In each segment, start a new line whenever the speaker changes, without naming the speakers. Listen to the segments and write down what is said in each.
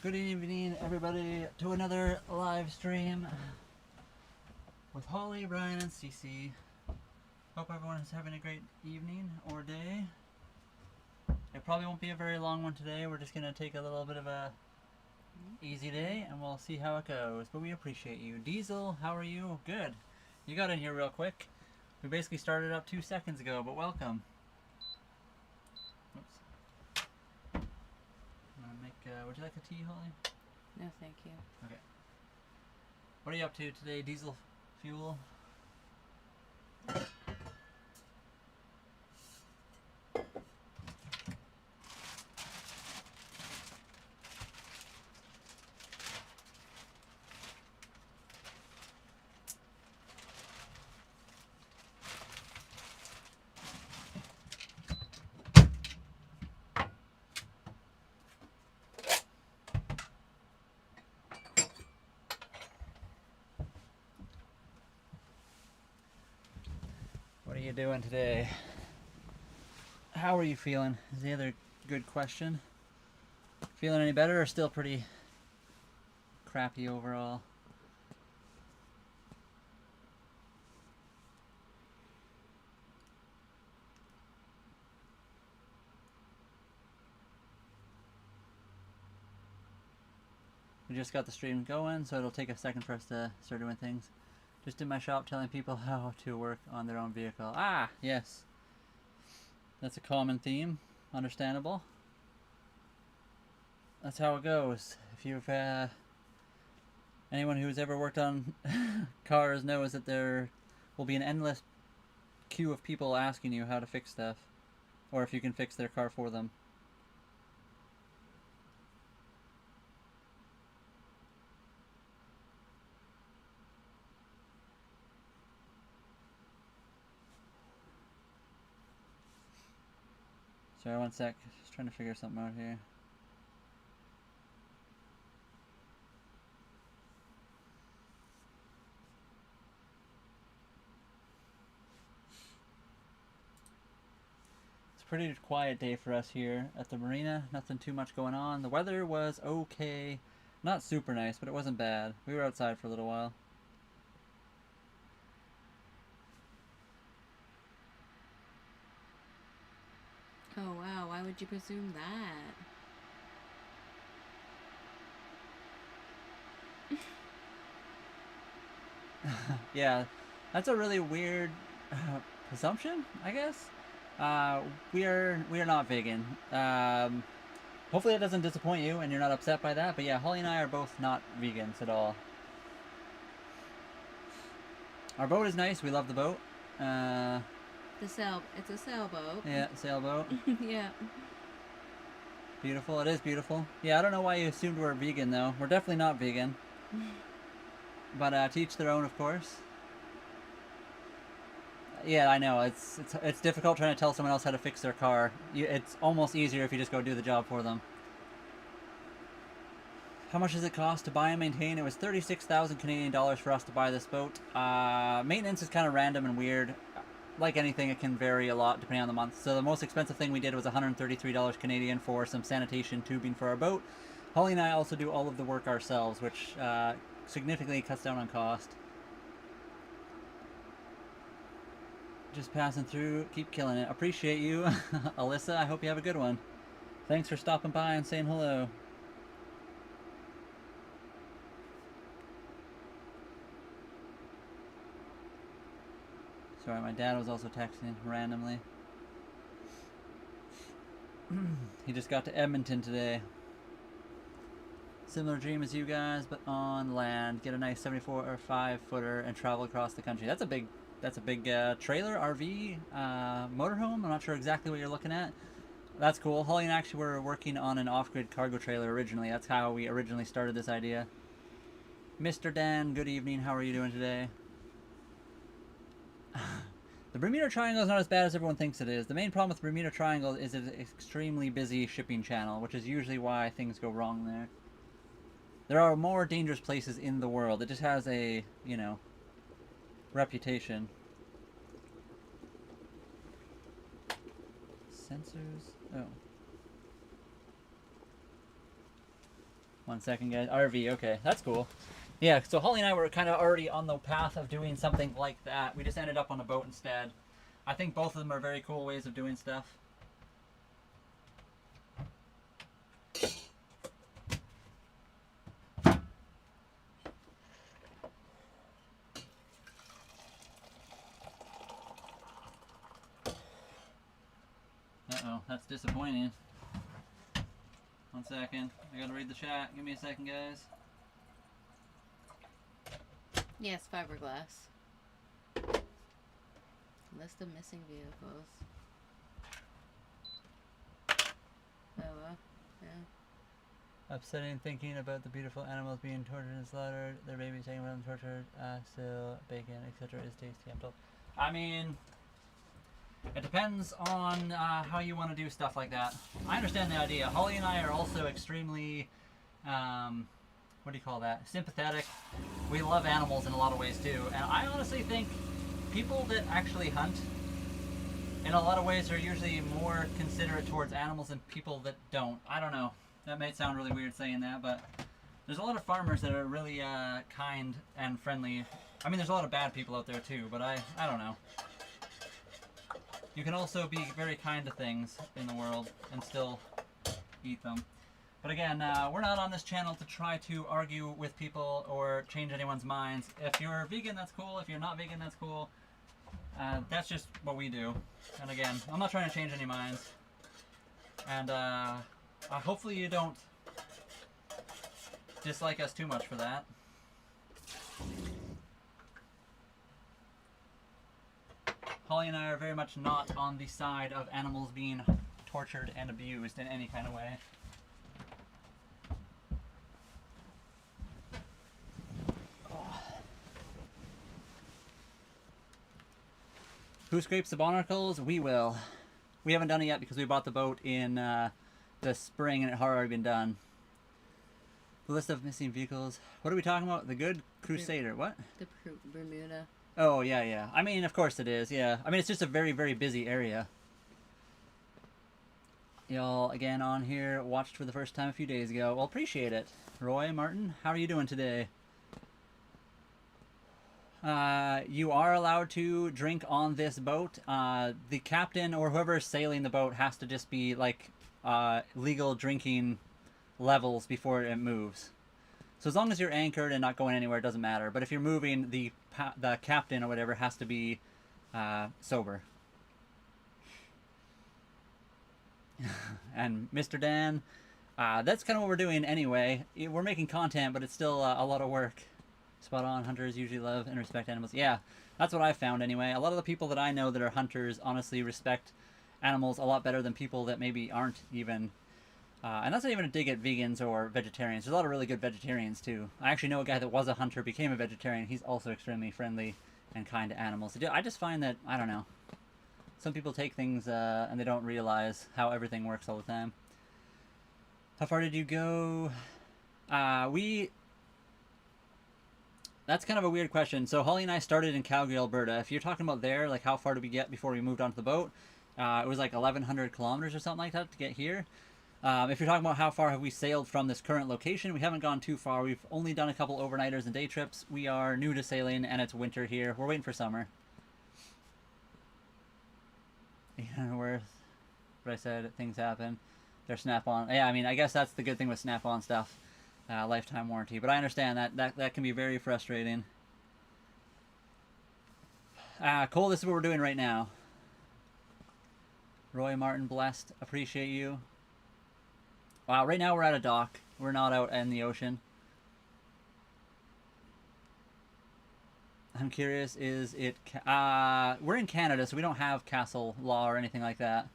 Good evening, everybody, to another live stream with Holly, Brian, and Cece. Hope everyone is having a great evening or day. It probably won't be a very long one today. We're just going to take a little bit of a easy day, and we'll see how it goes. But we appreciate you. Diesel, how are you? Good. You got in here real quick. We basically started up 2 seconds ago, but welcome. Oops. I'm gonna make, would you like a tea, Holly?
No, thank you.
Okay. What are you up to today? Diesel fuel? What are you doing today? How are you feeling? Is the other good question. Feeling any better or still pretty crappy overall? We just got the stream going, so it'll take a second for us to start doing things. Just in my shop telling people how to work on their own vehicle. Ah, yes. That's a common theme. Understandable. That's how it goes. If you've anyone who's ever worked on cars knows that there will be an endless queue of people asking you how to fix stuff, or if you can fix their car for them. Sorry, one sec. Just trying to figure something out here. Pretty quiet day for us here at the marina. Nothing too much going on. The weather was okay. Not super nice, but it wasn't bad. We were outside for a little while.
Oh wow, why would you presume that?
Yeah, that's a really weird presumption, I guess. We are not vegan. Hopefully that doesn't disappoint you and you're not upset by that. But yeah, Holly and I are both not vegans at all. Our boat is nice. We love the boat.
It's a sailboat.
Yeah, sailboat.
Yeah.
Beautiful. It is beautiful. Yeah, I don't know why you assumed we're vegan though. We're definitely not vegan. But to each their own, of course. Yeah, I know. It's difficult trying to tell someone else how to fix their car. It's almost easier if you just go do the job for them. How much does it cost to buy and maintain? It was 36,000 Canadian dollars for us to buy this boat. Maintenance is kind of random and weird. Like anything, it can vary a lot depending on the month. So the most expensive thing we did was 133 dollars Canadian for some sanitation tubing for our boat. Holly and I also do all of the work ourselves, which significantly cuts down on cost. Just passing through. Keep killing it. Appreciate you, Alyssa. I hope you have a good one. Thanks for stopping by and saying hello. Sorry, my dad was also texting randomly. He just got to Edmonton today. Similar dream as you guys, but on land. Get a nice 74 or 5-footer and travel across the country. That's a big trailer, RV, motorhome. I'm not sure exactly what you're looking at. That's cool. Holly and I actually were working on an off-grid cargo trailer originally. That's how we originally started this idea. Mr. Dan, good evening. How are you doing today? The Bermuda Triangle is not as bad as everyone thinks it is. The main problem with the Bermuda Triangle is it's an extremely busy shipping channel, which is usually why things go wrong there. There are more dangerous places in the world. It just has a, you know, reputation. Sensors. Oh. 1 second, guys. RV, okay, that's cool. Yeah, so Holly and I were kind of already on the path of doing something like that. We just ended up on a boat instead. I think both of them are very cool ways of doing stuff. Uh-oh, that's disappointing. 1 second. I gotta read the chat. Give me a second, guys.
Yes, fiberglass. List of missing vehicles. Oh well, yeah.
Upsetting thinking about the beautiful animals being tortured and slaughtered, their babies taken around and tortured, still bacon, etc. is tasty, I'm told. I mean, it depends on how you want to do stuff like that. I understand the idea. Holly and I are also extremely, what do you call that? Sympathetic. We love animals in a lot of ways too. And I honestly think people that actually hunt, in a lot of ways, are usually more considerate towards animals than people that don't. I don't know. That may sound really weird saying that, but there's a lot of farmers that are really kind and friendly. I mean, there's a lot of bad people out there too, but I don't know. You can also be very kind to things in the world and still eat them. But again, we're not on this channel to try to argue with people or change anyone's minds. If you're vegan, that's cool. If you're not vegan, that's cool. That's just what we do. And again, I'm not trying to change any minds. And hopefully you don't dislike us too much for that. Holly and I are very much not on the side of animals being tortured and abused in any kind of way. Who scrapes the barnacles? We will. We haven't done it yet because we bought the boat in the spring and it had already been done. The list of missing vehicles. What are we talking about? The Good Crusader. What?
The Bermuda.
Oh, yeah, yeah. I mean, of course it is, yeah. I mean, it's just a very, very busy area. Y'all, again, on here, watched for the first time a few days ago. Well, appreciate it. Roy, Martin, how are you doing today? You are allowed to drink on this boat. The captain or whoever is sailing the boat has to just be, like, legal drinking levels before it moves. So as long as you're anchored and not going anywhere, it doesn't matter. But if you're moving, the captain or whatever has to be sober. And Mr. Dan, that's kind of what we're doing anyway. We're making content, but it's still a lot of work. Spot on. Hunters usually love and respect animals. Yeah, that's what I found anyway. A lot of the people that I know that are hunters honestly respect animals a lot better than people that maybe aren't even. And that's not even a dig at vegans or vegetarians. There's a lot of really good vegetarians too. I actually know a guy that was a hunter, became a vegetarian. He's also extremely friendly and kind to animals. I just find that, I don't know, some people take things and they don't realize how everything works all the time. How far did you go? That's kind of a weird question. So Holly and I started in Calgary, Alberta. If you're talking about there, like how far did we get before we moved onto the boat? It was like 1,100 kilometers or something like that to get here. If you're talking about how far have we sailed from this current location, we haven't gone too far. We've only done a couple overnighters and day trips. We are new to sailing, and it's winter here. We're waiting for summer. 800 worth. But I said things happen. They're snap-on. Yeah, I mean, I guess that's the good thing with snap-on stuff. Lifetime warranty. But I understand that can be very frustrating. Cole, this is what we're doing right now. Roy Martin, blessed. Appreciate you. Wow, right now we're at a dock. We're not out in the ocean. I'm curious, is it... we're in Canada, so we don't have castle law or anything like that.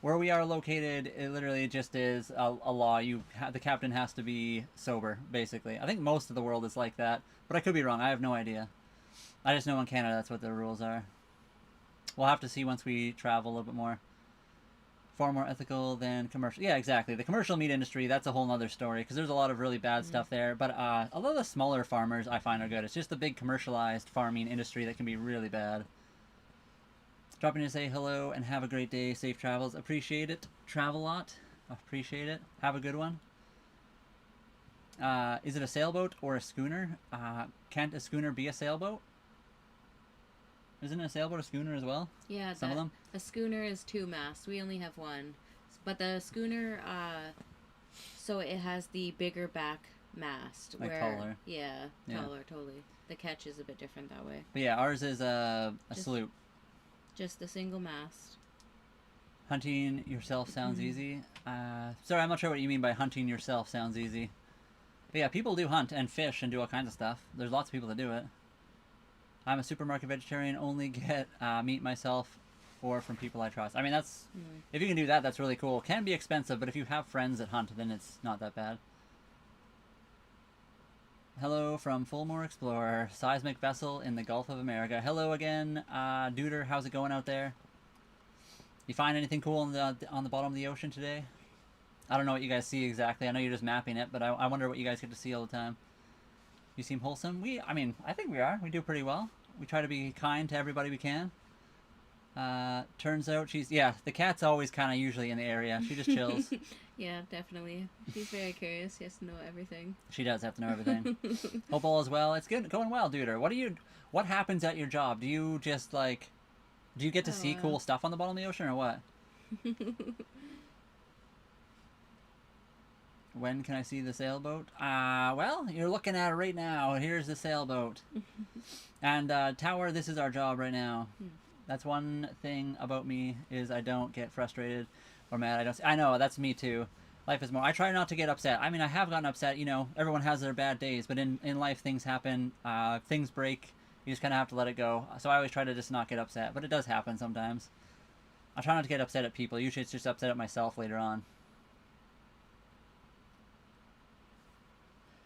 Where we are located, it literally just is a law. The captain has to be sober, basically. I think most of the world is like that, but I could be wrong. I have no idea. I just know in Canada that's what the rules are. We'll have to see once we travel a little bit more. Far more ethical than commercial. Yeah, exactly. The commercial meat industry, that's a whole nother story, because there's a lot of really bad stuff there. But a lot of the smaller farmers I find are good. It's just the big commercialized farming industry that can be really bad. Dropping in to say hello and have a great day. Safe travels. Appreciate it. Travel lot. Appreciate it. Have a good one. Is it a sailboat or a schooner? Can't a schooner be a sailboat? Isn't a sailboat a schooner as well?
Yeah,
Some of them?
a schooner is 2 masts. We only have 1. But the schooner, so it has the bigger back mast.
Like taller.
Yeah, taller, totally. The catch is a bit different that way.
But yeah, ours is a sloop.
Just a single mast.
Hunting yourself sounds easy. Sorry, I'm not sure what you mean by hunting yourself sounds easy. But yeah, people do hunt and fish and do all kinds of stuff. There's lots of people that do it. I'm a supermarket vegetarian, only get meat myself or from people I trust. I mean, that's... If you can do that, that's really cool. It can be expensive, but if you have friends that hunt, then it's not that bad. Hello from Fulmore Explorer, seismic vessel in the Gulf of America. Hello again, Duder. How's it going out there? You find anything cool on the bottom of the ocean today? I don't know what you guys see exactly. I know you're just mapping it, but I wonder what you guys get to see all the time. You seem wholesome. I mean, I think we are. We do pretty well. We try to be kind to everybody we can. Turns out the cat's always kind of usually in the area. She just chills.
Yeah, definitely. She's very curious. She has to know everything.
She does have to know everything. Hope all is well. It's good, going well, Duder. What happens at your job? Do you just do you get to see cool stuff on the bottom of the ocean or what? When can I see the sailboat? Well, you're looking at it right now. Here's the sailboat. And Tower, this is our job right now. That's one thing about me is I don't get frustrated or mad. I know, that's me too. Life is more. I try not to get upset. I mean, I have gotten upset. You know, everyone has their bad days, but in life things happen. Things break. You just kind of have to let it go. So I always try to just not get upset, but it does happen sometimes. I try not to get upset at people. Usually it's just upset at myself later on.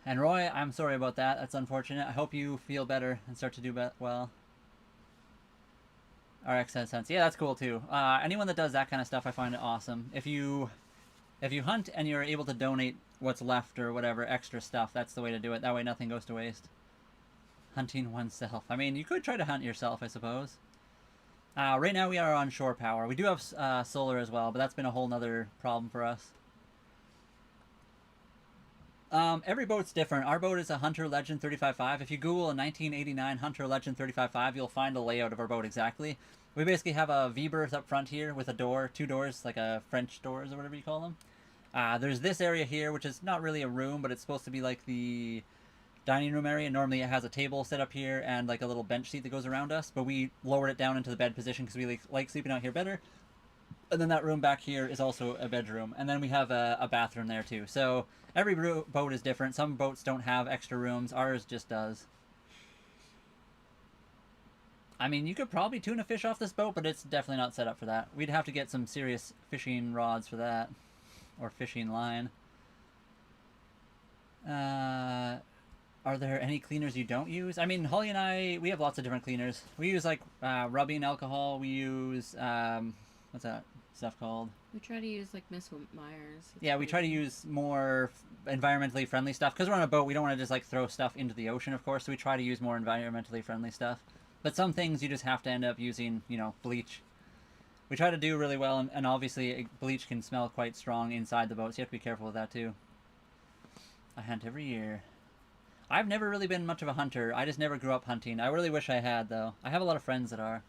And Roy, I'm sorry about that. That's unfortunate. I hope you feel better and start to do well. RX has sense. Yeah, that's cool too. Anyone that does that kind of stuff, I find it awesome. If you hunt and you're able to donate what's left or whatever extra stuff, that's the way to do it. That way nothing goes to waste. Hunting oneself. I mean, you could try to hunt yourself, I suppose. Right now we are on shore power. We do have solar as well, but that's been a whole nother problem for us. Every boat's different. Our boat is a Hunter Legend 35.5. If you Google a 1989 Hunter Legend 35.5, you'll find the layout of our boat exactly. We basically have a V-berth up front here with a door, 2 doors, like a French doors or whatever you call them. There's this area here, which is not really a room, but it's supposed to be like the dining room area. Normally it has a table set up here and like a little bench seat that goes around us, but we lowered it down into the bed position because we like sleeping out here better. And then that room back here is also a bedroom. And then we have a bathroom there too. So every boat is different. Some boats don't have extra rooms. Ours just does. I mean, you could probably tune a fish off this boat, but it's definitely not set up for that. We'd have to get some serious fishing rods for that. Or fishing line. Are there any cleaners you don't use? I mean, Holly and I, we have lots of different cleaners. We use like rubbing alcohol. We use, what's that stuff called?
We try to use like Miss Myers.
Yeah, we try to use more environmentally friendly stuff. Because we're on a boat, we don't want to just like throw stuff into the ocean, of course. So we try to use more environmentally friendly stuff. But some things you just have to end up using, you know, bleach. We try to do really well, and obviously bleach can smell quite strong inside the boat, so you have to be careful with that too. I hunt every year. I've never really been much of a hunter. I just never grew up hunting. I really wish I had, though. I have a lot of friends that are.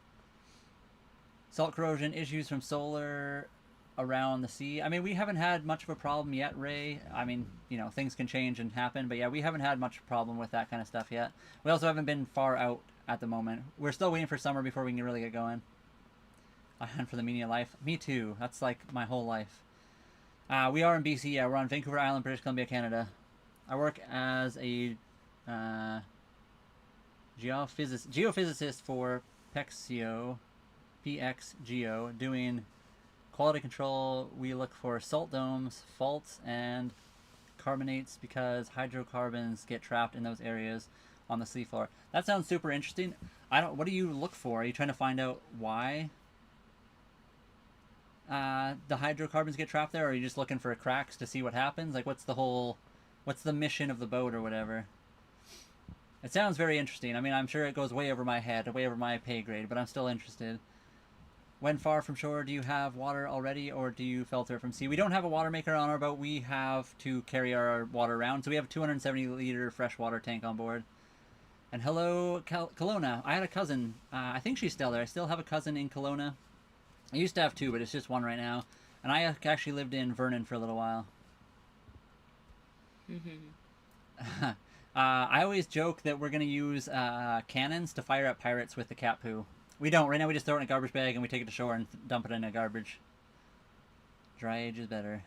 Salt corrosion, issues from solar around the sea. I mean, we haven't had much of a problem yet, Ray. I mean, you know, things can change and happen, but yeah, we haven't had much problem with that kind of stuff yet. We also haven't been far out at the moment. We're still waiting for summer before we can really get going. I hunt for the meaning of life. Me too. That's like my whole life. We are in BC. Yeah, we're on Vancouver Island, British Columbia, Canada. I work as a geophysicist for PXGO, doing quality control. We look for salt domes, faults, and carbonates because hydrocarbons get trapped in those areas on the seafloor. That sounds super interesting. What do you look for? Are you trying to find out why the hydrocarbons get trapped there, or are you just looking for cracks to see what happens? Like, what's the mission of the boat or whatever? It sounds very interesting. I mean, I'm sure it goes way over my head, way over my pay grade, but I'm still interested. When far from shore, do you have water already, or do you filter from sea? We don't have a water maker on our boat. We have to carry our water around. So we have a 270-liter freshwater tank on board. And hello, Kelowna. I had a cousin. I think she's still there. I still have a cousin in Kelowna. I used to have two, but it's just one right now. And I actually lived in Vernon for a little while. I always joke that we're going to use cannons to fire at pirates with the cat poo. We don't. Right now we just throw it in a garbage bag and we take it to shore and dump it in a garbage. Dry age is better.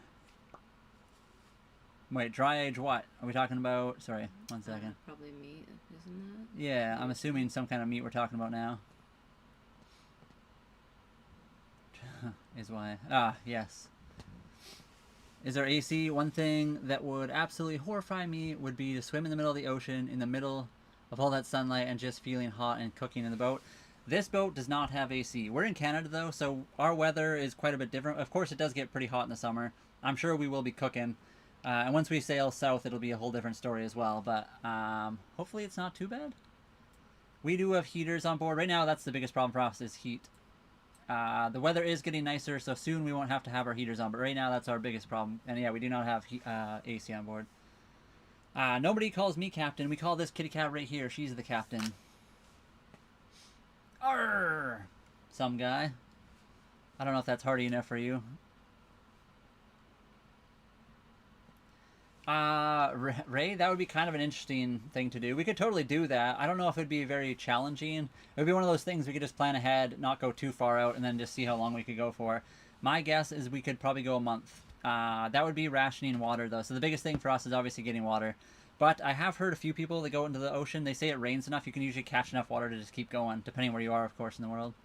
Wait, dry age what? Are we talking about... Sorry, one second.
Probably meat, isn't that?
Yeah, I'm assuming some kind of meat we're talking about now. Is why. Ah, yes. Is there AC? One thing that would absolutely horrify me would be to swim in the middle of the ocean, in the middle of all that sunlight, and just feeling hot and cooking in the boat. This boat does not have AC. We're in Canada, though, so our weather is quite a bit different. Of course, it does get pretty hot in the summer. I'm sure we will be cooking. And once we sail south, it'll be a whole different story as well. But hopefully it's not too bad. We do have heaters on board. Right now, that's the biggest problem for us is heat. The weather is getting nicer, so soon we won't have to have our heaters on. But right now, that's our biggest problem. And yeah, we do not have AC on board. Nobody calls me captain. We call this kitty cat right here. She's the captain. Arr! Some guy. I don't know if that's hardy enough for you. Ray, that would be kind of an interesting thing to do. We could totally do that. I don't know if it'd be very challenging. It would be one of those things we could just plan ahead, not go too far out, and then just see how long we could go for. My guess is we could probably go a month. That would be rationing water, though. So the biggest thing for us is obviously getting water. But I have heard a few people that go into the ocean, they say it rains enough, you can usually catch enough water to just keep going, depending where you are, of course, in the world.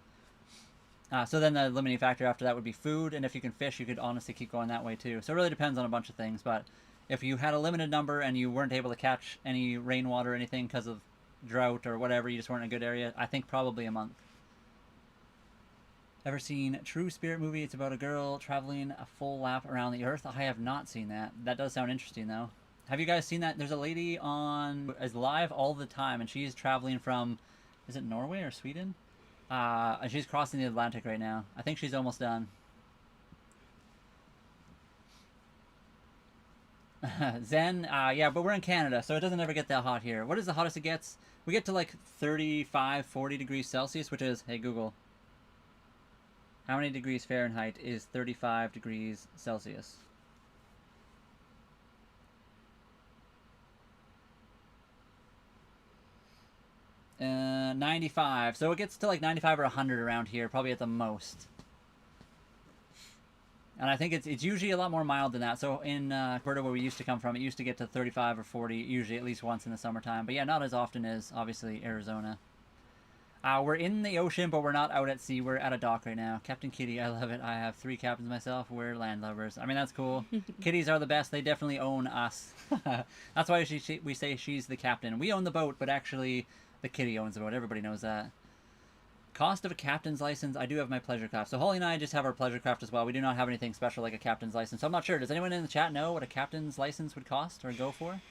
So then the limiting factor after that would be food, and if you can fish, you could honestly keep going that way too. So it really depends on a bunch of things, but if you had a limited number and you weren't able to catch any rainwater or anything because of drought or whatever, you just weren't in a good area, I think probably a month. Ever seen True Spirit movie? It's about a girl traveling a full lap around the earth. I have not seen that. That does sound interesting, though. Have you guys seen that? There's a lady is live all the time, and she's traveling from, is it Norway or Sweden? And she's crossing the Atlantic right now. I think she's almost done. Zen, yeah, but we're in Canada, so it doesn't ever get that hot here. What is the hottest it gets? We get to like 35, 40 degrees Celsius, which is, hey Google, how many degrees Fahrenheit is 35 degrees Celsius? Uh, 95. So it gets to like 95 or 100 around here, probably at the most. And I think it's usually a lot more mild than that. So in Alberta, where we used to come from, it used to get to 35 or 40, usually at least once in the summertime. But yeah, not as often as, obviously, Arizona. We're in the ocean, but we're not out at sea. We're at a dock right now. Captain Kitty, I love it. I have 3 captains myself. We're landlubbers. I mean, that's cool. Kitties are the best. They definitely own us. That's why we say she's the captain. We own the boat, but actually the kitty owns the boat. Everybody knows that. Cost of a captain's license. I do have my pleasure craft. So Holly and I just have our pleasure craft as well. We do not have anything special like a captain's license. So I'm not sure. Does anyone in the chat know what a captain's license would cost or go for?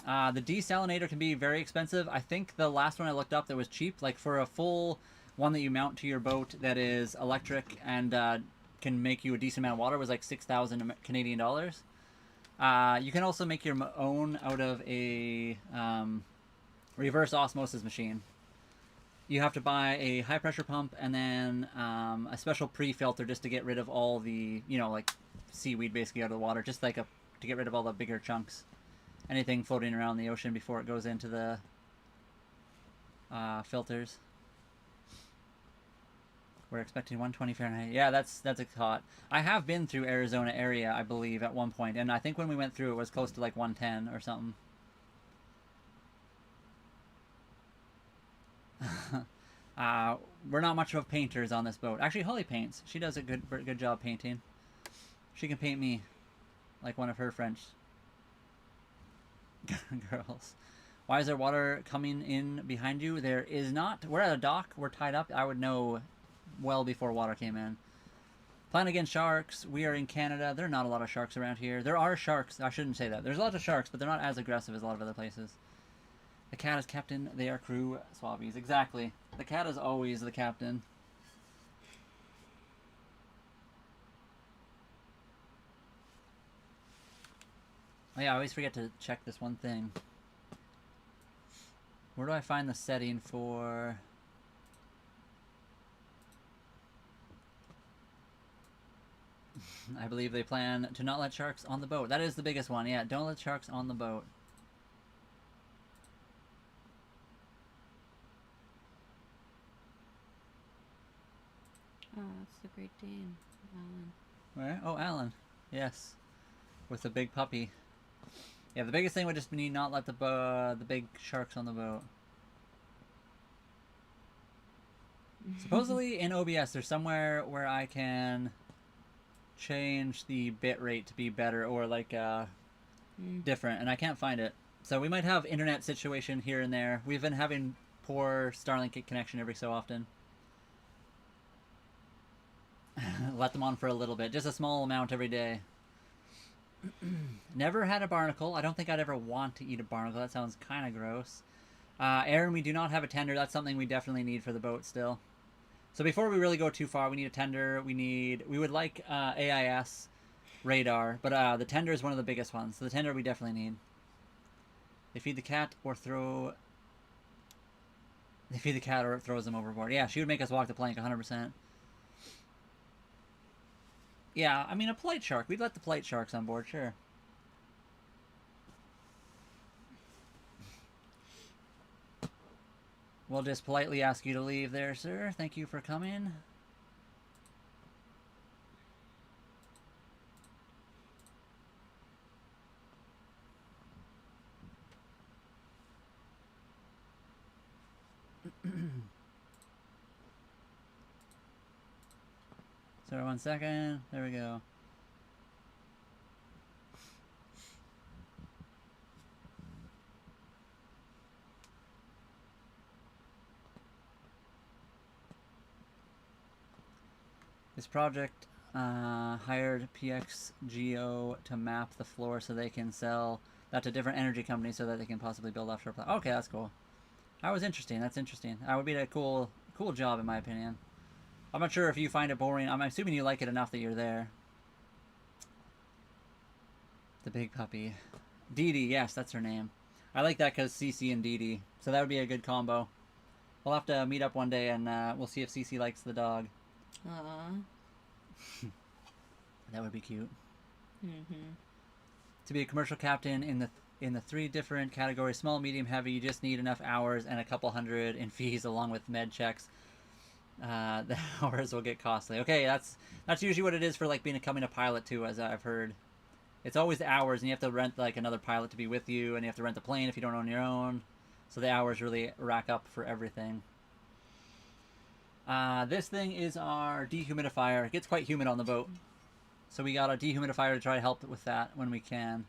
The desalinator can be very expensive. I think the last one I looked up that was cheap, like for a full one that you mount to your boat that is electric and can make you a decent amount of water, was like 6,000 Canadian dollars. You can also make your own out of a reverse osmosis machine. You have to buy a high pressure pump and then a special pre-filter just to get rid of all the, you know, like seaweed basically out of the water, just like to get rid of all the bigger chunks. Anything floating around the ocean before it goes into the filters. We're expecting 120 Fahrenheit. Yeah, that's hot. I have been through Arizona area, I believe, at one point, and I think when we went through it was close to like 110 or something. We're not much of painters on this boat. Actually, Holly paints. She does a good job painting. She can paint me like one of her French girls. Why is there water coming in behind you? There is not. We're at a dock. We're tied up. I would know well before water came in. Plan against sharks. We are in Canada. There are not a lot of sharks around here. There are sharks. I shouldn't say that. There's a lot of sharks, but they're not as aggressive as a lot of other places. The cat is captain, they are crew swabbies. Exactly. The cat is always the captain. Oh yeah, I always forget to check this one thing. Where do I find the setting for... I believe they plan to not let sharks on the boat. That is the biggest one, yeah. Don't let sharks on the boat.
Oh, that's the Great Dane, Alan.
Where? Oh, Alan. Yes. With the big puppy. Yeah, the biggest thing would just be not let the big sharks on the boat. Supposedly in OBS there's somewhere where I can change the bit rate to be better or like different, and I can't find it. So we might have internet situation here and there. We've been having poor Starlink connection every so often. Let them on for a little bit, just a small amount every day. Never had a barnacle. I don't think I'd ever want to eat a barnacle. That sounds kind of gross. Aaron, we do not have a tender. That's something we definitely need for the boat still. So before we really go too far, we need a tender. We would like AIS radar, but the tender is one of the biggest ones. So the tender we definitely need. They feed the cat or throw... They feed the cat or it throws them overboard. Yeah, she would make us walk the plank 100%. Yeah, I mean, a polite shark. We'd let the polite sharks on board, sure. We'll just politely ask you to leave there, sir. Thank you for coming. Sorry, 1 second. There we go. This project hired PXGO to map the floor so they can sell that to different energy companies so that they can possibly build offshore platforms. Okay, that's cool. That was interesting. That's interesting. That would be a cool job in my opinion. I'm not sure if you find it boring. I'm assuming you like it enough that you're there. The big puppy. Dee Dee, yes, that's her name. I like that because Cece and Dee Dee. So that would be a good combo. We'll have to meet up one day and we'll see if Cece likes the dog.
Aww.
That would be cute.
Mm-hmm.
To be a commercial captain in the 3 different categories, small, medium, heavy, you just need enough hours and a couple hundred in fees along with med checks. The hours will get costly. Okay, that's usually what it is for like becoming a pilot too, as I've heard. It's always the hours, and you have to rent like another pilot to be with you, and you have to rent the plane if you don't own your own. So the hours really rack up for everything. This thing is our dehumidifier. It gets quite humid on the boat, so we got a dehumidifier to try to help with that when we can.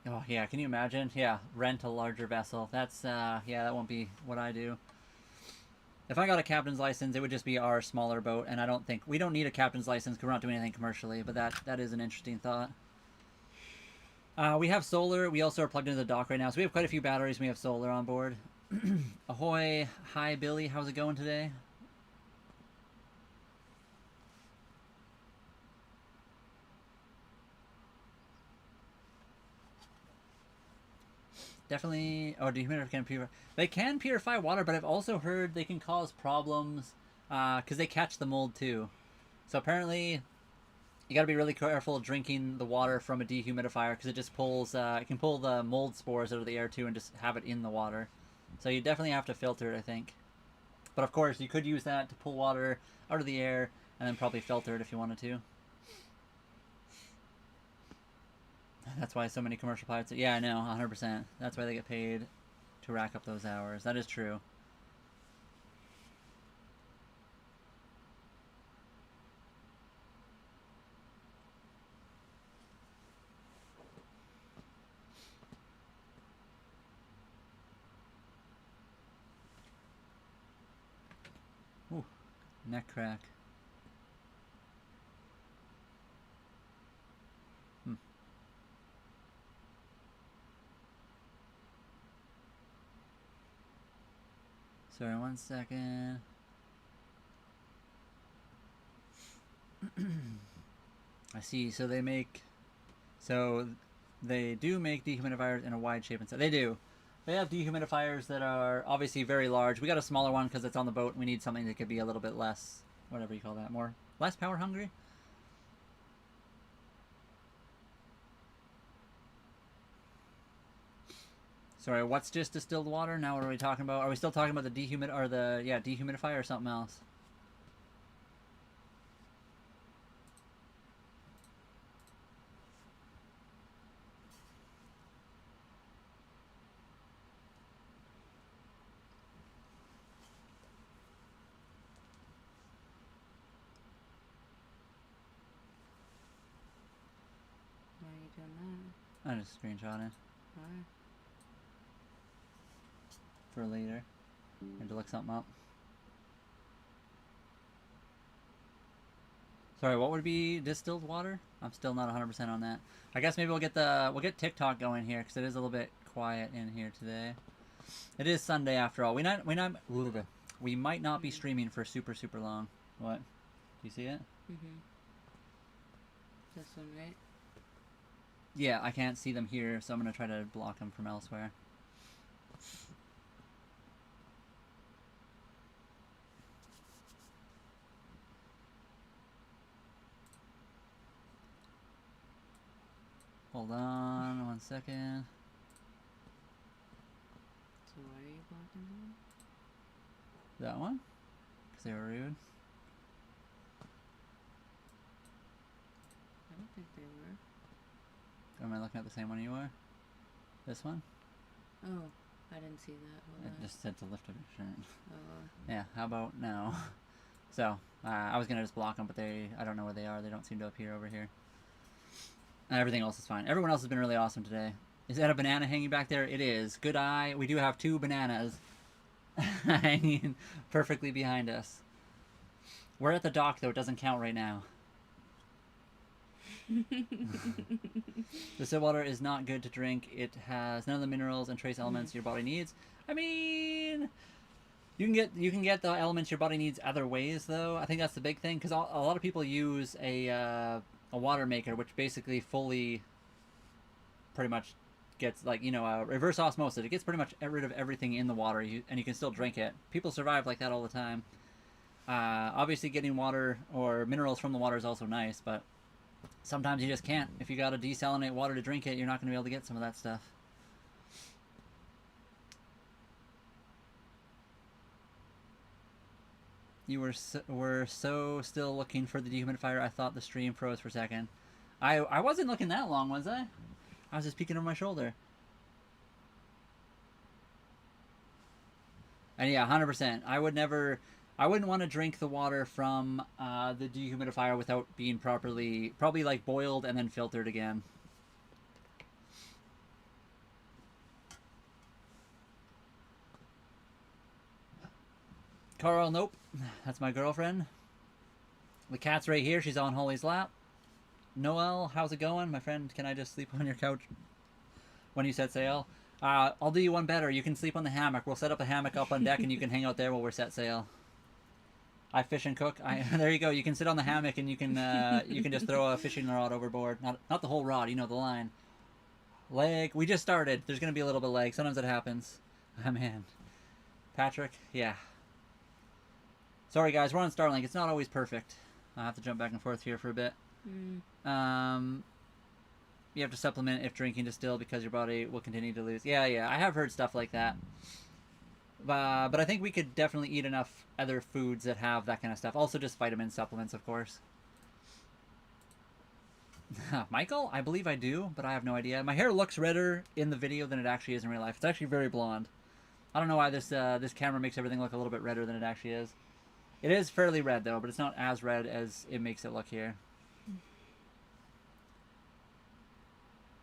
Oh yeah, can you imagine? Yeah, rent a larger vessel. That's yeah, that won't be what I do. If I got a captain's license, it would just be our smaller boat, and I don't think we don't need a captain's license because we're not doing anything commercially. But that is an interesting thought. We have solar. We also are plugged into the dock right now, so we have quite a few batteries. And we have solar on board. Ahoy, hi Billy, how's it going today? Definitely. Oh, dehumidifier can purify. They can purify water, but I've also heard they can cause problems because they catch the mold too. So apparently, you got to be really careful drinking the water from a dehumidifier because it just pulls. It can pull the mold spores out of the air too and just have it in the water. So you definitely have to filter it, I think. But of course, you could use that to pull water out of the air and then probably filter it if you wanted to. That's why so many commercial pilots... Yeah, I know, 100%. That's why they get paid to rack up those hours. That is true. Ooh, neck crack. Sorry, 1 second. I see. So they make... So they do make dehumidifiers in a wide shape and so they do. They have dehumidifiers that are obviously very large. We got a smaller one because it's on the boat. We need something that could be a little bit less, whatever you call that, less power hungry. Sorry, what's just distilled water? Now what are we talking about? Are we still talking about the dehumidifier or something else?
Why are you doing that?
I'm just screenshotting
Why?
for later. I had to look something up. Sorry, what would be distilled water? I'm still not 100% on that. I guess maybe we'll get TikTok going here because it is a little bit quiet in here today. It is Sunday after all. We might not be streaming for super long. What? Do you see it?
Mhm. This one, right?
Yeah, I can't see them here, so I'm gonna try to block them from elsewhere. Hold on 1 second.
So why are you blocking them?
That one? Because they were rude.
I don't think they were.
Or am I looking at the same one you are? This one?
Oh, I didn't see that. Hold
It
on.
just said to lift up your shirt.
Oh.
Yeah, how about now? So, I was gonna just block them, but I don't know where they are. They don't seem to appear over here. Everything else is fine. Everyone else has been really awesome today. Is that a banana hanging back there? It is. Good eye. We do have 2 bananas hanging perfectly behind us. We're at the dock, though. It doesn't count right now. The still water is not good to drink. It has none of the minerals and trace elements your body needs. I mean, you can get the elements your body needs other ways, though. I think that's the big thing, because a lot of people use a water maker, which basically fully pretty much gets, like, reverse osmosis. It gets pretty much rid of everything in the water, and you can still drink it. People survive like that all the time. Obviously, getting water or minerals from the water is also nice, but sometimes you just can't. If you gotta desalinate water to drink it, you're not going to be able to get some of that stuff. You were so still looking for the dehumidifier, I thought the stream froze for a second. I wasn't looking that long, was I? I was just peeking over my shoulder. And yeah, 100%. I wouldn't want to drink the water from the dehumidifier without being probably like boiled and then filtered again. Carl, nope. That's my girlfriend. The cat's right here. She's on Holly's lap. Noel, how's it going? My friend, can I just sleep on your couch when you set sail? I'll do you one better. You can sleep on the hammock. We'll set up a hammock up on deck and you can hang out there while we're set sail. I fish and cook. There you go. You can sit on the hammock and you can just throw a fishing rod overboard. Not the whole rod, the line. Leg. We just started. There's going to be a little bit of leg. Sometimes it happens. Oh, man. Patrick, yeah. Sorry, guys. We're on Starlink. It's not always perfect. I'll have to jump back and forth here for a bit. You have to supplement if drinking distilled because your body will continue to lose. Yeah. I have heard stuff like that. But I think we could definitely eat enough other foods that have that kind of stuff. Also just vitamin supplements, of course. Michael? I believe I do, but I have no idea. My hair looks redder in the video than it actually is in real life. It's actually very blonde. I don't know why this camera makes everything look a little bit redder than it actually is. It is fairly red, though, but it's not as red as it makes it look here.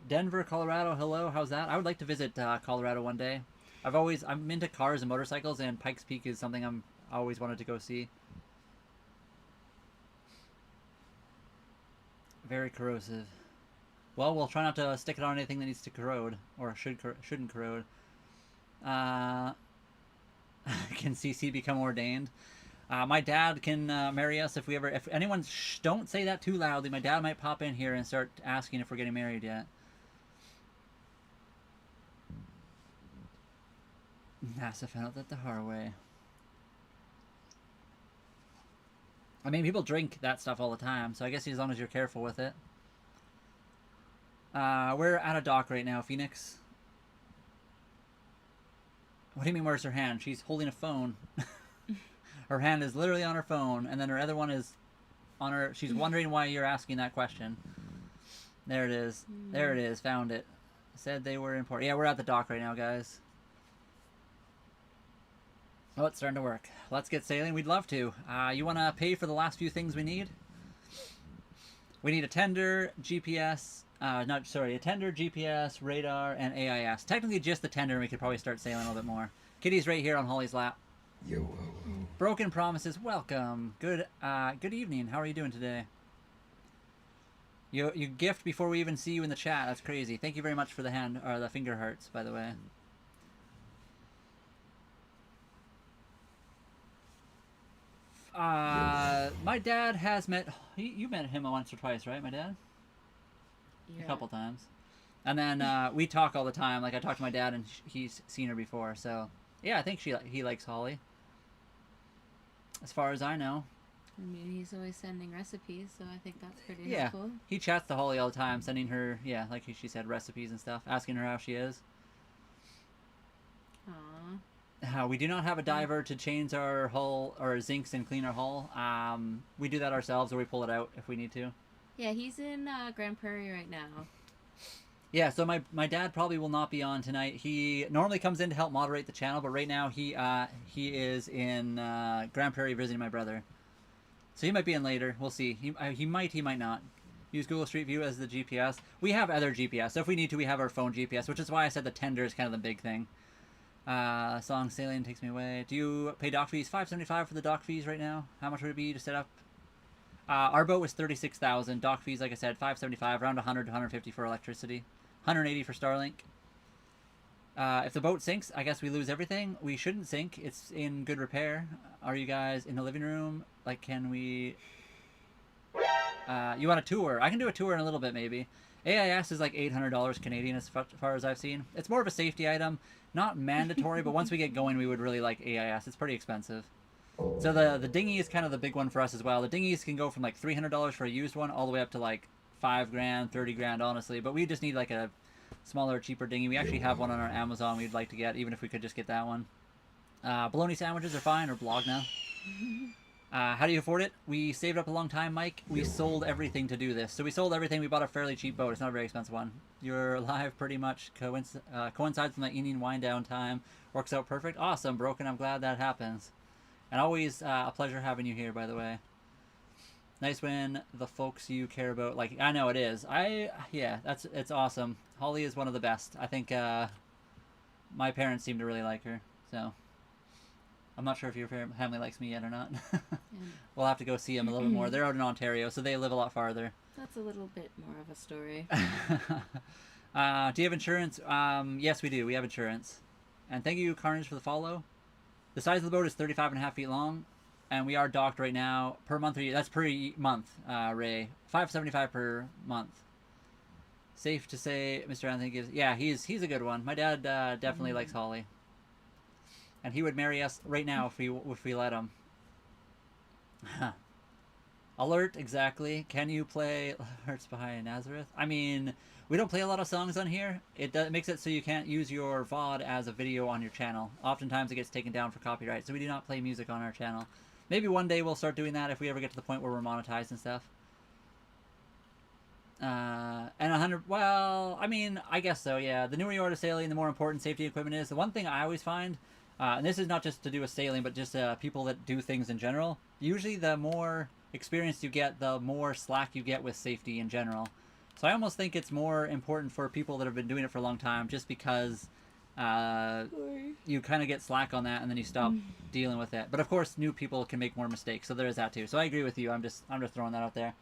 Denver, Colorado, hello, how's that? I would like to visit Colorado one day. I'm into cars and motorcycles, and Pikes Peak is something I always wanted to go see. Very corrosive. Well, we'll try not to stick it on anything that needs to corrode, or shouldn't corrode. Can CC become ordained? My dad can marry us if we ever. If anyone, don't say that too loudly. My dad might pop in here and start asking if we're getting married yet. NASA found out that the hard way. I mean, people drink that stuff all the time, so I guess as long as you're careful with it. We're at a dock right now, Phoenix. What do you mean, where's her hand? She's holding a phone. Her hand is literally on her phone, and then her other one is on her... She's wondering why you're asking that question. There it is. There it is. Found it. Said they were important. Yeah, we're at the dock right now, guys. Oh, it's starting to work. Let's get sailing. We'd love to. You want to pay for the last few things we need? We need a tender, GPS... a tender, GPS, radar, and AIS. Technically just the tender, and we could probably start sailing a little bit more. Kitty's right here on Holly's lap.
Yo.
Broken Promises, welcome. Good evening. How are you doing today? You gift before we even see you in the chat. That's crazy. Thank you very much for the hand or the finger hearts, by the way. My dad has met. You met him once or twice, right? My dad. Yeah. A couple times. And then we talk all the time. Like I talk to my dad, and he's seen her before. So yeah, I think he likes Holly. As far as I know.
I mean, he's always sending recipes, so I think that's pretty
yeah.
helpful.
He chats to Holly all the time, sending her, yeah, like she said, recipes and stuff, asking her how she is.
Aww.
We do not have a diver to change our hull, or zincs and clean our hull. We do that ourselves, or we pull it out if we need to.
Yeah, he's in Grand Prairie right now.
Yeah, so my dad probably will not be on tonight. He normally comes in to help moderate the channel, but right now he is in Grand Prairie visiting my brother. So he might be in later. We'll see. He might not. Use Google Street View as the GPS. We have other GPS, so if we need to, we have our phone GPS, which is why I said the tender is kind of the big thing. Song Sailing Takes Me Away. Do you pay dock fees? $5.75 for the dock fees right now. How much would it be to set up? Our boat was $36,000. Dock fees, like I said, $5.75, around $100 to $150 for electricity. $180 for Starlink. If the boat sinks, I guess we lose everything. We shouldn't sink. It's in good repair. Are you guys in the living room? Like, can we... you want a tour? I can do a tour in a little bit, maybe. AIS is like $800 Canadian as far as I've seen. It's more of a safety item. Not mandatory, but once we get going, we would really like AIS. It's pretty expensive. So the dinghy is kind of the big one for us as well. The dinghies can go from like $300 for a used one all the way up to like $5 grand, 30 grand, honestly. But we just need like a smaller, cheaper dinghy. We actually have one on our Amazon we'd like to get, even if we could just get that one. Bologna sandwiches are fine, or blog now. How do you afford it? We saved up a long time, Mike. We sold everything to do this. So we sold everything. We bought a fairly cheap boat. It's not a very expensive one. Your live pretty much coincides with my evening wind down time. Works out perfect. Awesome, Broken. I'm glad that happens. And always a pleasure having you here, by the way. Nice when the folks you care about, like, I know it is. Yeah, it's awesome. Holly is one of the best. I think my parents seem to really like her, so I'm not sure if your family likes me yet or not. We'll have to go see them a little bit more. They're out in Ontario, so they live a lot farther.
That's a little bit more of a story.
Do you have insurance? Yes, we do. We have insurance. And thank you, Carnage, for the follow. The size of the boat is 35.5 feet long, and we are docked right now per month. That's per month, Ray. $5.75 per month. Safe to say, Mr. Anthony gives. Yeah, he's a good one. My dad definitely likes Holly, and he would marry us right now if we let him. Alert, exactly. Can you play Hearts Behind Nazareth? I mean, we don't play a lot of songs on here. It makes it so you can't use your VOD as a video on your channel. Oftentimes it gets taken down for copyright, so we do not play music on our channel. Maybe one day we'll start doing that if we ever get to the point where we're monetized and stuff. And 100, well, I mean, I guess so, yeah. The newer you are to sailing, the more important safety equipment is. The one thing I always find, and this is not just to do with sailing, but just people that do things in general, usually the more experience you get, the more slack you get with safety in general. So I almost think it's more important for people that have been doing it for a long time, just because you kind of get slack on that and then you stop dealing with it. But of course, new people can make more mistakes, so there is that too. So I agree with you. I'm just throwing that out there.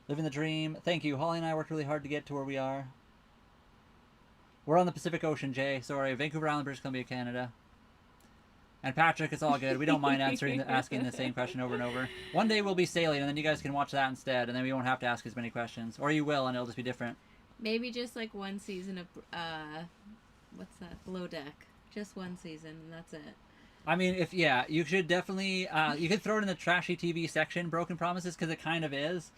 Living the dream. Thank you. Holly and I worked really hard to get to where we are. We're on the Pacific Ocean, Jay. Sorry, Vancouver Island, British Columbia, Canada. And Patrick, it's all good. We don't mind asking the same question over and over. One day we'll be sailing, and then you guys can watch that instead, and then we won't have to ask as many questions. Or you will, and it'll just be different.
Maybe just like one season of what's that? Below Deck. Just one season, and that's it.
I mean, you should definitely you could throw it in the trashy TV section, Broken Promises, because it kind of is.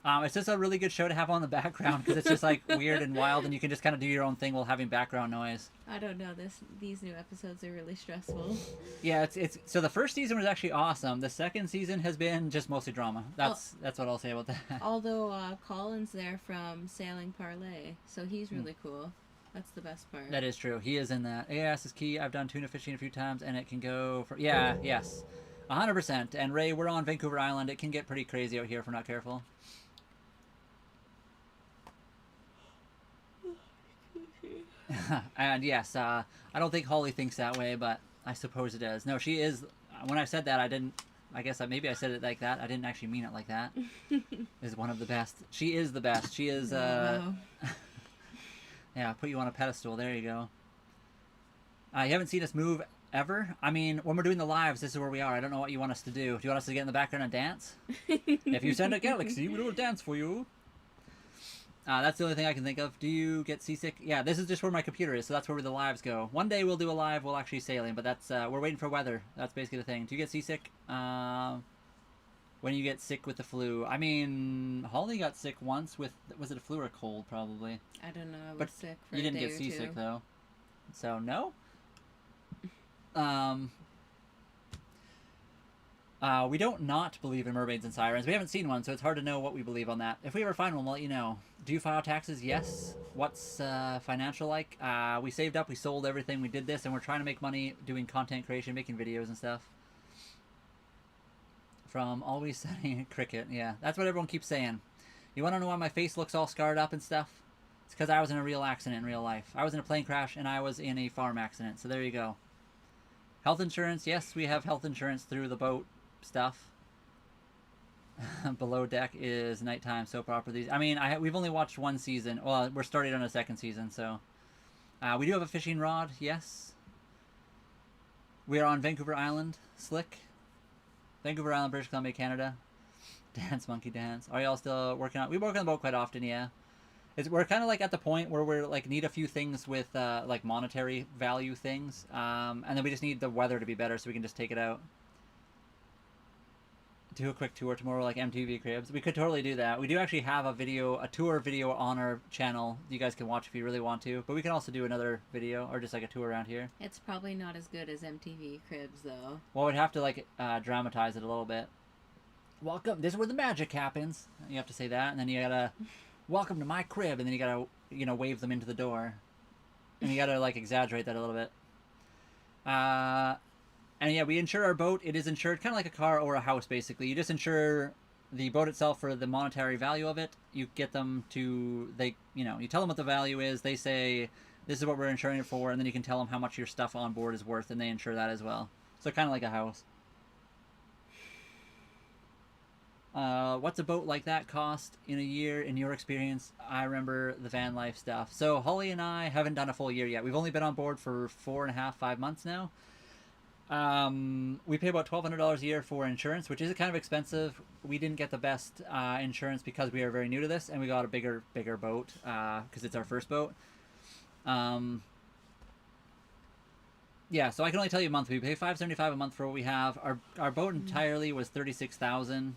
It's just a really good show to have on the background because it's just like weird and wild, and you can just kind of do your own thing while having background noise.
I don't know. These new episodes are really stressful.
Yeah, it's so the first season was actually awesome. The second season has been just mostly drama. That's what I'll say about that.
Although Colin's there from Sailing Parlay, so he's really cool. That's the best part.
That is true. He is in that. AS is key. I've done tuna fishing a few times, and it can go for yes, 100%. And Ray, we're on Vancouver Island. It can get pretty crazy out here if we're not careful. And yes, I don't think Holly thinks that way, but I suppose it does. No, she is. When I said that, I didn't. I guess maybe I said it like that. I didn't actually mean it like that. Is one of the best. She is the best. She is.
Wow.
Yeah, put you on a pedestal. There you go. You haven't seen us move ever? I mean, when we're doing the lives, this is where we are. I don't know what you want us to do. Do you want us to get in the background and dance? If you send a galaxy, we'll dance for you. That's the only thing I can think of. Do you get seasick? Yeah, this is just where my computer is, so that's where the lives go. One day we'll do a live, we'll actually sailing, but that's we're waiting for weather. That's basically the thing. Do you get seasick? When you get sick with the flu. I mean, Holly got sick once with, was it a flu or a cold, probably?
I don't know, I was sick for a day or two.
You didn't get seasick, though. So, no? We don't not believe in mermaids and sirens. We haven't seen one, so it's hard to know what we believe on that. If we ever find one, we'll let you know. Do you file taxes? Yes. What's financial like? We saved up, we sold everything, we did this, and we're trying to make money doing content creation, making videos and stuff. From always saying cricket, yeah. That's what everyone keeps saying. You want to know why my face looks all scarred up and stuff? It's because I was in a real accident in real life. I was in a plane crash, and I was in a farm accident, so there you go. Health insurance, yes, we have health insurance through the boat stuff. Below Deck is nighttime soap opera. I mean, we've only watched one season. Well, we're starting on a second season, so. We do have a fishing rod, yes. We are on Vancouver Island, Slick. Vancouver Island, British Columbia, Canada. Dance, monkey dance. Are y'all still working on? We work on the boat quite often, yeah. We're kind of like at the point where we're like need a few things with like monetary value things, and then we just need the weather to be better so we can just take it out. Do a quick tour tomorrow like MTV Cribs. We could totally do that. We do actually have a tour video on our channel you guys can watch if you really want to, but we can also do another video or just like a tour around here.
It's probably not as good as MTV Cribs though.
Well, we'd have to like dramatize it a little bit. Welcome, this is where the magic happens. You have to say that, and then you gotta welcome to my crib, and then you gotta, you know, wave them into the door, and you gotta like exaggerate that a little bit. And yeah, we insure our boat. It is insured kind of like a car or a house, basically. You just insure the boat itself for the monetary value of it. You get them to, you tell them what the value is. They say, this is what we're insuring it for, and then you can tell them how much your stuff on board is worth, and they insure that as well. So kind of like a house. What's a boat like that cost in a year, in your experience? I remember the van life stuff. So Holly and I haven't done a full year yet. We've only been on board for 4.5, 5 months now. We pay about $1,200 a year for insurance, which is kind of expensive. We didn't get the best insurance because we are very new to this, and we got a bigger boat because it's our first boat. Yeah, so I can only tell you a month. We pay $575 a month for what we have. Our boat entirely was $36,000.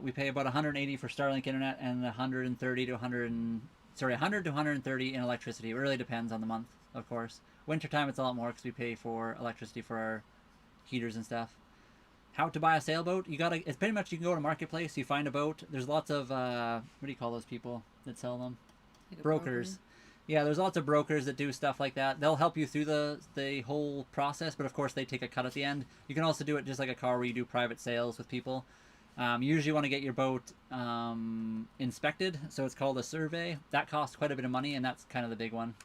We pay about $180 for Starlink internet and $100 to $130 in electricity. It really depends on the month, of course. Wintertime, it's a lot more because we pay for electricity for our heaters and stuff. How to buy a sailboat? It's pretty much you can go to Marketplace, you find a boat. There's lots of, what do you call those people that sell them?
Like
brokers.
broker?
Yeah, there's lots of brokers that do stuff like that. They'll help you through the whole process, but of course they take a cut at the end. You can also do it just like a car where you do private sales with people. You usually want to get your boat inspected, so it's called a survey. That costs quite a bit of money, and that's kind of the big one.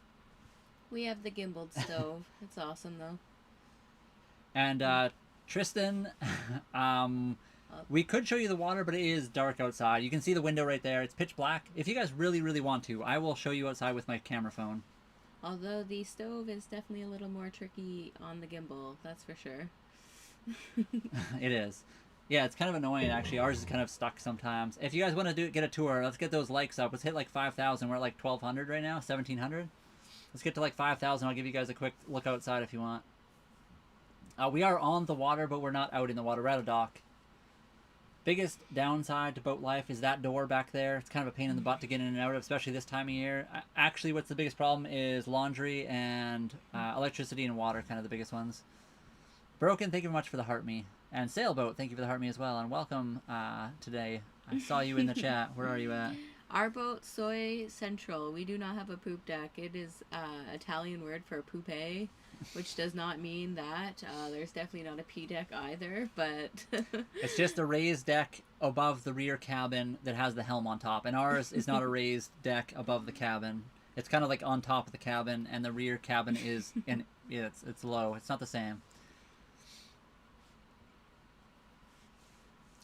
We have the gimbaled stove. It's awesome though.
And Tristan, we could show you the water, but it is dark outside. You can see the window right there. It's pitch black. If you guys really, really want to, I will show you outside with my camera phone.
Although the stove is definitely a little more tricky on the gimbal, that's for sure.
It is. Yeah, it's kind of annoying actually. Ours is kind of stuck sometimes. If you guys want to get a tour, let's get those likes up. Let's hit like 5,000. We're at like 1,200 right now, 1,700. Let's get to like 5,000. I'll give you guys a quick look outside if you want. We are on the water, but we're not out in the water. We're at a dock. Biggest downside to boat life is that door back there. It's kind of a pain in the butt to get in and out of, especially this time of year. Actually, what's the biggest problem is laundry and electricity and water, kind of the biggest ones. Broken, thank you very much for the heart me. And Sailboat, thank you for the heart me as well. And welcome today. I saw you in the chat. Where are you at?
Our boat, Soy Central. We do not have a poop deck. It is Italian word for poupée, which does not mean that. There's definitely not a P deck either, but...
It's just a raised deck above the rear cabin that has the helm on top. And ours is not a raised deck above the cabin. It's kind of like on top of the cabin, and the rear cabin is in... Yeah, it's low. It's not the same.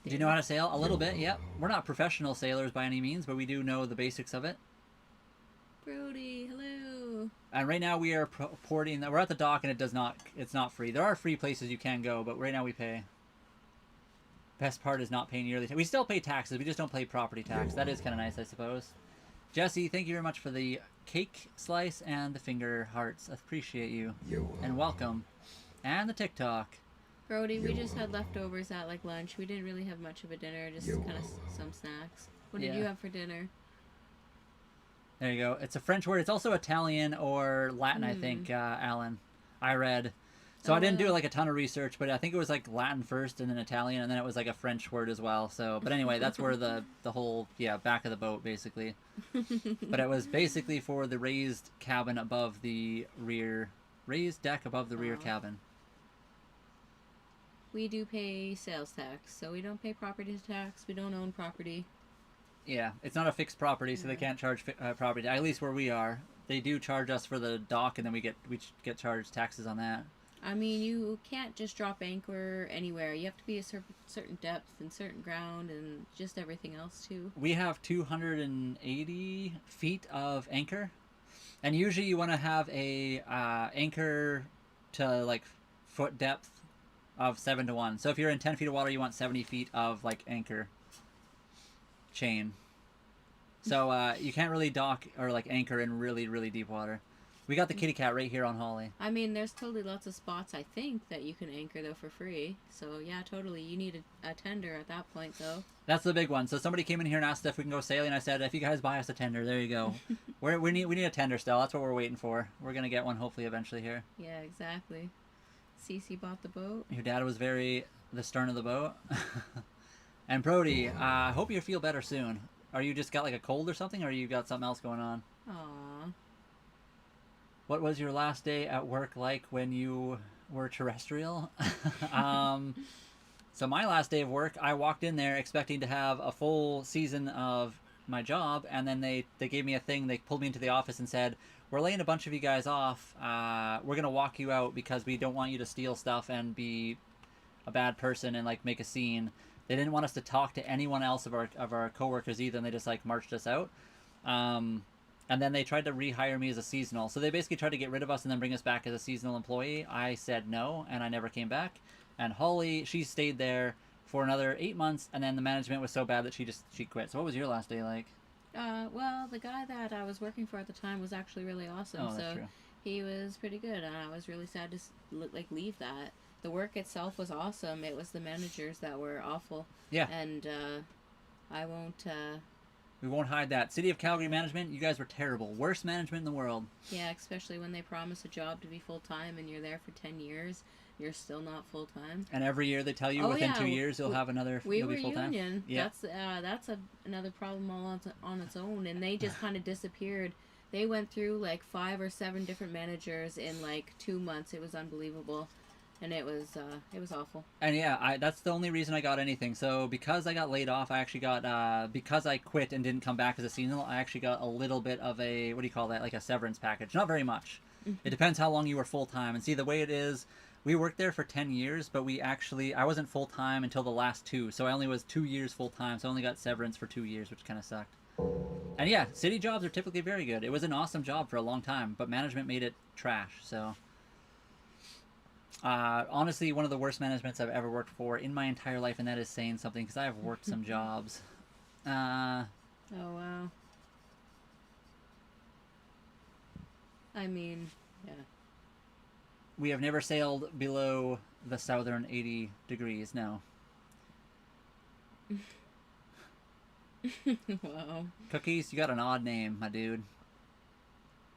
Do you know how to sail? A little bit, yep. We're not professional sailors by any means, but we do know the basics of it.
Brody, hello.
And right now we are porting. We're at the dock, and it's not free. There are free places you can go, but right now we pay. Best part is not paying yearly. We still pay taxes. We just don't pay property tax. That is kind of nice, I suppose. Jesse, thank you very much for the cake slice and the finger hearts. I appreciate you. And welcome. And the TikTok.
Brody, we just had leftovers at like lunch. We didn't really have much of a dinner, just kind of some snacks. What did you have for dinner?
There you go. It's a French word. It's also Italian or Latin, I think, Alan. I read. So I didn't do like a ton of research, but I think it was like Latin first and then Italian, and then it was like a French word as well. So, but anyway, that's where the whole, back of the boat, basically. But it was basically for the raised cabin above the rear, raised deck above the rear cabin.
We do pay sales tax, so we don't pay property tax. We don't own property.
Yeah, it's not a fixed property, so they can't charge property. At least where we are, they do charge us for the dock, and then we get charged taxes on that.
I mean, you can't just drop anchor anywhere. You have to be a certain depth and certain ground, and just everything else too.
We have 280 feet of anchor, and usually you want to have a anchor to like foot depth of 7 to 1. So if you're in 10 feet of water, you want 70 feet of like anchor chain. So you can't really dock or like anchor in really, really deep water. We got the kitty cat right here on Holly.
I mean, there's totally lots of spots, I think, that you can anchor though for free. So yeah, totally. You need a tender at that point though.
That's the big one. So somebody came in here and asked if we can go sailing. I said, if you guys buy us a tender, there you go. we need a tender still. That's what we're waiting for. We're gonna get one hopefully eventually here.
Yeah, exactly. Cece bought the boat.
Your dad was the stern of the boat. And Brody, I hope you feel better soon. Are you just got like a cold or something, or you got something else going on?
Aww.
What was your last day at work like when you were terrestrial? So my last day of work, I walked in there expecting to have a full season of my job, and then they gave me a thing. They pulled me into the office and said, we're laying a bunch of you guys off. We're going to walk you out because we don't want you to steal stuff and be a bad person and like make a scene. They didn't want us to talk to anyone else of our coworkers either, and they just like marched us out. And then they tried to rehire me as a seasonal. So they basically tried to get rid of us and then bring us back as a seasonal employee. I said no, and I never came back. And Holly, she stayed there for another 8 months, and then the management was so bad that she quit. So what was your last day like?
Well, the guy that I was working for at the time was actually really awesome.
Oh, that's true.
He was pretty good, and I was really sad to leave that. The work itself was awesome. It was the managers that were awful.
Yeah.
And I won't.
We won't hide that. City of Calgary management, you guys were terrible. Worst management in the world.
Yeah, especially when they promise a job to be full time, and you're there for 10 years. You're still not full time.
And every year they tell you within 2 years you'll have another. You'll be full time.
We were union. Yeah. That's another problem all on its own, and they just kind of disappeared. They went through like 5 or 7 different managers in like 2 months. It was unbelievable, and it was awful. And
yeah, that's the only reason I got anything. So because I got laid off, I actually got because I quit and didn't come back as a seasonal, I actually got a little bit of a, what do you call that, like a severance package. Not very much. It depends how long you were full time. And see, the way it is, we worked there for 10 years, but I wasn't full time until the last 2. So I only was 2 years full time. So I only got severance for 2 years, which kind of sucked. And yeah, city jobs are typically very good. It was an awesome job for a long time, but management made it trash. So, honestly, one of the worst managements I've ever worked for in my entire life, and that is saying something because I have worked some jobs.
Oh wow. I mean, yeah.
We have never sailed below the southern 80 degrees. No.
Wow.
Cookies, you got an odd name, my dude.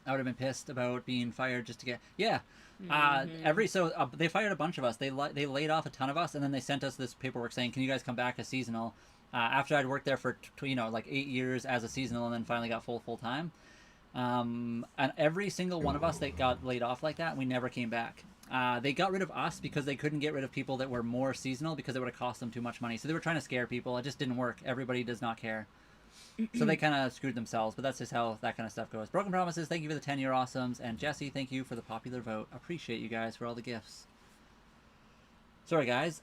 I would have been pissed about being fired just to get they fired a bunch of us. They laid off a ton of us, and then they sent us this paperwork saying, "Can you guys come back as seasonal?" After I'd worked there for like 8 years as a seasonal, and then finally got full time. And every single one of us that got laid off like that, we never came back. They got rid of us because they couldn't get rid of people that were more seasonal because it would have cost them too much money. So they were trying to scare people. It just didn't work. Everybody does not care. So they kind of screwed themselves, but that's just how that kind of stuff goes. Broken Promises, thank you for the 10-year awesomes. And Jesse, thank you for the popular vote. Appreciate you guys for all the gifts. Sorry, guys.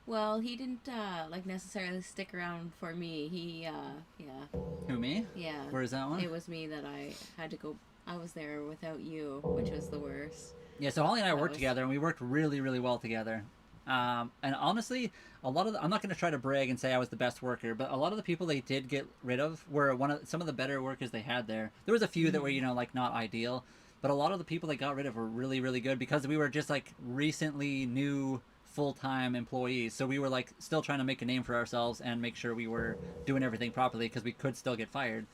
Well, he didn't like necessarily stick around for me. He yeah.
Who, me?
Yeah.
Where is that one?
It was me that I had to go. I was there without you, which was the worst.
Yeah, so Holly and I worked together, and we worked really, really well together. And honestly, I'm not going to try to brag and say I was the best worker, but a lot of the people they did get rid of were some of the better workers they had there. There was a few that were, like not ideal, but a lot of the people they got rid of were really, really good because we were just like recently new full-time employees. So we were like still trying to make a name for ourselves and make sure we were doing everything properly because we could still get fired.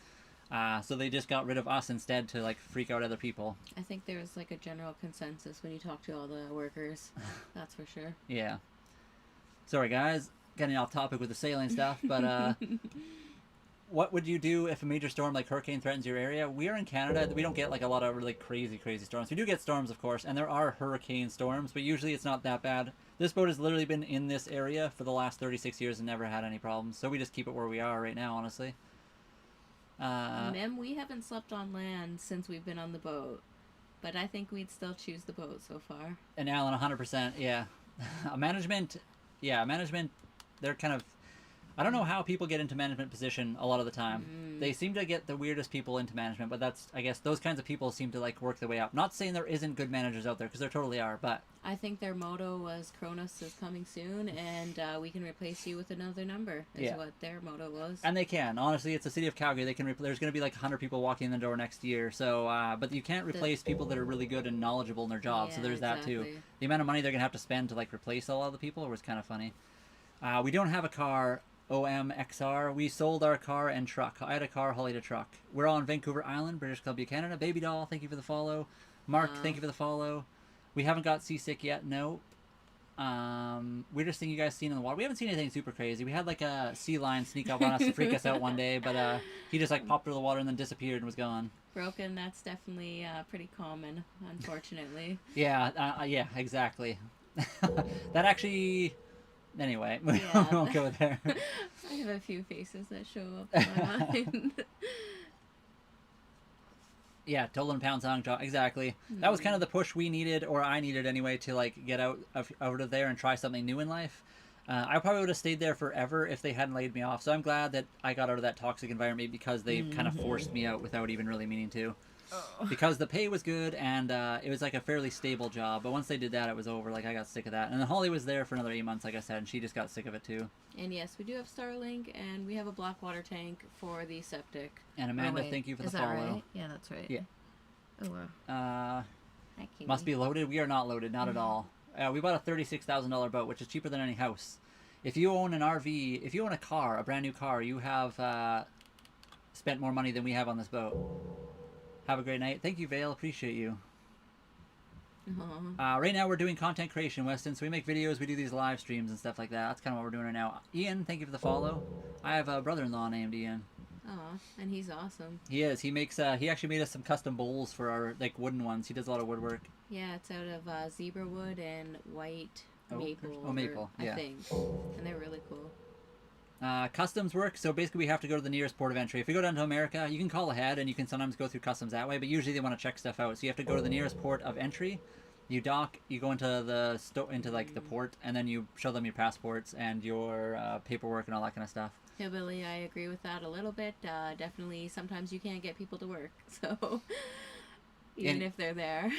So they just got rid of us instead to like freak out other people.
I think there was like a general consensus when you talk to all the workers. That's for sure.
Yeah. Sorry guys, getting off topic with the sailing stuff, but what would you do if a major storm like hurricane threatens your area? We are in Canada. We don't get like a lot of really crazy storms. We do get storms, of course, and there are hurricane storms, but usually it's not that bad. This boat has literally been in this area for the last 36 years and never had any problems. So we just keep it where we are right now, honestly.
Mem, we haven't slept on land since we've been on the boat, but I think we'd still choose the boat so far.
And Alan, 100%, yeah. Management, they're kind of, I don't know how people get into management position a lot of the time. They seem to get the weirdest people into management, but that's, I guess, those kinds of people seem to like work their way up. Not saying there isn't good managers out there, because there totally are, but...
I think their motto was Kronos is coming soon, and we can replace you with another number, is what their motto was.
And they can. Honestly, it's the city of Calgary. They can. There's going to be like 100 people walking in the door next year, so, but you can't replace people that are really good and knowledgeable in their job, so there's that too. The amount of money they're going to have to spend to like replace a lot of the people was kind of funny. We don't have a car... OMXR. We sold our car and truck. I had a car, Holly had a truck. We're on Vancouver Island, British Columbia, Canada. Baby Doll, thank you for the follow. Mark, thank you for the follow. We haven't got seasick yet, no. Weirdest thing you guys seen in the water. We haven't seen anything super crazy. We had like a sea lion sneak up on us to freak us out one day, but he just like popped out of the water and then disappeared and was gone.
Broken, that's definitely pretty common, unfortunately.
Yeah, exactly. That actually... Anyway, we won't go there.
I have a few faces that show up in my mind.
Yeah, Total and Pound Song, exactly. That was kind of the push we needed, or I needed anyway, to like get out of there and try something new in life. I probably would have stayed there forever if they hadn't laid me off. So I'm glad that I got out of that toxic environment because they kind of forced me out without even really meaning to. Because the pay was good and it was like a fairly stable job, but once they did that, it was over. Like I got sick of that, and then Holly was there for another 8 months, like I said, and she just got sick of it too.
And yes, we do have Starlink, and we have a black water tank for the septic.
And Amanda, thank you for the follow.
Right? Yeah, that's right.
Yeah.
Oh wow.
Must be loaded. We are not loaded, not at all. We bought a $36,000 boat, which is cheaper than any house. If you own an RV, if you own a car, a brand new car, you have spent more money than we have on this boat. Have a great night. Thank you, Vale. Appreciate you. Right now we're doing content creation, Weston. So we make videos, we do these live streams and stuff like that. That's kind of what we're doing right now. Ian, thank you for the follow. I have a brother-in-law named Ian.
Oh, and he's awesome.
He is. He makes. He actually made us some custom bowls for our like wooden ones. He does a lot of woodwork.
Yeah, it's out of zebra wood and white maple.
Oh, maple. Yeah.
I think, and they're really cool.
Customs work, so basically we have to go to the nearest port of entry. If we go down to America, you can call ahead and you can sometimes go through customs that way, but usually they want to check stuff out. So you have to go to the nearest port of entry, you dock, you go into the port, and then you show them your passports and your paperwork and all that kind of stuff.
Hillbilly, I agree with that a little bit. Definitely, sometimes you can't get people to work, so even if they're there.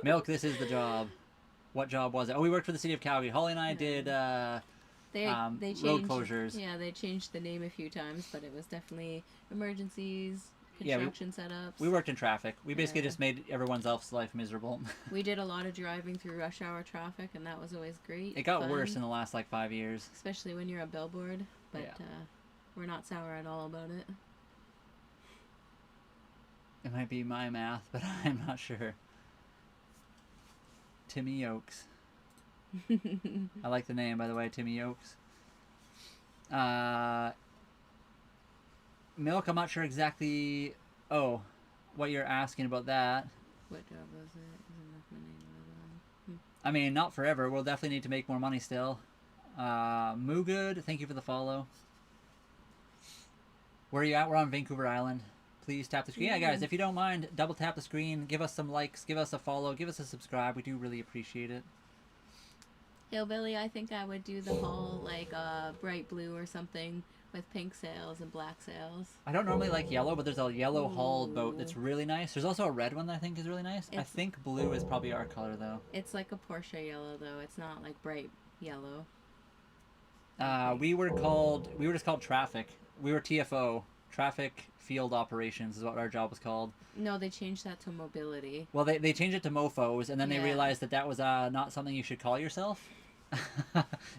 Milk, this is the job. What job was it? Oh, we worked for the city of Calgary. Holly and I did
they changed
road closures.
Yeah, they changed the name a few times, but it was definitely emergencies, construction setups.
We worked in traffic. We basically just made everyone else's life miserable.
We did a lot of driving through rush hour traffic, and that was always great.
It got worse in the last like 5 years.
Especially when you're a billboard, but we're not sour at all about it.
It might be my math, but I'm not sure. Timmy Oaks. I like the name, by the way, Timmy Oaks. Milk, I'm not sure exactly what you're asking about that.
What job was it? Isn't that my name?
I mean, not forever. We'll definitely need to make more money still. Moogood, thank you for the follow. Where are you at? We're on Vancouver Island. Please tap the screen. Yeah, guys, if you don't mind, double tap the screen. Give us some likes. Give us a follow. Give us a subscribe. We do really appreciate it.
Hillbilly, I think I would do the hull like bright blue or something with pink sails and black sails.
I don't normally like yellow, but there's a yellow hulled boat that's really nice. There's also a red one that I think is really nice. I think blue is probably our color, though.
It's like a Porsche yellow, though. It's not like bright yellow.
We were just called Traffic. We were TFO. Traffic Field Operations is what our job was called.
No, they changed that to Mobility.
Well, they changed it to Mofos, and then they realized that was not something you should call yourself.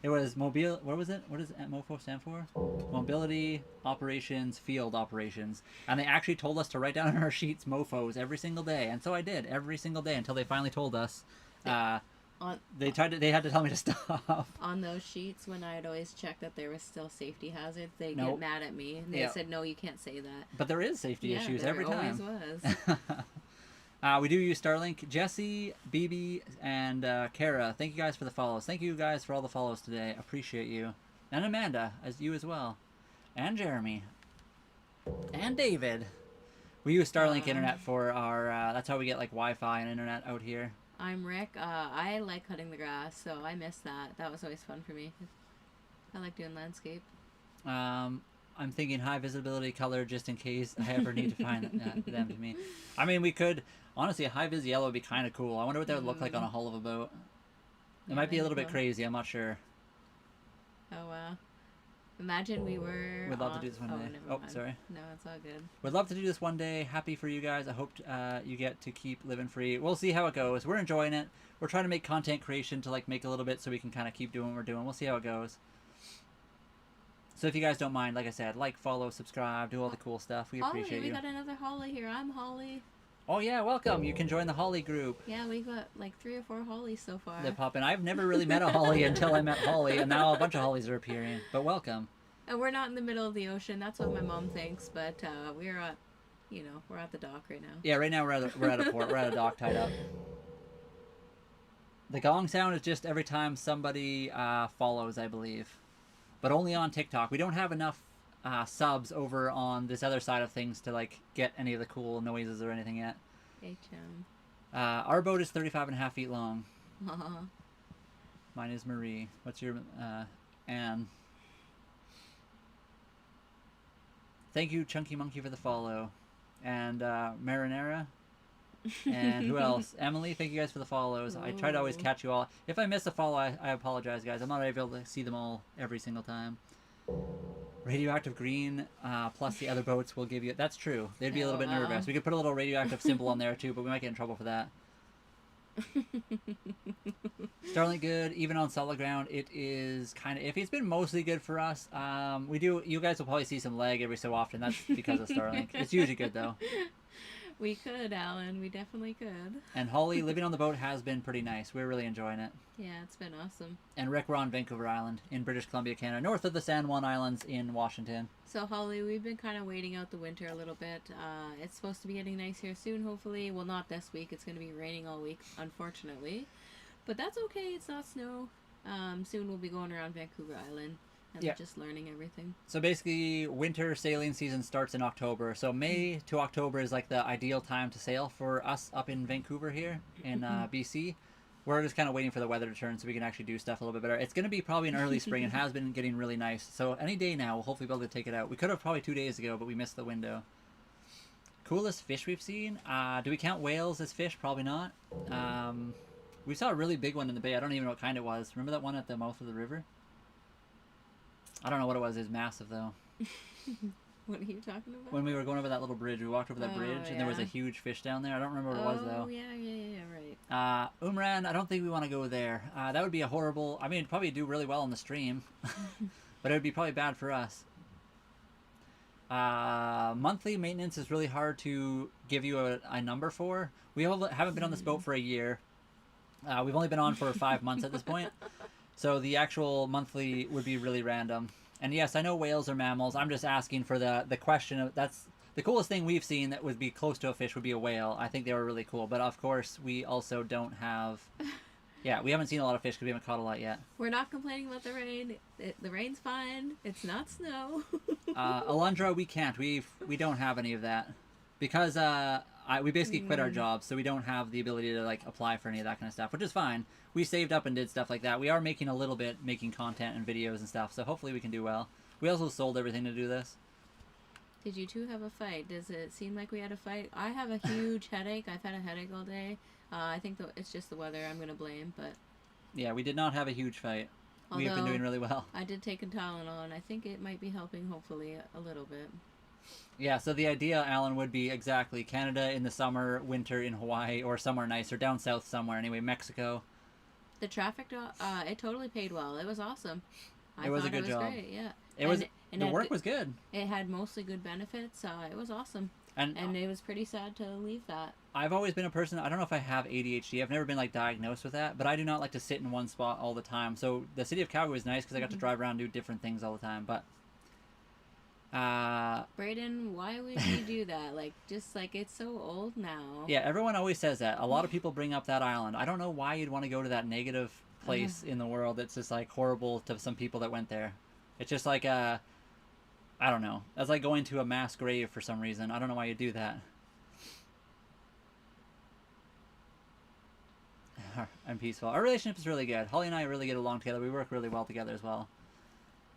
It was mobile. What was it? What does MOFO stand for? Mobility Operations Field Operations. And they actually told us to write down on our sheets MOFOs every single day, and so I did every single day until they finally told us. They had to tell me to stop.
On those sheets, when I'd always check that there was still safety hazards, they get mad at me. And they said, no, you can't say that.
But there is safety issues every time.
There always was.
We do use Starlink. Jesse, BB, and Kara, thank you guys for the follows. Thank you guys for all the follows today. Appreciate you. And Amanda, you as well. And Jeremy. And David. We use Starlink internet for our... that's how we get like Wi-Fi and internet out here.
I'm Rick. I like cutting the grass, so I miss that. That was always fun for me. I like doing landscape.
I'm thinking high visibility color just in case I ever need to find them to me. I mean, we could... Honestly, a high-vis yellow would be kind of cool. I wonder what that would look like on a hull of a boat. It might be a little bit crazy. I'm not sure.
Oh, wow. Imagine we were...
We'd love to do this one day. Oh, sorry.
No, it's all good.
We'd love to do this one day. Happy for you guys. I hope you get to keep living free. We'll see how it goes. We're enjoying it. We're trying to make content creation to like make a little bit so we can kind of keep doing what we're doing. We'll see how it goes. So if you guys don't mind, like I said, like, follow, subscribe, do all the cool stuff. We appreciate you.
We got another Holly here. I'm Holly.
Oh yeah, welcome. You can join the Holly group.
Yeah, we got like 3 or 4 Hollies so far.
They pop in. I've never really met a Holly until I met Holly, and now a bunch of Hollies are appearing. But welcome.
And we're not in the middle of the ocean. That's what my mom thinks. But we're at, we're at the dock right now.
Yeah, right now we're at a port. We're at a dock tied up. The gong sound is just every time somebody follows, I believe, but only on TikTok. We don't have enough subs over on this other side of things to like get any of the cool noises or anything yet.
HM.
Our boat is 35.5 feet long.
Uh-huh.
Mine is Marie. What's your Anne? Thank you, Chunky Monkey, for the follow. And Marinara. And who else? Emily, thank you guys for the follows. I try to always catch you all. If I miss a follow, I apologize, guys. I'm not able to see them all every single time. Radioactive green plus the other boats will give you... That's true. They'd be a little bit nervous. We could put a little radioactive symbol on there too, but we might get in trouble for that. Starlink good. Even on solid ground, it is kind of iffy. It's been mostly good for us. You guys will probably see some lag every so often. That's because of Starlink. It's usually good though.
We could, Alan. We definitely could.
And Holly, living on the boat has been pretty nice. We're really enjoying it.
Yeah, it's been awesome.
And Rick, we're on Vancouver Island in British Columbia, Canada, north of the San Juan Islands in Washington.
So, Holly, we've been kind of waiting out the winter a little bit. It's supposed to be getting nice here soon, hopefully. Well, not this week. It's going to be raining all week, unfortunately. But that's okay. It's not snow. Soon we'll be going around Vancouver Island. And just learning everything. So
basically, winter sailing season starts in October. So May to October is like the ideal time to sail for us up in Vancouver here in BC. we're just kind of waiting for the weather to turn so we can actually do stuff a little bit better. It's going to be probably in early spring. It has been getting really nice. So any day now, we'll hopefully be able to take it out. We could have probably 2 days ago, but we missed the window. Coolest fish we've seen? Do we count whales as fish? Probably not. We saw a really big one in the bay. I don't even know what kind it was. Remember that one at the mouth of the river? I don't know what it was. It was massive, though.
What are you talking about?
When we were going over that little bridge, we walked over that bridge, and there was a huge fish down there. I don't remember what it was, though.
Oh, yeah, right.
Umran, I don't think we want to go there. That would be a horrible... I mean, it'd probably do really well on the stream, but it would be probably bad for us. Monthly maintenance is really hard to give you a number for. We haven't been on this boat for a year. We've only been on for 5 months at this point. So the actual monthly would be really random. And yes, I know whales are mammals. I'm just asking for the question of... That's the coolest thing we've seen that would be close to a fish would be a whale. I think they were really cool. But of course, we also don't have... Yeah, we haven't seen a lot of fish because we haven't caught a lot yet.
We're not complaining about the rain. The rain's fine. It's not snow.
Alundra, we can't. We don't have any of that. Because we basically quit our jobs, so we don't have the ability to like apply for any of that kind of stuff, which is fine. We saved up and did stuff like that. We are making a little bit, making content and videos and stuff, so hopefully we can do well. We also sold everything to do this.
Did you two have a fight? Does it seem like we had a fight? I have a huge headache. I've had a headache all day. I think it's just the weather I'm going to blame, but...
Yeah, we did not have a huge fight. We've been doing really well.
I did take a Tylenol, and I think it might be helping, hopefully, a little bit.
Yeah, so the idea, Alan, would be exactly Canada in the summer, winter in Hawaii, or somewhere nicer, down south somewhere anyway, Mexico.
The traffic, it totally paid well. It was awesome.
It was a good job.
Great, yeah.
The work was good.
It had mostly good benefits. It was awesome.
And
it was pretty sad to leave that.
I've always been a person, I don't know if I have ADHD, I've never been like diagnosed with that, but I do not like to sit in one spot all the time. So the city of Calgary was nice because I got to drive around and do different things all the time, but...
Brayden, why would you do that? Like, just like, it's so old now.
Yeah, everyone always says that. A lot of people bring up that island. I don't know why you'd want to go to that negative place in the world that's just like horrible to some people that went there. It's just like I don't know. That's like going to a mass grave for some reason. I don't know why you do that. I'm peaceful. Our relationship is really good. Holly and I really get along together. We work really well together as well.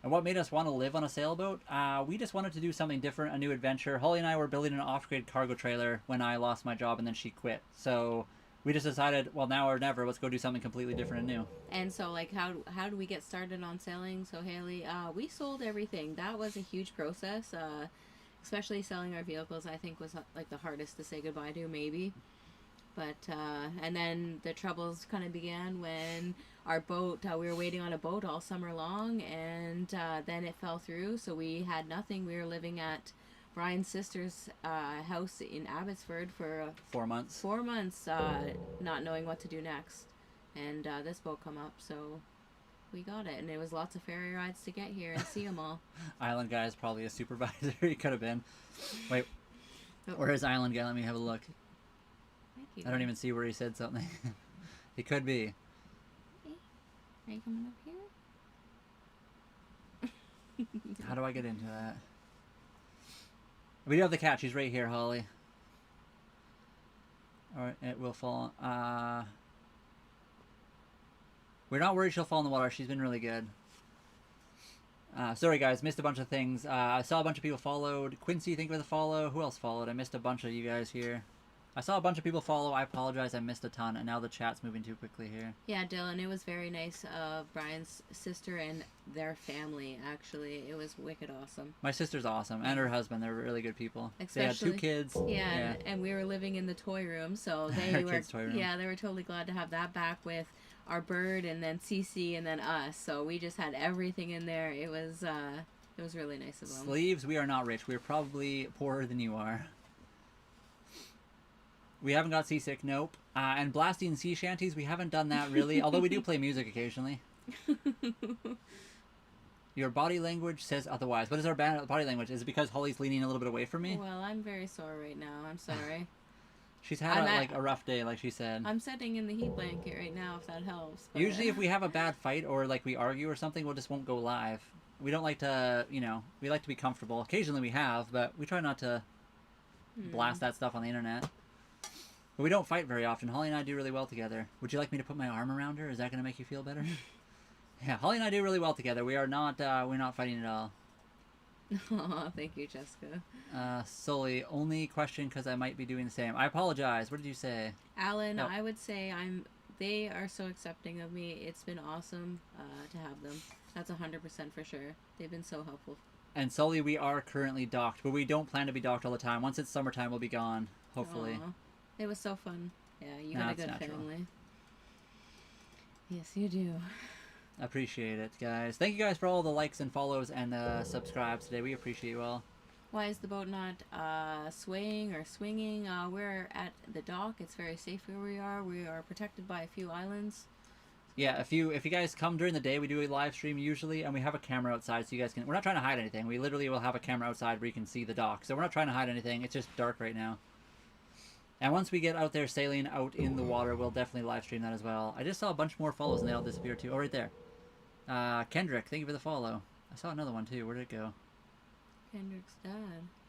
And what made us want to live on a sailboat? We just wanted to do something different, a new adventure. Holly and I were building an off-grid cargo trailer when I lost my job and then she quit. So we just decided, well, now or never, let's go do something completely different and new.
And so, like, how do we get started on sailing? So, Haley, we sold everything. That was a huge process. Especially selling our vehicles, I think, was like the hardest to say goodbye to, maybe. But and then the troubles kind of began when our boat, we were waiting on a boat all summer long, and then it fell through, so we had nothing. We were living at Brian's sister's house in Abbotsford for
4 months.
4 months, not knowing what to do next. And this boat come up, so we got it. And it was lots of ferry rides to get here and see them all.
Island guy is probably a supervisor. He could have been. Wait, where is Island guy? Let me have a look. I don't even see where he said something. He could be.
Are you coming up here?
How do I get into that? We do have the cat. She's right here, Holly. Alright, it will fall. We're not worried she'll fall in the water. She's been really good. Sorry guys, missed a bunch of things. I saw a bunch of people followed. Quincy, thank you for the follow. Who else followed? I missed a bunch of you guys here. I saw a bunch of people follow. I apologize. I missed a ton, and now the chat's moving too quickly here. Yeah,
Dylan, it was very nice of Brian's sister and their family, actually. It was wicked awesome.
My sister's awesome, and her husband. They're really good people.
Especially,
they had 2 kids.
Yeah, and we were living in the toy room, so they were
kids' toy room.
Yeah, they were totally glad to have that back with our bird and then Cece and then us. So we just had everything in there. It was really nice of them.
Sleeves, we are not rich. We're probably poorer than you are. We haven't got seasick, nope. And blasting sea shanties, we haven't done that really, although we do play music occasionally. Your body language says otherwise. What is our body language? Is it because Holly's leaning a little bit away from me?
Well, I'm very sore right now. I'm sorry.
She's had a rough day, like she said.
I'm sitting in the heat blanket right now, if that helps.
But... Usually if we have a bad fight or like we argue or something, we just won't go live. We don't like to, we like to be comfortable. Occasionally we have, but we try not to blast that stuff on the internet. But we don't fight very often. Holly and I do really well together. Would you like me to put my arm around her? Is that going to make you feel better? Yeah, Holly and I do really well together. We're not fighting at all.
Aw, thank you, Jessica.
Sully, only question because I might be doing the same. I apologize. What did you say?
Alan,
No.
I would say they are so accepting of me. It's been awesome to have them. That's 100% for sure. They've been so helpful.
And Sully, we are currently docked, but we don't plan to be docked all the time. Once it's summertime, we'll be gone, hopefully.
Aww. It was so fun. Yeah, you
Nah,
got a
it's
good
natural.
family. Yes, you do.
Appreciate it, guys. Thank you guys for all the likes and follows and subscribes today. We appreciate you all.
Why is the boat not swaying or swinging? We're at the dock. It's very safe where we are. We are protected by a few islands.
Yeah, if you guys come during the day, we do a live stream usually, and we have a camera outside so you guys can... We're not trying to hide anything. We literally will have a camera outside where you can see the dock. So we're not trying to hide anything. It's just dark right now. And once we get out there sailing out in the water, we'll definitely live stream that as well. I just saw a bunch more follows and they all disappeared too. Oh, right there. Kendrick, thank you for the follow. I saw another one too. Where did it go?
Kendrick's dad,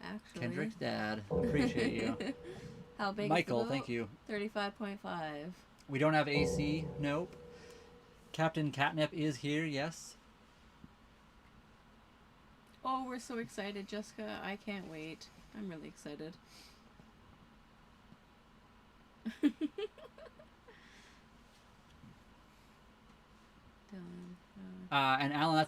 actually.
Kendrick's dad. Appreciate you.
How big
Michael,
is the boat?
thank you.
35.5.
We don't have AC. Nope. Captain Catnip is here, yes.
Oh, we're so excited, Jessica. I can't wait. I'm really excited.
And Alan,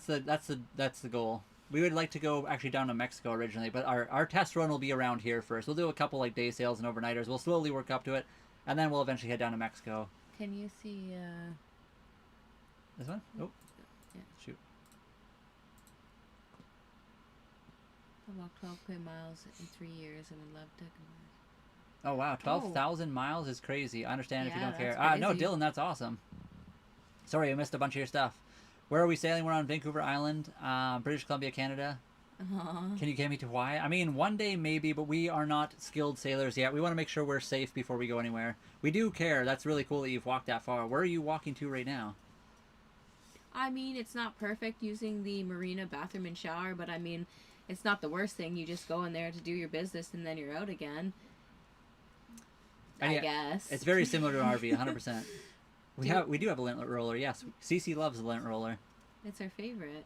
that's the goal. We would like to go actually down to Mexico originally, but our test run will be around here first. We'll do a couple like day sails and overnighters. We'll slowly work up to it, and then we'll eventually head down to Mexico.
Can you see?
This one? Oh,
Yeah.
shoot.
I walked 12 miles in 3 years and would love to.
Oh wow, 12,000 miles is crazy. I understand if you
Yeah,
don't care.
that's
No,
crazy.
Dylan, that's awesome. Sorry, I missed a bunch of your stuff. Where are we sailing? We're on Vancouver Island, British Columbia, Canada.
Aww.
Can you get me to Hawaii? I mean, one day maybe, but we are not skilled sailors yet. We want to make sure we're safe before we go anywhere. We do care. That's really cool that you've walked that far. Where are you walking to right now?
I mean, it's not perfect using the marina bathroom and shower, but I mean, it's not the worst thing. You just go in there to do your business and then you're out again.
And
I
yeah,
guess.
It's very similar to an RV, 100%. We do have a lint roller, yes. Cece loves the lint roller.
It's our favorite.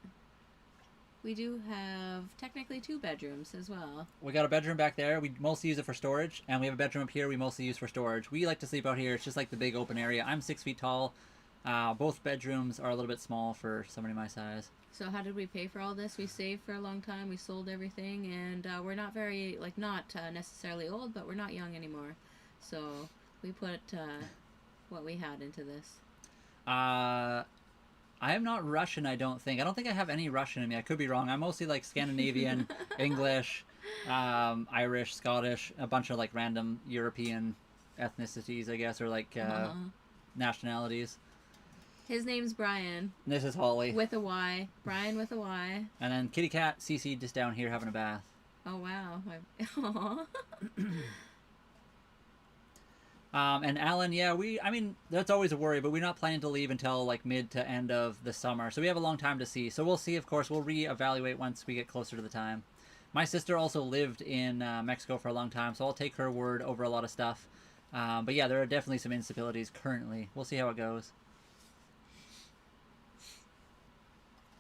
We do have technically 2 bedrooms as well.
We got a bedroom back there. We mostly use it for storage, and we have a bedroom up here we mostly use for storage. We like to sleep out here. It's just like the big open area. I'm 6 feet tall. Both bedrooms are a little bit small for somebody my size.
So how did we pay for all this? We saved for a long time. We sold everything, and we're not very, not necessarily old, but we're not young anymore. So we put what we had into this.
I am not Russian, I don't think. I don't think I have any Russian in me. I could be wrong. I'm mostly like Scandinavian, English, Irish, Scottish, a bunch of like random European ethnicities, I guess, or like nationalities.
His name's Brian.
This is Holly.
With a Y. Brian with a Y.
And then Kitty Cat, Cece just down here having a bath.
Oh, wow. Aww.
And Alan, yeah, I mean, that's always a worry, but we're not planning to leave until like mid to end of the summer. So we have a long time to see. So we'll see, of course, we'll reevaluate once we get closer to the time. My sister also lived in Mexico for a long time, so I'll take her word over a lot of stuff. But yeah, there are definitely some instabilities currently. We'll see how it goes.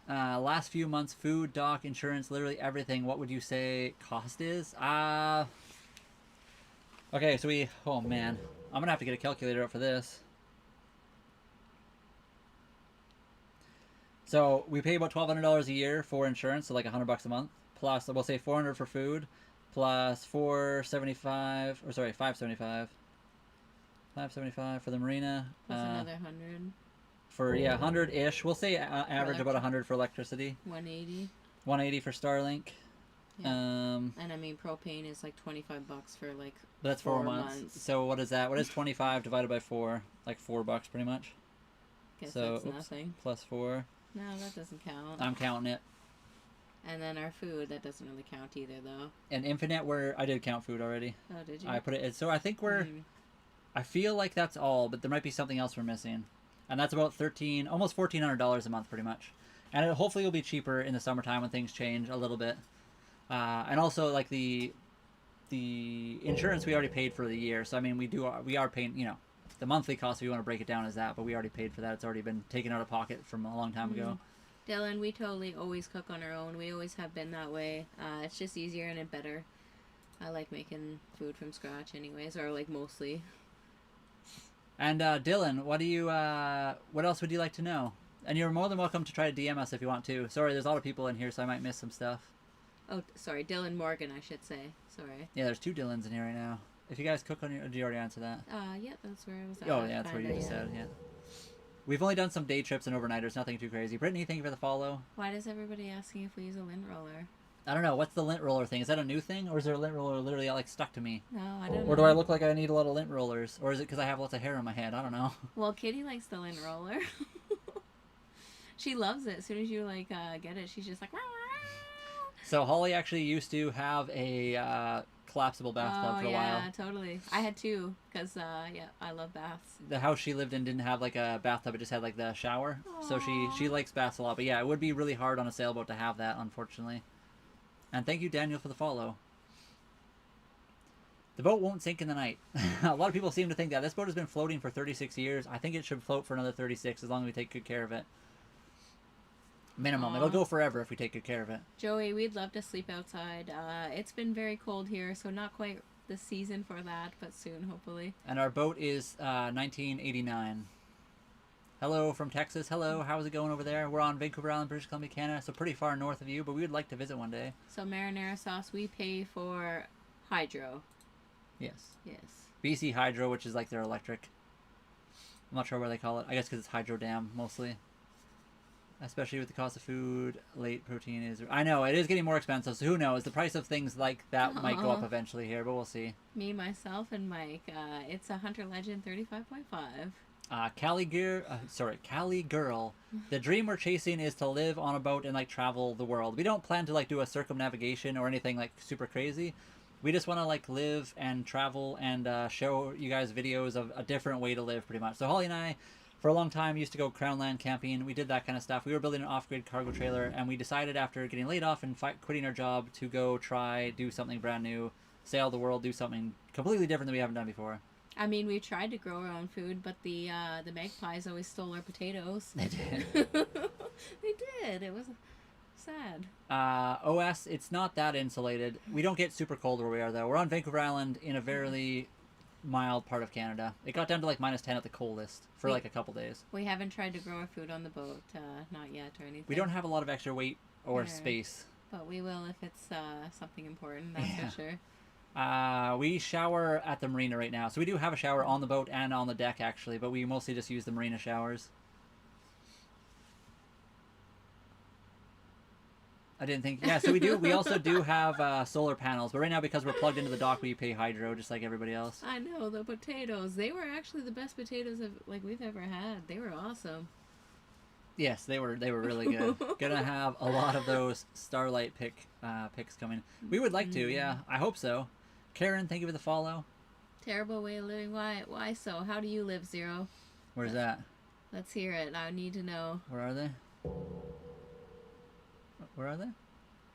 Last few months, food, dock, insurance, literally everything. What would you say cost is? Okay, so oh man. I'm gonna have to get a calculator out for this. So we pay about $1,200 a year for insurance, so like $100 a month. Plus, we'll say $400 for food, plus $575 for the marina.
Plus another 100.
For 100-ish. We'll say average about 100 for electricity.
180.
180 for Starlink.
Yeah. And I mean, propane is like $25 for like.
But that's 4 months. So what is that? What is 25 divided by 4? Like $4 pretty much.
Guess
So
that's nothing.
plus 4.
No, that doesn't count.
I'm counting it.
And then our food, that doesn't really count either, though.
And Infinite, I did count food already.
Oh, did you?
I put it. So I think I feel like that's all, but there might be something else we're missing, and that's about almost $1,400 a month, pretty much. And it hopefully will be cheaper in the summertime when things change a little bit. And also like the the insurance we already paid for the year. So I mean, we are paying, you know, the monthly cost. If you want to break it down as that, but we already paid for that. It's already been taken out of pocket from a long time ago.
Dylan, we totally always cook on our own. We always have been that way. It's just easier and better. I like making food from scratch, anyways, or like mostly.
And Dylan, what else would you like to know? And you're more than welcome to try to DM us if you want to. Sorry, there's a lot of people in here, so I might miss some stuff.
Oh, sorry, Dylan Morgan, I should say. Sorry.
Yeah, there's 2 Dylans in here right now. If you guys cook on your... Did you already answer that?
Yeah, that's where I was at.
Oh, yeah, that's where you just said, yeah. We've only done some day trips and overnighters, nothing too crazy. Brittany, thank you for the follow.
Why does everybody asking if we use a lint roller?
I don't know, what's the lint roller thing? Is that a new thing? Or is there a lint roller literally like stuck to me?
No, I don't know.
Or do I look like I need a lot of lint rollers? Or is it because I have lots of hair on my head? I don't know.
Well, Kitty likes the lint roller. She loves it. As soon as you, like, get it, she's just like...
So Holly actually used to have a collapsible bathtub for a while.
Yeah, totally. I had 2, because, yeah, I love baths.
The house she lived in didn't have, like, a bathtub. It just had, like, the shower. Aww. So she likes baths a lot. But, yeah, it would be really hard on a sailboat to have that, unfortunately. And thank you, Daniel, for the follow. The boat won't sink in the night. A lot of people seem to think that. This boat has been floating for 36 years. I think it should float for another 36 as long as we take good care of it. Minimum. Aww. It'll go forever if we take good care of it.
Joey, we'd love to sleep outside. It's been very cold here, so not quite the season for that, but soon, hopefully.
And our boat is 1989. Hello from Texas. Hello, how's it going over there? We're on Vancouver Island, British Columbia, Canada, so pretty far north of you, but we would like to visit one day.
So marinara sauce, we pay for hydro.
Yes.
Yes.
BC Hydro, which is like their electric. I'm not sure what they call it. I guess because it's hydro dam, mostly. Especially with the cost of food, late protein is... I know, it is getting more expensive, so who knows? The price of things like that might go up eventually here, but we'll see.
Me, myself, and Mike. It's a Hunter Legend 35.5.
Cali girl. The dream we're chasing is to live on a boat and like travel the world. We don't plan to like do a circumnavigation or anything like super crazy. We just want to like live and travel and show you guys videos of a different way to live pretty much. So Holly and I, for a long time, used to go crown land camping. We did that kind of stuff. We were building an off-grid cargo trailer, and we decided after getting laid off and quitting our job to go do something brand new, sail the world, do something completely different than we haven't done before.
I mean, we tried to grow our own food, but the magpies always stole our potatoes.
They did.
They did. It was sad.
OS, it's not that insulated. We don't get super cold where we are, though. We're on Vancouver Island in a very mild part of Canada. It got down to like -10 at the coldest for like a couple days.
We haven't tried to grow our food on the boat, not yet or anything.
We don't have a lot of extra weight or space.
But we will if it's something important, that's for sure.
We shower at the marina right now. So we do have a shower on the boat and on the deck, actually, but we mostly just use the marina showers. I didn't think... Yeah, so we do. We also do have solar panels, but right now, because we're plugged into the dock, we pay hydro, just like everybody else.
I know, the potatoes. They were actually the best potatoes we've ever had. They were awesome.
Yes, they were really good. Gonna have a lot of those Starlight picks coming. We would like to, yeah. I hope so. Karen, thank you for the follow.
Terrible way of living. Why so? How do you live, Zero?
Where's that?
Let's hear it. I need to know.
Where are they? Where are they?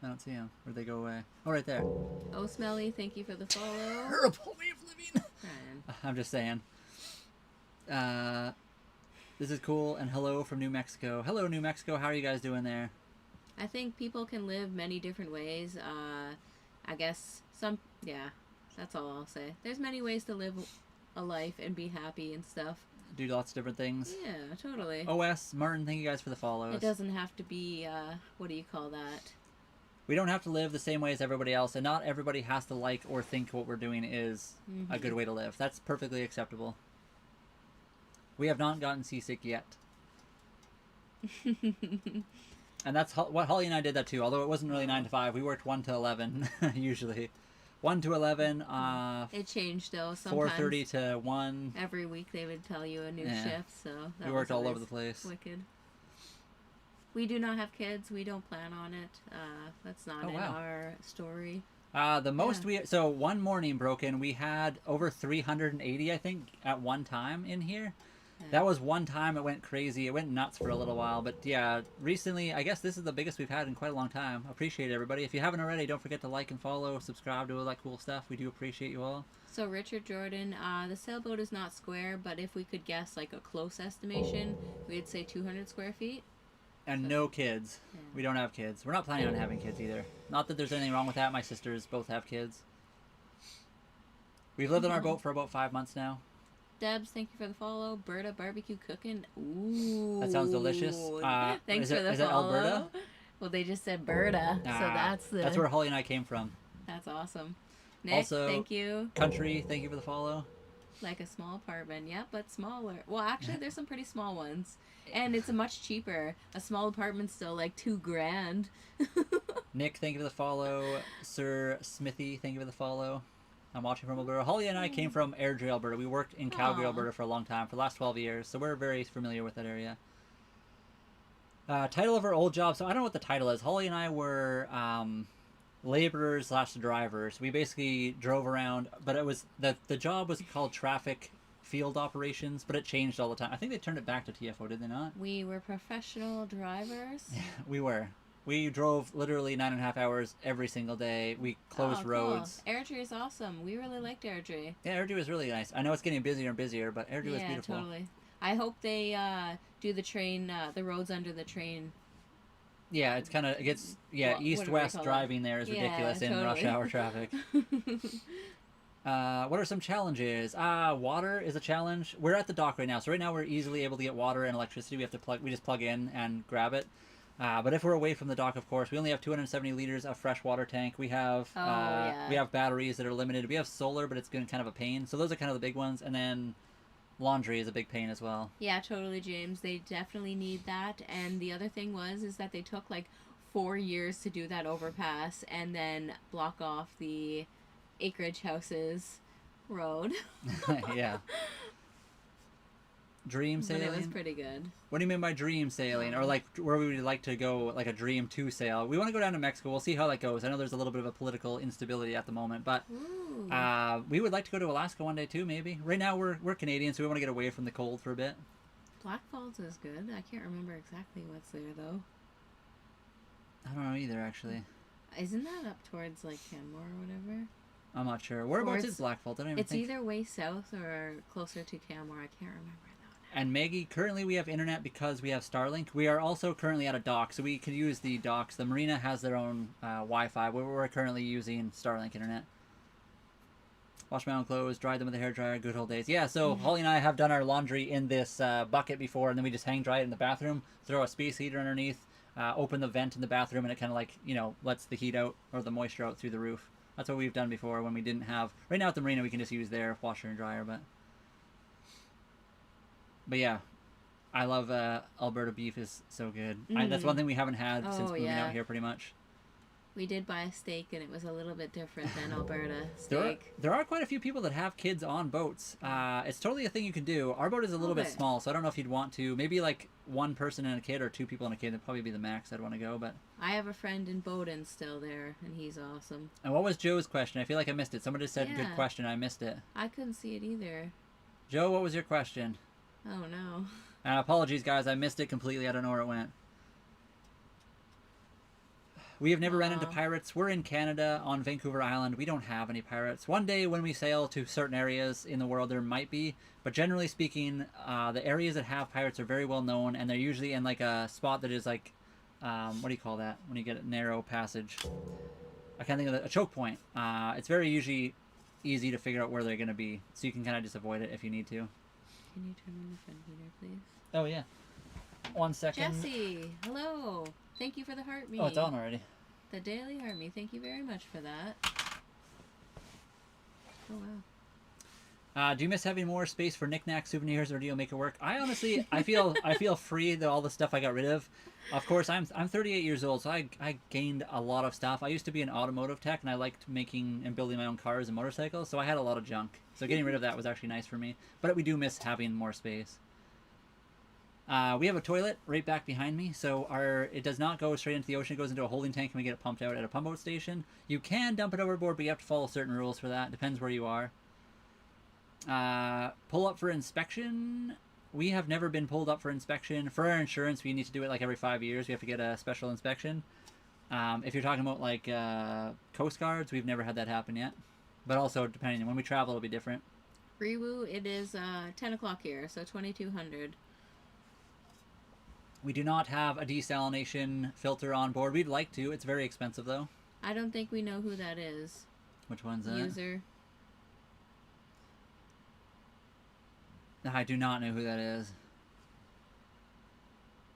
I don't see them. Where'd they go away? Oh, right there.
Oh, Smelly, thank you for the follow.
Terrible way of living. I'm just saying. This is cool, and hello from New Mexico. Hello, New Mexico. How are you guys doing there?
I think people can live many different ways. I guess yeah, that's all I'll say. There's many ways to live a life and be happy and stuff.
Do lots of different things.
Yeah, totally.
OS, Martin, thank you guys for the follows.
It doesn't have to be, what do you call that?
We don't have to live the same way as everybody else, and not everybody has to like or think what we're doing is a good way to live. That's perfectly acceptable. We have not gotten seasick yet. And that's what Holly and I did that too, although it wasn't really 9 to 5. We worked 1 to 11, usually. 1 to 11.
It changed though. Sometimes
4:30 to 1.
Every week they would tell you a new shift, so that
we worked all over the place.
Wicked. We do not have kids. We don't plan on it. That's not in our story.
The most so one morning broken, we had over 380, I think, at one time in here. That was one time it went crazy. It went nuts for a little while. But yeah, recently, I guess this is the biggest we've had in quite a long time. Appreciate it, everybody. If you haven't already, don't forget to like and follow, subscribe to all that cool stuff. We do appreciate you all.
So Richard Jordan, the sailboat is not square, but if we could guess like a close estimation, we'd say 200 square feet.
And
So,
no kids.
yeah.
We don't have kids. We're not planning on having kids either. Not that there's anything wrong with that. My sisters both have kids. We've lived on our boat for about 5 months now.
Debs, thank you for the follow. Berta barbecue cooking. Ooh.
That sounds delicious.
Thanks
is
for the
is it
follow.
Alberta?
Well, they just said Berta, so
that's where Holly and I came from.
That's awesome. Nick,
Also,
thank you.
Country, thank you for the follow.
Like a small apartment, yeah, but smaller. Well, actually, there's some pretty small ones, and it's a much cheaper. A small apartment's still like $2,000.
Nick, thank you for the follow. Sir Smithy, thank you for the follow. I'm watching from Alberta. Holly and I came from Airdrie, Alberta. We worked in Calgary,
Aw.
Alberta for a long time, for the last 12 years, so we're very familiar with that area. Title of our old job, so I don't know what the title is. Holly and I were laborers / drivers. We basically drove around, but it was the job was called traffic field operations, but it changed all the time. I think they turned it back to TFO, did they not?
We were professional drivers.
We were. We drove literally 9.5 hours every single day. We closed roads.
Cool. Airdrie is awesome. We really liked Airdrie.
Yeah, Airdrie was really nice. I know it's getting busier and busier, but Airdrie was beautiful.
Yeah, totally. I hope they do the train, the roads under the train.
Yeah, it's kind of, it gets,
What do we
east-west
call
driving there is ridiculous in rush hour traffic. What are some challenges? Water is a challenge. We're at the dock right now, so right now we're easily able to get water and electricity. We just plug in and grab it. But if we're away from the dock, of course, we only have 270 liters of fresh water tank. We have we have batteries that are limited. We have solar, but it's been kind of a pain. So those are kind of the big ones. And then laundry is a big pain as well.
Yeah, totally, James. They definitely need that. And the other thing is that they took like 4 years to do that overpass and then block off the acreage houses road.
Yeah. Dream sailing?
But it was pretty good.
What do you mean by dream sailing? Or like where we would like to go, like a dream to sail? We want to go down to Mexico. We'll see how that goes. I know there's a little bit of a political instability at the moment, but we would like to go to Alaska one day too, maybe. Right now we're Canadian, so we want to get away from the cold for a bit.
Black Falls is good. I can't remember exactly what's there though.
I don't know either, actually.
Isn't that up towards like Canmore or whatever?
I'm not sure. Whereabouts is Black Falls? I don't even
It's
think.
either way south or closer to Canmore. I can't remember.
And Maggie, currently we have internet because we have Starlink. We are also currently at a dock, so we could use the docks. The marina has their own Wi-Fi. We're currently using Starlink internet. Wash my own clothes, dry them with a hairdryer, good old days. Yeah, so Holly and I have done our laundry in this bucket before, and then we just hang dry it in the bathroom, throw a space heater underneath, open the vent in the bathroom, and it kind of like, lets the heat out or the moisture out through the roof. That's what we've done before when we didn't have... Right now at the marina, we can just use their washer and dryer, But yeah, I love Alberta beef is so good. That's one thing we haven't had since moving out here pretty much.
We did buy a steak and it was a little bit different than Alberta steak.
There are quite a few people that have kids on boats. It's totally a thing you can do. Our boat is a little bit small, so I don't know if you'd want to. Maybe like one person and a kid or two people and a kid would probably be the max I'd want to go. But
I have a friend in Bowdoin still there and he's awesome.
And what was Joe's question? I feel like I missed it. Somebody just said good question. I missed it.
I couldn't see it either.
Joe, what was your question?
Oh no.
Apologies, guys. I missed it completely. I don't know where it went. We have never ran into pirates. We're in Canada on Vancouver Island. We don't have any pirates. One day when we sail to certain areas in the world, there might be. But generally speaking, the areas that have pirates are very well known, and they're usually in like a spot that is like, what do you call that? When you get a narrow passage. I can't think of it. A choke point. It's very usually easy to figure out where they're going to be. So you can kind of just avoid it if you need to.
Can you turn on the front heater, please?
Oh, yeah. 1 second.
Jesse, hello. Thank you for the heart me.
Oh, it's on already.
The daily heart me. Thank you very much for that. Oh, wow.
Do you miss having more space for knickknacks, souvenirs, or do you make it work? I honestly, I feel free that all the stuff I got rid of. Of course, I'm 38 years old, so I gained a lot of stuff. I used to be an automotive tech, and I liked making and building my own cars and motorcycles, so I had a lot of junk. So getting rid of that was actually nice for me. But we do miss having more space. We have a toilet right back behind me, so it does not go straight into the ocean. It goes into a holding tank, and we get it pumped out at a pump out station. You can dump it overboard, but you have to follow certain rules for that. Depends where you are. Pull up for inspection. we have never been pulled up for inspection. For our insurance, we need to do it like every 5 years. We have to get a special inspection. If you're talking about like Coast Guards, we've never had that happen yet. But also, depending when we travel, it'll be different.
Rewu, it is 10 o'clock here, so 2200.
We do not have a desalination filter on board. We'd like to. It's very expensive, though.
I don't think we know who that is.
Which one's that?
User.
I do not know who that is.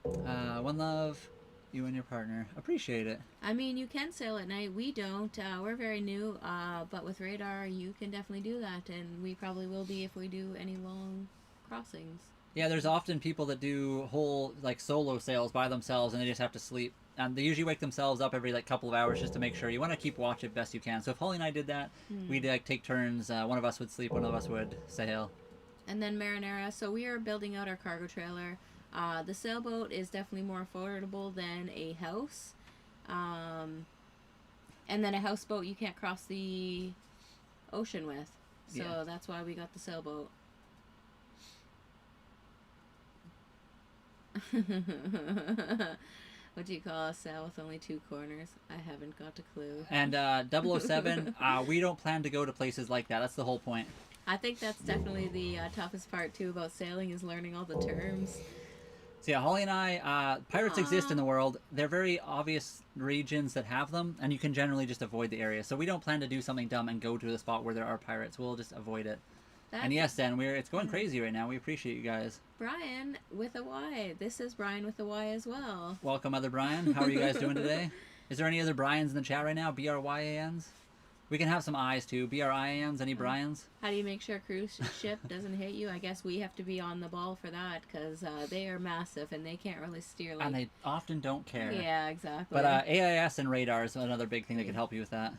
One love, you and your partner. Appreciate it.
I mean, you can sail at night. We don't. We're very new. But with radar, you can definitely do that. And we probably will be if we do any long crossings.
Yeah, there's often people that do whole like solo sails by themselves, and they just have to sleep. And they usually wake themselves up every like couple of hours just to make sure. You want to keep watch as best you can. So if Holly and I did that, we'd like take turns. One of us would sleep, one of us would sail.
And then Marinara. So we are building out our cargo trailer. The sailboat is definitely more affordable than a house. And then a houseboat you can't cross the ocean with. So that's why we got the sailboat. What do you call a sail with only 2 corners? I haven't got a clue.
And 007, we don't plan to go to places like that. That's the whole point.
I think that's definitely the toughest part too about sailing is learning all the terms.
So yeah, Holly and I, pirates exist in the world. They're very obvious regions that have them, and you can generally just avoid the area. So we don't plan to do something dumb and go to the spot where there are pirates. We'll just avoid it. And yes, Dan, it's going crazy right now. We appreciate you guys.
Brian with a Y. This is Brian with a Y as well.
Welcome, other Brian. How are you guys doing today? Is there any other Brians in the chat right now? BRYANs? We can have some I's too. BRIANs, any Brians?
How do you make sure a cruise ship doesn't hit you? I guess we have to be on the ball for that because they are massive and they can't really steer like...
And they often don't care.
Yeah, exactly.
But AIS and radar is another big thing that can help you with that.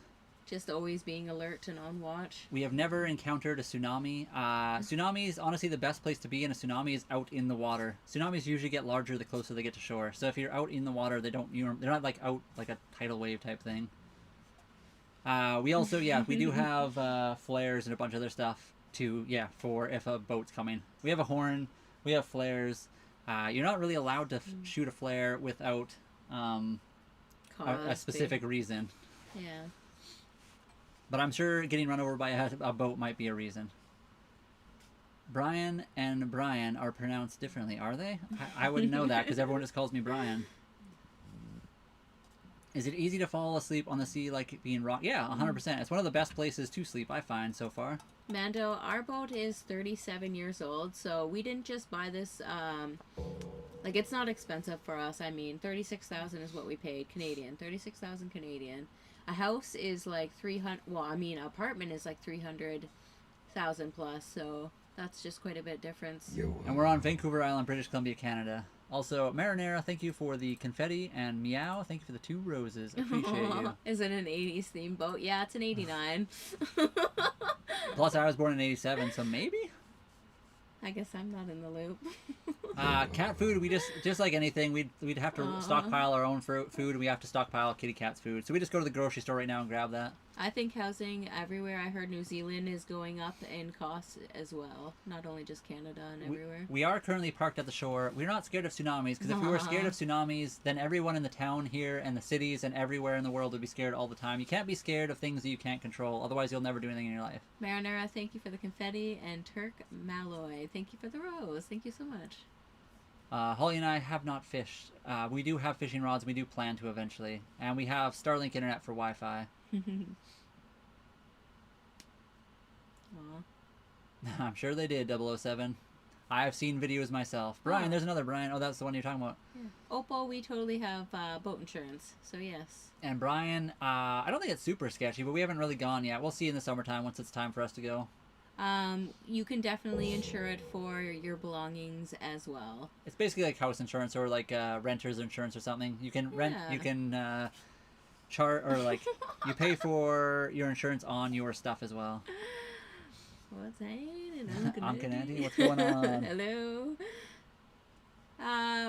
Just always being alert and on watch.
We have never encountered a tsunami. Tsunamis, honestly, the best place to be in a tsunami is out in the water. Tsunamis usually get larger the closer they get to shore. So if you're out in the water, they're not like out like a tidal wave type thing. We also, we do have flares and a bunch of other stuff to, for if a boat's coming. We have a horn. We have flares. You're not really allowed to shoot a flare without a specific reason.
Yeah.
But I'm sure getting run over by a boat might be a reason. Brian and Brian are pronounced differently, are they? I wouldn't know that because everyone just calls me Brian. Is it easy to fall asleep on the sea like being rocked? Yeah, 100%. It's one of the best places to sleep, I find, so far.
Mando, our boat is 37 years old, so we didn't just buy this, like, it's not expensive for us. I mean, $36,000 is what we paid, Canadian. $36,000 Canadian. A house is like 300, well, I mean, an apartment is like 300,000 plus, so that's just quite a bit difference.
And we're on Vancouver Island, British Columbia, Canada. Also, Marinara, thank you for the confetti, and Meow, thank you for the 2 roses. Appreciate you.
Is it an 80s theme boat? Yeah, it's an 89.
Plus, I was born in 87, so maybe?
I guess I'm not in the loop.
Cat food, we just like anything, we'd have to stockpile our own food, and we have to stockpile kitty cat's food. So we just go to the grocery store right now and grab that.
I think housing everywhere. I heard New Zealand is going up in costs as well. Not only just Canada and everywhere.
We are currently parked at the shore. We're not scared of tsunamis, because if we were scared of tsunamis, then everyone in the town here and the cities and everywhere in the world would be scared all the time. You can't be scared of things that you can't control, otherwise you'll never do anything in your life.
Marinara, thank you for the confetti, and Turk Malloy, thank you for the rose. Thank you so much.
Holly and I have not fished. We do have fishing rods, and we do plan to eventually. And we have Starlink internet for Wi-Fi. I'm sure they did, 007. I have seen videos myself. Brian, there's another Brian. Oh, that's the one you're talking about.
Yeah. Opal, we totally have boat insurance, so yes.
And Brian, I don't think it's super sketchy, but we haven't really gone yet. We'll see in the summertime once it's time for us to go.
You can definitely insure it for your belongings as well.
It's basically like house insurance or like renter's insurance or something. You can rent, you can chart, or like you pay for your insurance on your stuff as well.
What's happening?
Uncle Andy, what's going on?
Hello.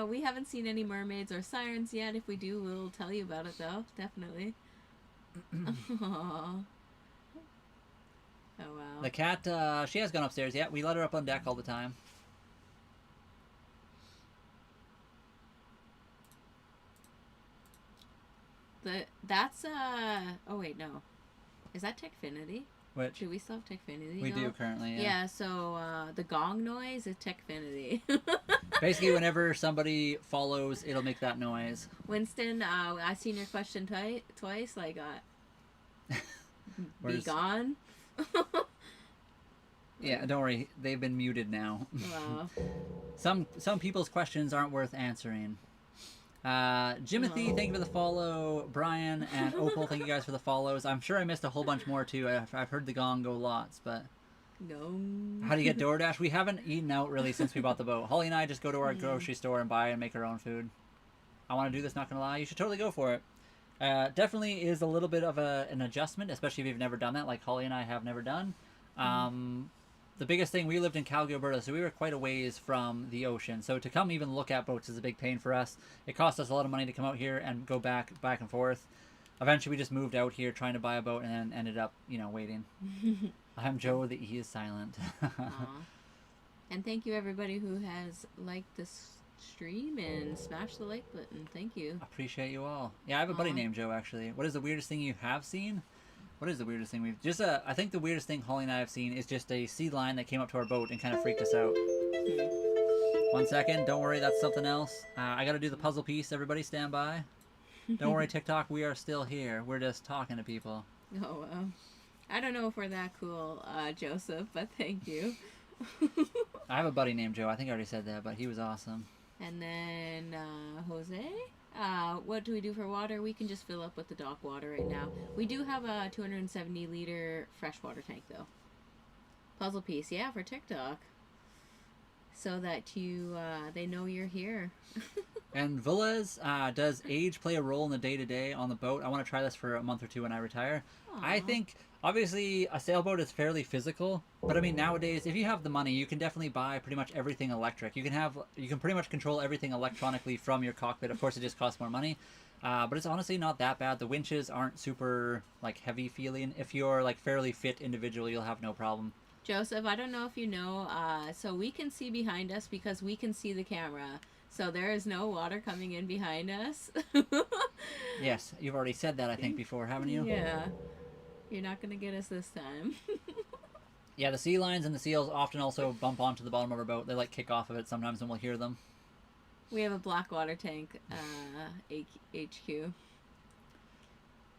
We haven't seen any mermaids or sirens yet. If we do, we'll tell you about it though. Definitely. Aww. Oh wow.
The cat, she has gone upstairs. Yeah, we let her up on deck all the time.
That's oh wait, no. Is that Techfinity?
Which
Do we still have Techfinity?
we do currently, yeah.
Yeah, so the gong noise is Techfinity.
Basically, whenever somebody follows, it'll make that noise.
Winston, I seen your question twice. Like, be
Where's-
gone.
Yeah, don't worry. They've been muted now.
Wow.
Some people's questions aren't worth answering. Jimothy, thank you for the follow. Brian and Opal, thank you guys for the follows. I'm sure I missed a whole bunch more too. I've heard the gong go lots, but
No.
how do you get DoorDash? We haven't eaten out really since we bought the boat. Holly and I just go to our grocery store and buy and make our own food. I want to do this, not gonna lie. You should totally go for it. Definitely is a little bit of an adjustment, especially if you've never done that, like Holly and I have never done. The biggest thing, we lived in Calgary, Alberta, so we were quite a ways from the ocean. So to come even look at boats is a big pain for us. It cost us a lot of money to come out here and go back and forth. Eventually, we just moved out here trying to buy a boat and then ended up, waiting. I'm Joe, the E is silent.
And thank you everybody who has liked this stream and smashed the like button. Thank you.
Appreciate you all. Yeah, I have a buddy named Joe, actually. What is the weirdest thing you have seen? What is the weirdest thing we've... I think the weirdest thing Holly and I have seen is just a sea lion that came up to our boat and kind of freaked us out. 1 second. Don't worry, that's something else. I got to do the puzzle piece. Everybody stand by. Don't worry, TikTok. We are still here. We're just talking to people.
Oh, well. I don't know if we're that cool, Joseph, but thank you.
I have a buddy named Joe. I think I already said that, but he was awesome.
And then, Jose? What do we do for water? We can just fill up with the dock water right now. We do have a 270 liter freshwater tank though. Puzzle piece, yeah, for TikTok. So that they know you're here.
And Villas, does age play a role in the day-to-day on the boat? I want to try this for a month or two when I retire.
Aww.
I think, obviously, a sailboat is fairly physical. But, I mean, nowadays, if you have the money, you can definitely buy pretty much everything electric. You can pretty much control everything electronically from your cockpit. Of course, it just costs more money. But it's honestly not that bad. The winches aren't super, heavy feeling. If you're, fairly fit individual, you'll have no problem.
Joseph, I don't know if you know, so we can see behind us because we can see the camera. So there is no water coming in behind us.
Yes, you've already said that, I think, before, haven't you?
Yeah. You're not going to get us this time.
Yeah, the sea lions and the seals often also bump onto the bottom of our boat. They, kick off of it sometimes and we'll hear them.
We have a black water tank, HQ.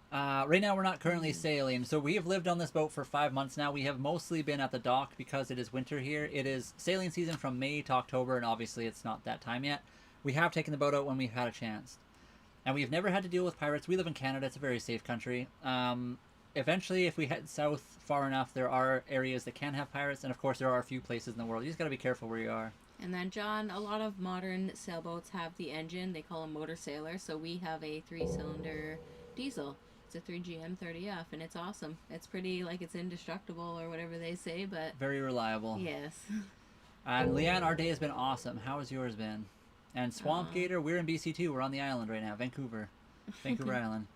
Right now we're not currently sailing, so we have lived on this boat for 5 months now. We have mostly been at the dock because it is winter here. It is sailing season from May to October, and obviously it's not that time yet. We have taken the boat out when we've had a chance. And we've never had to deal with pirates. We live in Canada. It's a very safe country. Eventually, if we head south far enough, there are areas that can have pirates, and of course there are a few places in the world. You just got to be careful where you are.
And then, John, a lot of modern sailboats have the engine. They call them motor sailor, so we have a 3-cylinder diesel. It's a 3GM30F, and it's awesome. It's pretty, it's indestructible or whatever they say, but...
Very reliable.
Yes.
And Leanne, our day has been awesome. How has yours been? And Swamp Gator, we're in BC too. We're on the island right now, Vancouver Island.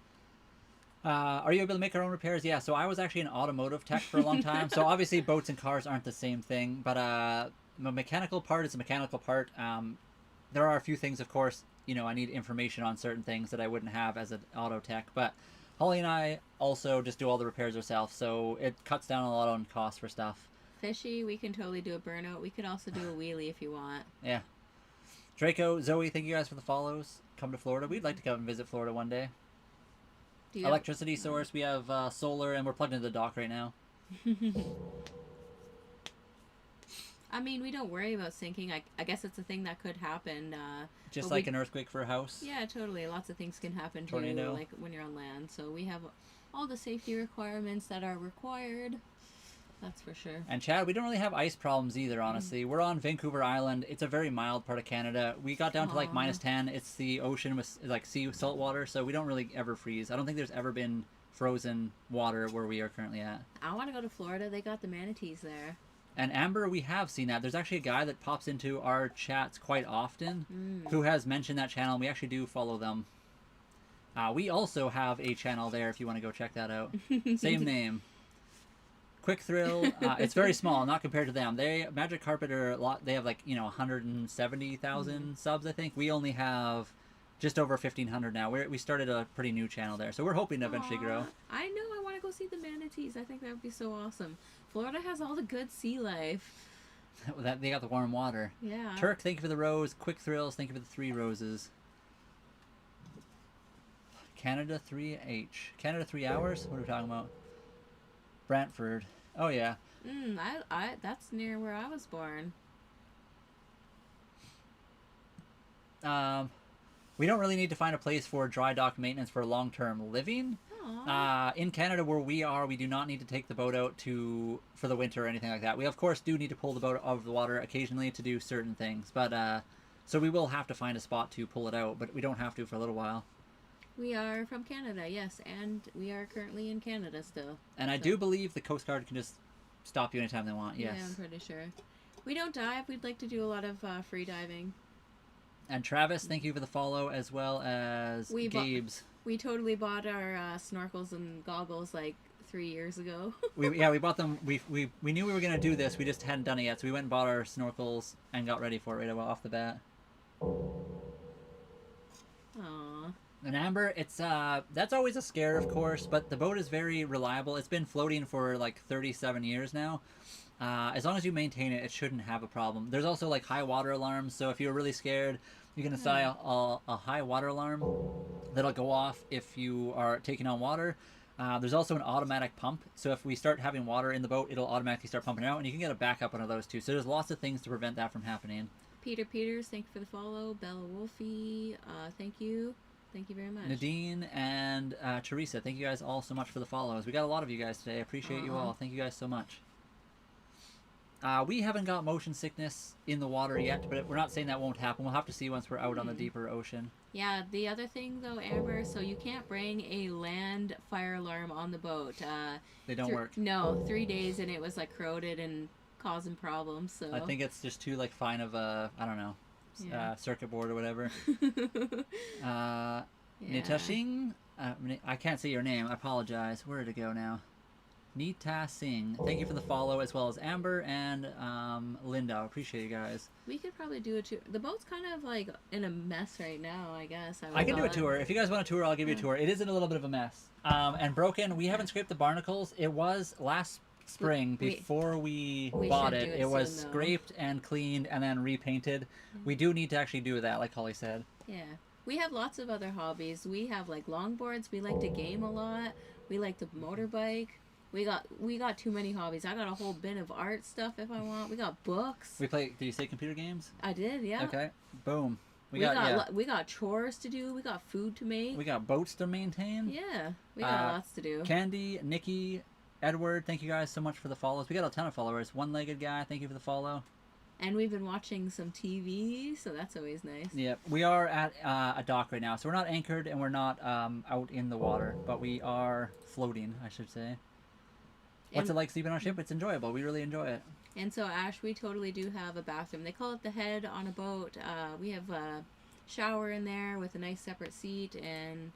Are you able to make our own repairs? Yeah, so I was actually an automotive tech for a long time. So obviously boats and cars aren't the same thing, but a mechanical part is a mechanical part. There are a few things, of course, I need information on certain things that I wouldn't have as an auto tech, but Holly and I also just do all the repairs ourselves, so it cuts down a lot on costs for stuff.
Fishy, we can totally do a burnout. We could also do a wheelie if you want.
Yeah. Draco, Zoe, thank you guys for the follows. Come to Florida. We'd like to come and visit Florida one day. Electricity source, we have solar, and we're plugged into the dock right now.
I mean, we don't worry about sinking. I guess it's a thing that could happen.
Just like an earthquake for a house?
Yeah, totally. Lots of things can happen too,
Tornado.
when you're on land. So we have all the safety requirements that are required. That's for sure.
And Chad, we don't really have ice problems either, honestly. We're on Vancouver Island. It's a very mild part of Canada. We got down to -10. It's the ocean with sea salt water, so we don't really ever freeze. I don't think there's ever been frozen water where we are currently at.
I want to go to Florida. They got the manatees there.
And Amber, we have seen that. There's actually a guy that pops into our chats quite often who has mentioned that channel, and we actually do follow them. We also have a channel there if you want to go check that out. Same name. Quick Thrill. It's very small, not compared to them. Magic Carpet are a lot. They have 170,000 subs, I think. We only have just over 1,500 now. We started a pretty new channel there, so we're hoping to eventually grow.
I know. I want to go see the manatees. I think that would be so awesome. Florida has all the good sea life.
They got the warm water.
Yeah.
Turk, thank you for the rose. Quick Thrills, thank you for the 3 roses. Canada 3H. Canada 3 hours? What are we talking about? Brantford. Oh, yeah.
That's near where I was born.
We don't really need to find a place for dry dock maintenance for long-term living. In Canada, where we are, we do not need to take the boat out for the winter or anything like that. We, of course, do need to pull the boat out of the water occasionally to do certain things. But so we will have to find a spot to pull it out, but we don't have to for a little while.
We are from Canada, yes, and we are currently in Canada still.
And I do believe the Coast Guard can just stop you anytime they want, yes.
Yeah, I'm pretty sure. We don't dive. We'd like to do a lot of free diving. And
Travis, thank you for the follow, as well as Gabe's.
We totally bought our snorkels and goggles like 3 years ago.
we bought them. We knew we were going to do this. We just hadn't done it yet, so we went and bought our snorkels and got ready for it right off the bat.
Aww.
And Amber, it's that's always a scare, of course, but the boat is very reliable. It's been floating for like 37 years now. As long as you maintain it, it shouldn't have a problem. There's also like high water alarms, so if you're really scared, you can install a high water alarm that'll go off if you are taking on water. There's also an automatic pump, so if we start having water in the boat, it'll automatically start pumping out, and you can get a backup one of those too. So there's lots of things to prevent that from happening.
Peter Peters, thank you for the follow. Bella Wolfie, thank you. Thank you very much.
Nadine and Teresa, thank you guys all so much for the follows. We got a lot of you guys today. I appreciate you all. Thank you guys so much. We haven't got motion sickness in the water yet, but we're not saying that won't happen. We'll have to see once we're out on the deeper ocean.
Yeah, the other thing though, Amber, so you can't bring a land fire alarm on the boat.
They don't work.
No, 3 days and it was like corroded and causing problems. So
I think it's just too like fine of a, I don't know, circuit board or whatever. Nitashing, I can't say your name. I apologize. Where did it go now? Nita Singh, thank you for the follow, as well as Amber and Linda. I appreciate you guys.
We could probably do a tour. The boat's kind of like in a mess right now, I guess.
I can do a tour. If you guys want a tour, I'll give you a tour. It is in a little bit of a mess. And broken. We haven't scraped the barnacles. It was last spring before we bought it. It was scraped and cleaned and then repainted. We do need to actually do that, like Holly said.
Yeah. We have lots of other hobbies. We have like longboards. We like to game a lot. We like to motorbike. We got too many hobbies. I got a whole bin of art stuff if I want. We got books.
We play. Did you say computer games?
I did. Yeah.
Okay. Boom.
We got chores to do. We got food to make.
We got boats to maintain.
Yeah. We got lots to do.
Candy, Nikki, Edward, thank you guys so much for the follows. We got a ton of followers. One-legged guy, thank you for the follow.
And we've been watching some TV, so that's always nice.
Yep. We are at a dock right now, so we're not anchored and we're not out in the water, but we are floating, I should say. What's it like sleeping on a ship? It's enjoyable. We really enjoy it.
And so, Ash, we totally do have a bathroom. They call it the head on a boat. We have a shower in there with a nice separate seat, and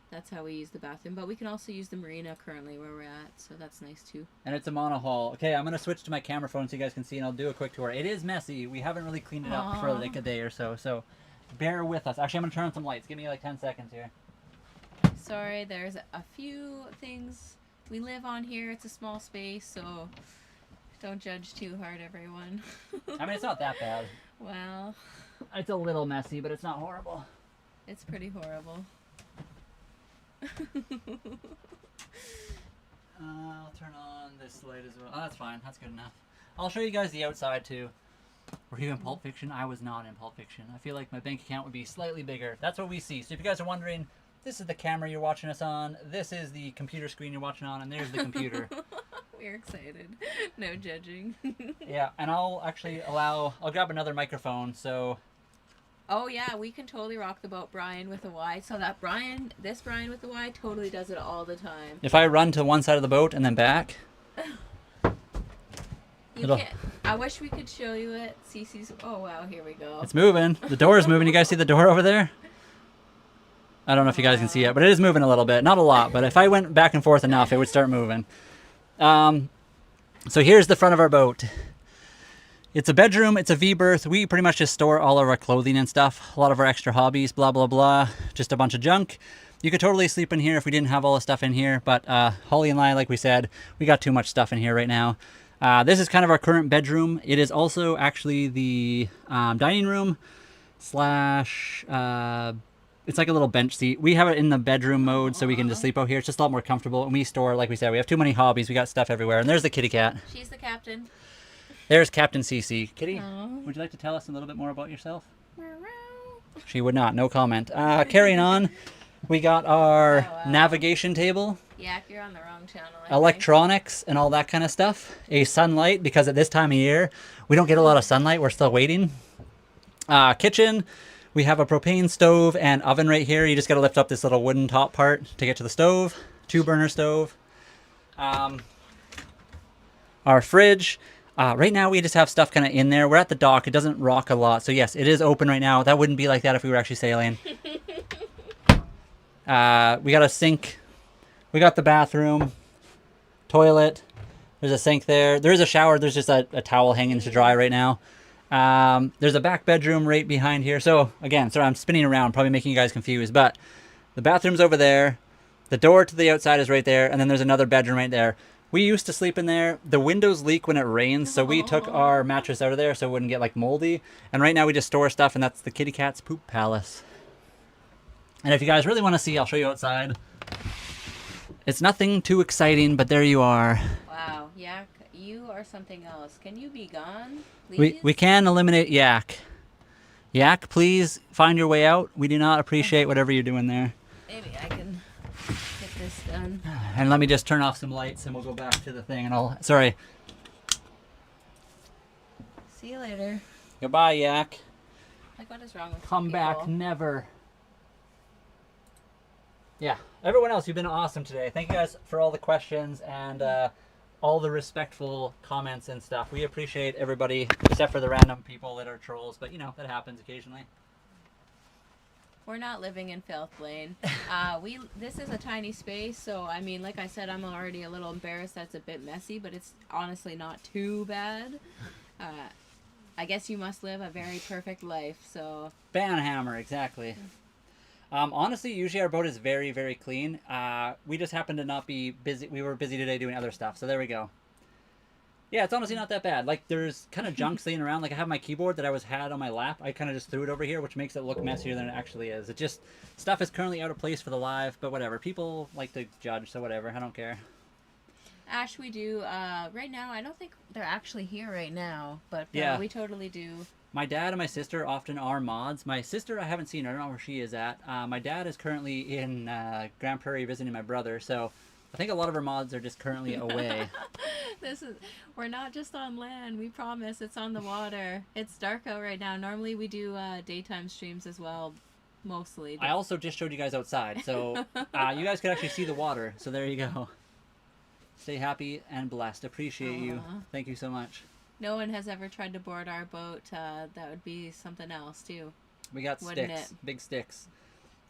that's how we use the bathroom. But we can also use the marina currently where we're at, so that's nice too. And it's a monohull. Okay, I'm going to switch to my camera phone so you guys can see, and I'll do a quick tour. It is messy. We haven't really cleaned it up for like a day or so, so bear with us. Actually, I'm going to turn on some lights. Give me like 10 seconds here. Sorry, there's a few things. We live on here. It's a small space, so don't judge too hard, everyone. I mean, it's not that bad. Well, it's a little messy, but it's not horrible. It's pretty horrible. I'll turn on this light as well. Oh, that's fine. That's good enough. I'll show you guys the outside, too. Were you in Pulp Fiction? I was not in Pulp Fiction. I feel like my bank account would be slightly bigger. That's what we see. So if you guys are wondering, this is the camera you're watching us on, this is the computer screen you're watching on, and there's the computer. We're excited. No judging. Yeah, and I'll grab another microphone, so... Oh yeah, we can totally rock the boat, Brian with a Y. So that this Brian with the Y totally does it all the time. If I run to one side of the boat and then back... You can't. I wish we could show you it. Cece's... Oh wow, here we go. It's moving. The door is moving. You guys see the door over there? I don't know if you guys can see it, but it is moving a little bit. Not a lot, but if I went back and forth enough, it would start moving. So here's the front of our boat.
It's a bedroom. It's a V-berth. We pretty much just store all of our clothing and stuff. A lot of our extra hobbies, blah, blah, blah. Just a bunch of junk. You could totally sleep in here if we didn't have all the stuff in here. But Holly and I, like we said, we got too much stuff in here right now. This is kind of our current bedroom. It is also actually the dining room slash... it's like a little bench seat. We have it in the bedroom mode so we can just sleep out here. It's just a lot more comfortable. And we store, like we said, we have too many hobbies. We got stuff everywhere. And there's the kitty cat.
She's the captain.
There's Captain CC. Kitty,
Aww.
would you like to tell us a little bit more about yourself? She would not. No comment. Carrying on, we got our navigation table.
Yeah, you're on the wrong channel.
Electronics and all that kind of stuff. A sunlight, because at this time of year, we don't get a lot of sunlight. We're still waiting. Kitchen. We have a propane stove and oven right here. You just got to lift up this little wooden top part to get to the stove. 2-burner stove. Our fridge. Right now we just have stuff kind of in there. We're at the dock. It doesn't rock a lot. So yes, it is open right now. That wouldn't be like that if we were actually sailing. We got a sink. We got the bathroom. Toilet. There's a sink there. There is a shower. There's just a towel hanging to dry right now. There's a back bedroom right behind here. So again, sorry, I'm spinning around, probably making you guys confused, but the bathroom's over there. The door to the outside is right there. And then there's another bedroom right there. We used to sleep in there. The windows leak when it rains, so we took our mattress out of there so it wouldn't get like moldy. And right now we just store stuff, and that's the kitty cat's poop palace. And if you guys really want to see, I'll show you outside. It's nothing too exciting, but there you are.
Wow, Yak, you are something else. Can you be gone, please?
We can eliminate Yak. Yak, please find your way out. We do not appreciate whatever you're doing there.
Maybe I can get this done.
And let me just turn off some lights and we'll go back to the thing and I'll... Sorry.
See you later.
Goodbye, Yak.
Like, what is wrong with
Come back, never. Yeah. Everyone else, you've been awesome today. Thank you guys for all the questions and all the respectful comments and stuff. We appreciate everybody, except for the random people that are trolls. But, you know, that happens occasionally.
We're not living in filth, Blaine. This is a tiny space, so I mean, like I said, I'm already a little embarrassed. That's a bit messy, but it's honestly not too bad. I guess you must live a very perfect life. So
Banhammer, exactly. Honestly, usually our boat is very, very clean. We just happen to not be busy. We were busy today doing other stuff, so there we go. Yeah, it's honestly not that bad. Like, there's kind of junk laying around. Like, I have my keyboard that I had on my lap. I kind of just threw it over here, which makes it look messier than it actually is. It just, stuff is currently out of place for the live, but whatever. People like to judge, so whatever. I don't care.
Ash, we do. Right now, I don't think they're actually here right now, but
yeah,
we totally do.
My dad and my sister often are mods. My sister, I haven't seen her. I don't know where she is at. My dad is currently in Grand Prairie visiting my brother, so I think a lot of our mods are just currently away.
We're not just on land. We promise. It's on the water. It's dark out right now. Normally we do daytime streams as well, mostly.
I also just showed you guys outside, so you guys could actually see the water. So there you go. Stay happy and blessed. Appreciate you. Thank you so much.
No one has ever tried to board our boat. That would be something else too.
We got sticks, big sticks.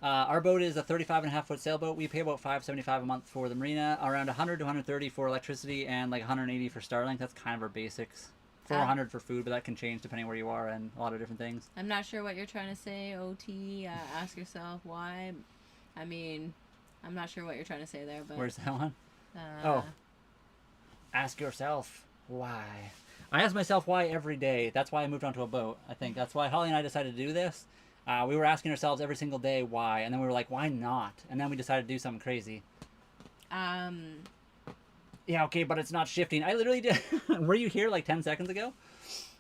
Our boat is a 35.5-foot sailboat. We pay about $575 a month for the marina, around 100 to 130 for electricity, and like 180 for Starlink. That's kind of our basics. 400 for food, but that can change depending where you are and a lot of different things.
I'm not sure what you're trying to say, OT. Ask yourself why. I mean, I'm not sure what you're trying to say there, but...
Where's that one? Oh. Ask yourself why. I ask myself why every day. That's why I moved onto a boat, I think. That's why Holly and I decided to do this. We were asking ourselves every single day why, and then we were like, why not? And then we decided to do something crazy. Yeah, okay, but it's not shifting. I literally did... Were you here like 10 seconds ago?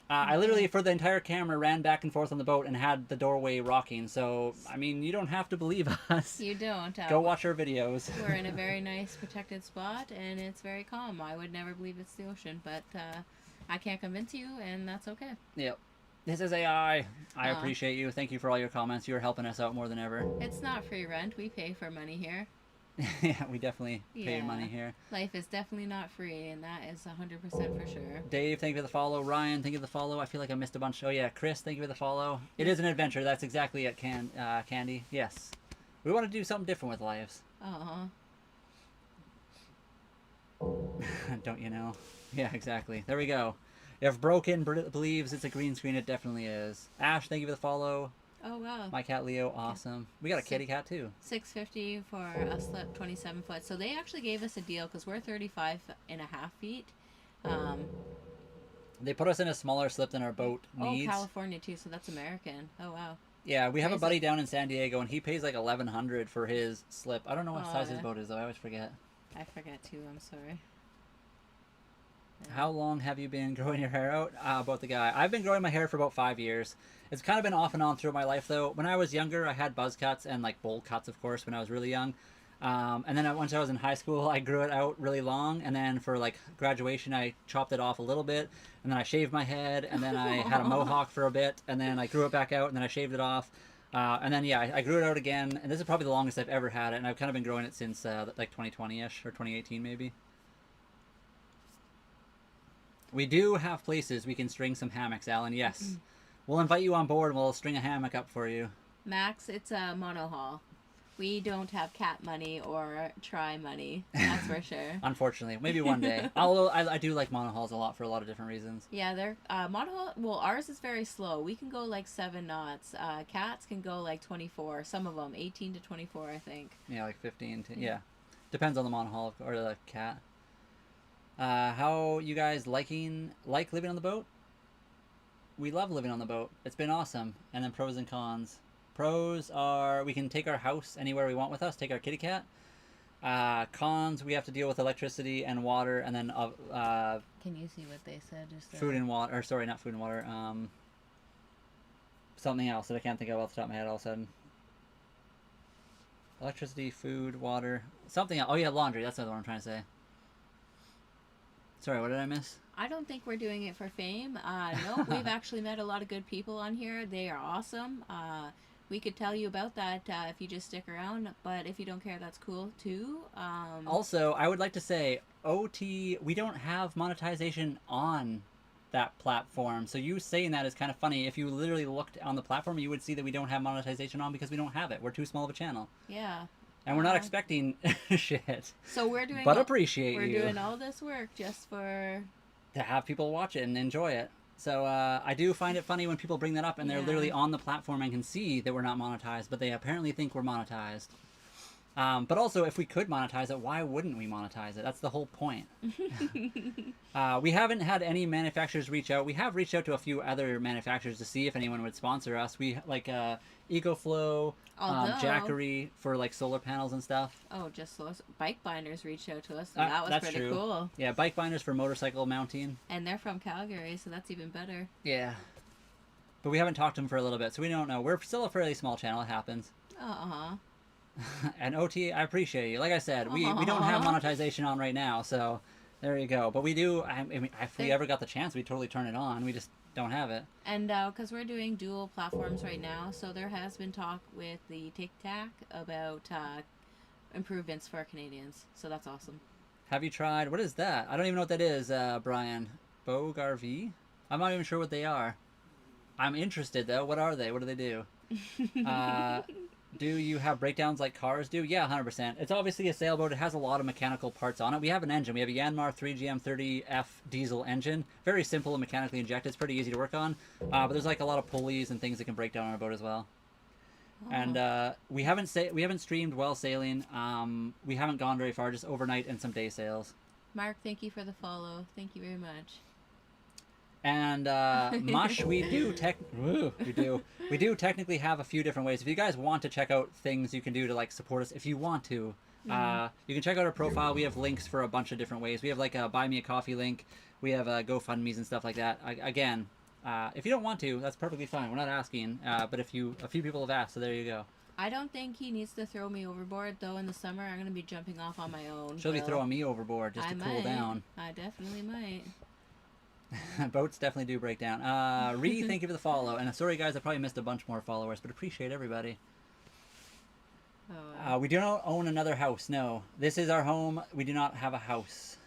I literally, for the entire camera, ran back and forth on the boat and had the doorway rocking. So, I mean, you don't have to believe us.
You don't.
Go watch our videos.
We're in a very nice protected spot, and it's very calm. I would never believe it's the ocean, but I can't convince you, and that's okay.
Yep. This is AI. I appreciate you. Thank you for all your comments. You're helping us out more than ever.
It's not free rent. We pay for money here.
Yeah, we definitely pay money here.
Life is definitely not free, and that is 100% for sure.
Dave, thank you for the follow. Ryan, thank you for the follow. I feel like I missed a bunch. Oh, yeah, Chris, thank you for the follow. It is an adventure. That's exactly it, Candy. Yes. We want to do something different with lives. Don't you know? Yeah, exactly. There we go. If Broken believes it's a green screen, it definitely is. Ash, thank you for the follow.
Oh wow.
My cat Leo, awesome. We got a kitty cat too.
$6.50 for a slip, 27 foot. So they actually gave us a deal because we're 35.5 feet.
They put us in a smaller slip than our boat needs.
Oh, California too, so that's American. Oh wow.
Yeah, we have a buddy down in San Diego, and he pays like $1,100 for his slip. I don't know what size his boat is, though. I always forget.
I forget too. I'm sorry.
How long have you been growing your hair out? About the guy. I've been growing my hair for about 5 years. It's kind of been off and on throughout my life, though. When I was younger, I had buzz cuts and like bowl cuts, of course, when I was really young. And then once I was in high school, I grew it out really long. And then for like graduation, I chopped it off a little bit. And then I shaved my head. And then I had a mohawk for a bit. And then I grew it back out. And then I shaved it off. And then, yeah, I grew it out again. And this is probably the longest I've ever had it. And I've kind of been growing it since like 2020-ish or 2018 maybe. We do have places we can string some hammocks, Alan. Yes. We'll invite you on board and we'll string a hammock up for you.
Max, it's a monohull. We don't have cat money or try money. That's for sure.
Unfortunately. Maybe one day. Although I do like monohulls a lot for a lot of different reasons.
Yeah, they're monohull. Well, ours is very slow. We can go like 7 knots. Cats can go like 24. Some of them 18 to 24, I think.
Yeah, like 15 to, yeah. Depends on the monohull or the cat. How you guys like living on the boat? We love living on the boat. It's been awesome. And then pros and cons. Pros are we can take our house anywhere we want with us. Take our kitty cat. Cons, we have to deal with electricity and water, and then
Can you see what they said? Just
food and water. Or sorry, not food and water. Something else that I can't think of off the top of my head all of a sudden. Electricity, food, water, something else. Oh yeah, laundry. That's not what I'm trying to say. Sorry, what did I miss?
I don't think we're doing it for fame. No, we've actually met a lot of good people on here. They are awesome. We could tell you about that if you just stick around, but if you don't care, that's cool too.
Also, I would like to say, OT, we don't have monetization on that platform. So you saying that is kind of funny. If you literally looked on the platform, you would see that we don't have monetization on because we don't have it. We're too small of a channel.
Yeah.
And we're not expecting shit.
So we're doing.
But appreciate
we're
you.
doing all this work just for.
To have people watch it and enjoy it. So I do find it funny when people bring that up and they're literally on the platform and can see that we're not monetized, but they apparently think we're monetized. But also, if we could monetize it, why wouldn't we monetize it? That's the whole point. We haven't had any manufacturers reach out. We have reached out to a few other manufacturers to see if anyone would sponsor us. We like EcoFlow, Jackery for like solar panels and stuff.
Oh, just those bike binders reached out to us, and that was pretty cool.
Yeah, bike binders for motorcycle mounting.
And they're from Calgary, so that's even better.
Yeah. But we haven't talked to them for a little bit, so we don't know. We're still a fairly small channel. It happens. And OT, I appreciate you. Like I said, we don't have monetization on right now, so there you go. But we do. I mean, if we ever got the chance, we'd totally turn it on. We just don't have it.
And because we're doing dual platforms right now, so there has been talk with the Tic Tac about improvements for Canadians. So that's awesome.
Have you tried? What is that? I don't even know what that is, Brian. Bogue RV? I'm not even sure what they are. I'm interested though. What are they? What do they do? Do you have breakdowns like cars do? Yeah, 100%. It's obviously a sailboat. It has a lot of mechanical parts on it. We have an engine. We have a Yanmar 3GM30F diesel engine. Very simple and mechanically injected. It's pretty easy to work on. But there's like a lot of pulleys and things that can break down on our boat as well. And we haven't streamed while sailing. We haven't gone very far, just overnight and some day sails.
Mark, thank you for the follow. Thank you very much.
And Mush, we do technically have a few different ways. If you guys want to check out things you can do to like support us, if you want to, you can check out our profile. We have links for a bunch of different ways. We have like a Buy Me a Coffee link. We have GoFundMe's and stuff like that. Again, if you don't want to, that's perfectly fine. We're not asking. But a few people have asked, so there you go.
I don't think he needs to throw me overboard, though. In the summer, I'm going to be jumping off on my own.
She'll be throwing me overboard just to cool down.
I definitely might.
Boats definitely do break down. Ree, thank you for the follow. And sorry, guys, I probably missed a bunch more followers, but appreciate everybody. We do not own another house, no. This is our home. We do not have a house.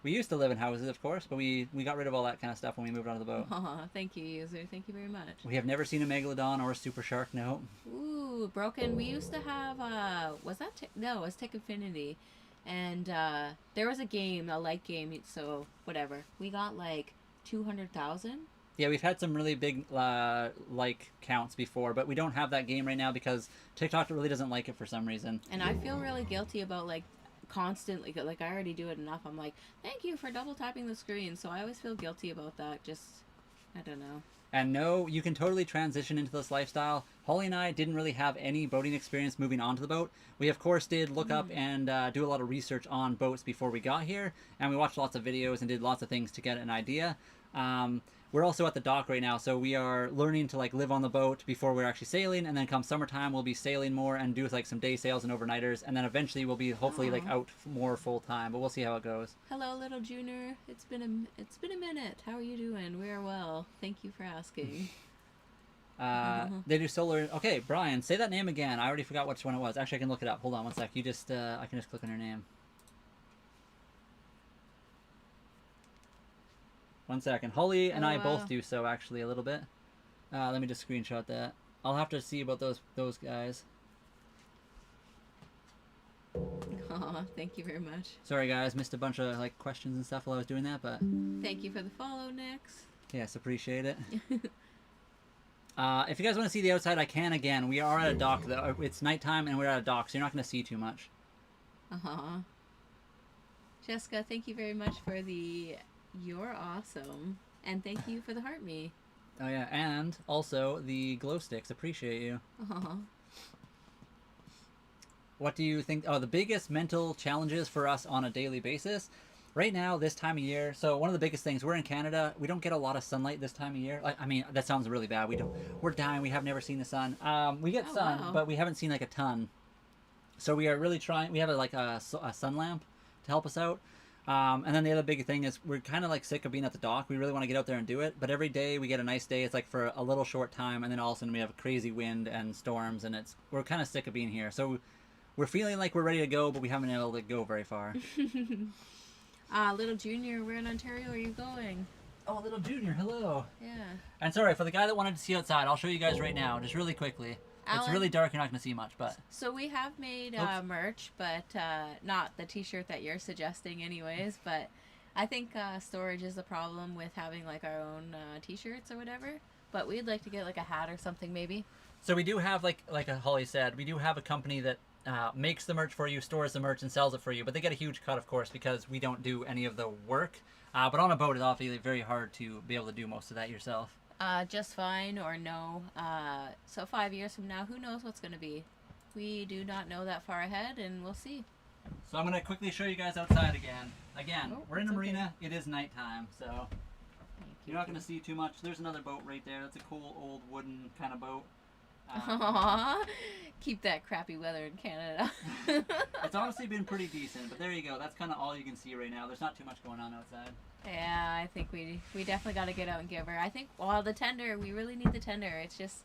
We used to live in houses, of course, but we got rid of all that kind of stuff when we moved onto the boat.
Thank you, user. Thank you very much.
We have never seen a megalodon or a super shark, no.
Ooh, Broken. We used to have, was that, no, it was Tech Infinity. And there was a game, a light game, so whatever. We got like 200,000?
Yeah, we've had some really big like counts before, but we don't have that game right now because TikTok really doesn't like it for some reason.
And I feel really guilty about like constantly, like I already do it enough. I'm like, thank you for double tapping the screen. So I always feel guilty about that. Just, I don't know.
And no, you can totally transition into this lifestyle. Holly and I didn't really have any boating experience moving onto the boat. We, of course, did look up and do a lot of research on boats before we got here. And we watched lots of videos and did lots of things to get an idea. We're also at the dock right now, so we are learning to like live on the boat before we're actually sailing. And then come summertime, we'll be sailing more and do like some day sails and overnighters. And then eventually we'll be hopefully like out more full time. But we'll see how it goes.
Hello, little Junior. It's been a minute. How are you doing? We are well. Thank you for asking.
They do solar. Okay, Brian, say that name again. I already forgot which one it was. Actually, I can look it up. Hold on one sec. You just, I can just click on your name. One second. Holly and I both do so, actually, a little bit. Let me just screenshot that. I'll have to see about those guys.
Aw, thank you very much.
Sorry, guys. Missed a bunch of like questions and stuff while I was doing that, but...
Thank you for the follow, Nix.
Yes, appreciate it. If you guys want to see the outside, I can again. We are at a dock, though. It's nighttime, and we're at a dock, so you're not going to see too much.
Jessica, thank you very much for the... You're awesome. And thank you for the heart me.
Oh, yeah. And also the glow sticks. Appreciate you. What do you think? Oh, the biggest mental challenges for us on a daily basis right now, this time of year. So one of the biggest things, we're in Canada. We don't get a lot of sunlight this time of year. I mean, that sounds really bad. We're dying. We have never seen the sun. We get sun, but we haven't seen like a ton. So we are really trying. We have a sun lamp to help us out. And then the other big thing is we're kind of like sick of being at the dock. We really want to get out there and do it. But every day we get a nice day. It's like for a little short time. And then all of a sudden we have crazy wind and storms. And we're kind of sick of being here. So we're feeling like we're ready to go, but we haven't been able to go very far.
Little Junior, where in Ontario are you going?
Oh, little Junior, hello.
Yeah.
And sorry, for the guy that wanted to see outside, I'll show you guys right now, just really quickly.
Alan,
it's really dark, you're not going to see much, but...
So we have made merch, but not the t-shirt that you're suggesting anyways, but I think storage is the problem with having like our own t-shirts or whatever, but we'd like to get like a hat or something maybe. So
we do have, like Holly said, we do have a company that makes the merch for you, stores the merch, and sells it for you, but they get a huge cut, of course, because we don't do any of the work. But on a boat, it's obviously very hard to be able to do most of that yourself.
Just fine or no. So 5 years from now, who knows what's going to be? We do not know that far ahead, and we'll see.
So I'm going to quickly show you guys outside again. We're in a marina. Okay. It is nighttime, so you're not going to see too much. There's another boat right there. That's a cool old wooden kind of boat.
Aww. Keep that crappy weather in Canada.
It's honestly been pretty decent, but there you go. That's kind of all you can see right now. There's not too much going on outside.
Yeah, I think we definitely got to get out and give her. I think, well, the tender, we really need the tender. It's just...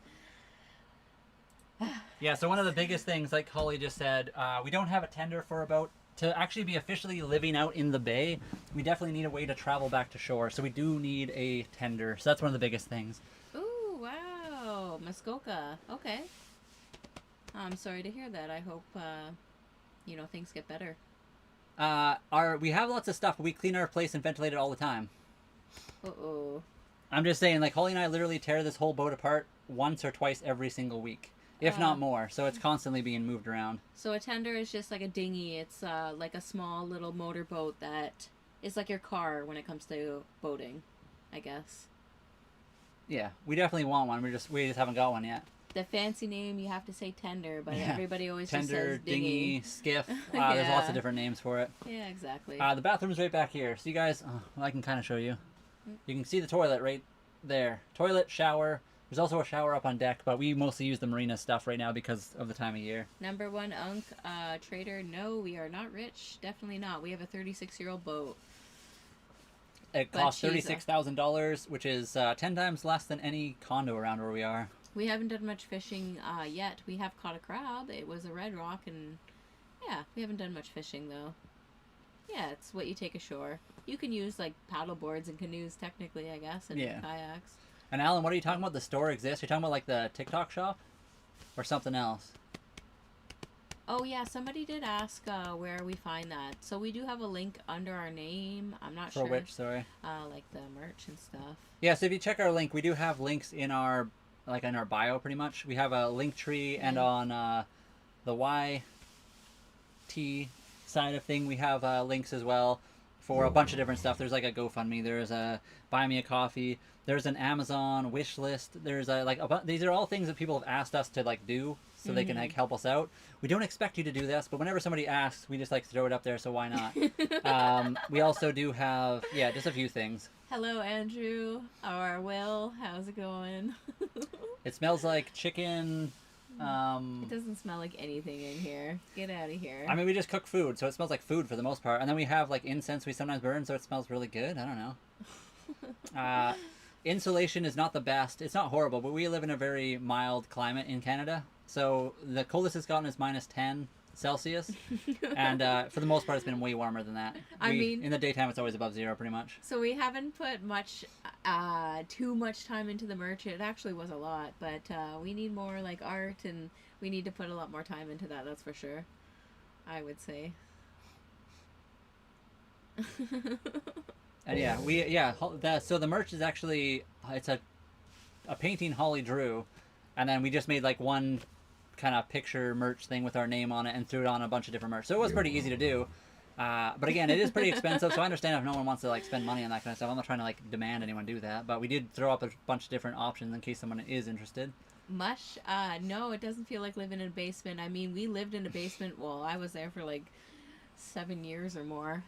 Yeah, so one of the biggest things, like Holly just said, we don't have a tender for a boat. To actually be officially living out in the bay, we definitely need a way to travel back to shore. So we do need a tender. So that's one of the biggest things.
Ooh, wow. Muskoka. Okay. I'm sorry to hear that. I hope, things get better.
We have lots of stuff, but we clean our place and ventilate it all the time.
Uh-oh.
I'm just saying, like, Holly and I literally tear this whole boat apart once or twice every single week, if not more. So it's constantly being moved around.
So a tender is just like a dinghy. It's like a small little motorboat that is like your car when it comes to boating, I guess.
Yeah, we definitely want one. We just haven't got one yet.
The fancy name, you have to say tender, but everybody always
tender,
just says dinghy.
skiff. There's lots of different names for it.
Yeah, exactly.
The bathroom's right back here. So you guys, I can kind of show you. You can see the toilet right there. Toilet, shower. There's also a shower up on deck, but we mostly use the marina stuff right now because of the time of year.
Number one unk, trader, no, we are not rich. Definitely not. We have a 36-year-old boat.
It costs $36,000, which is 10 times less than any condo around where we are.
We haven't done much fishing yet. We have caught a crab. It was a red rock, and yeah, we haven't done much fishing, though. Yeah, it's what you take ashore. You can use, like, paddle boards and canoes, technically, I guess, and kayaks.
And Alan, what are you talking about? The store exists? You're talking about, like, the TikTok shop? Or something else?
Oh yeah, somebody did ask where we find that. So we do have a link under our name. I'm not
For
sure.
which, sorry?
Like the merch and stuff.
Yeah, so if you check our link, we do have links in our bio pretty much. We have a link tree, and on the YT side of thing, we have links as well for a bunch of different stuff. There's like a GoFundMe, there's a Buy Me a Coffee, there's an Amazon wish list. There's these are all things that people have asked us to like do so they can like help us out. We don't expect you to do this, but whenever somebody asks, we just like to throw it up there, so why not? We also do have just a few things.
Hello, Andrew or Will. How's it going?
It smells like chicken.
It doesn't smell like anything in here. Get out of here.
I mean, we just cook food, so it smells like food for the most part. And then we have like incense we sometimes burn, so it smells really good. I don't know. Insulation is not the best. It's not horrible, but we live in a very mild climate in Canada. So the coldest it's gotten is -10 Celsius. And for the most part, it's been way warmer than that.
I mean,
in the daytime, it's always above 0 pretty much.
So we haven't put too much time into the merch. It actually was a lot, but we need more like art, and we need to put a lot more time into that. That's for sure. I would say.
And so the merch is actually it's a painting Holly drew, and then we just made like one kind of picture merch thing with our name on it and threw it on a bunch of different merch. So it was pretty easy to do. But again, it is pretty expensive, so I understand if no one wants to like spend money on that kind of stuff. I'm not trying to like demand anyone do that, but we did throw up a bunch of different options in case someone is interested.
Mush? No, it doesn't feel like living in a basement. I mean, we lived in a basement. Well, I was there for like 7 years or more.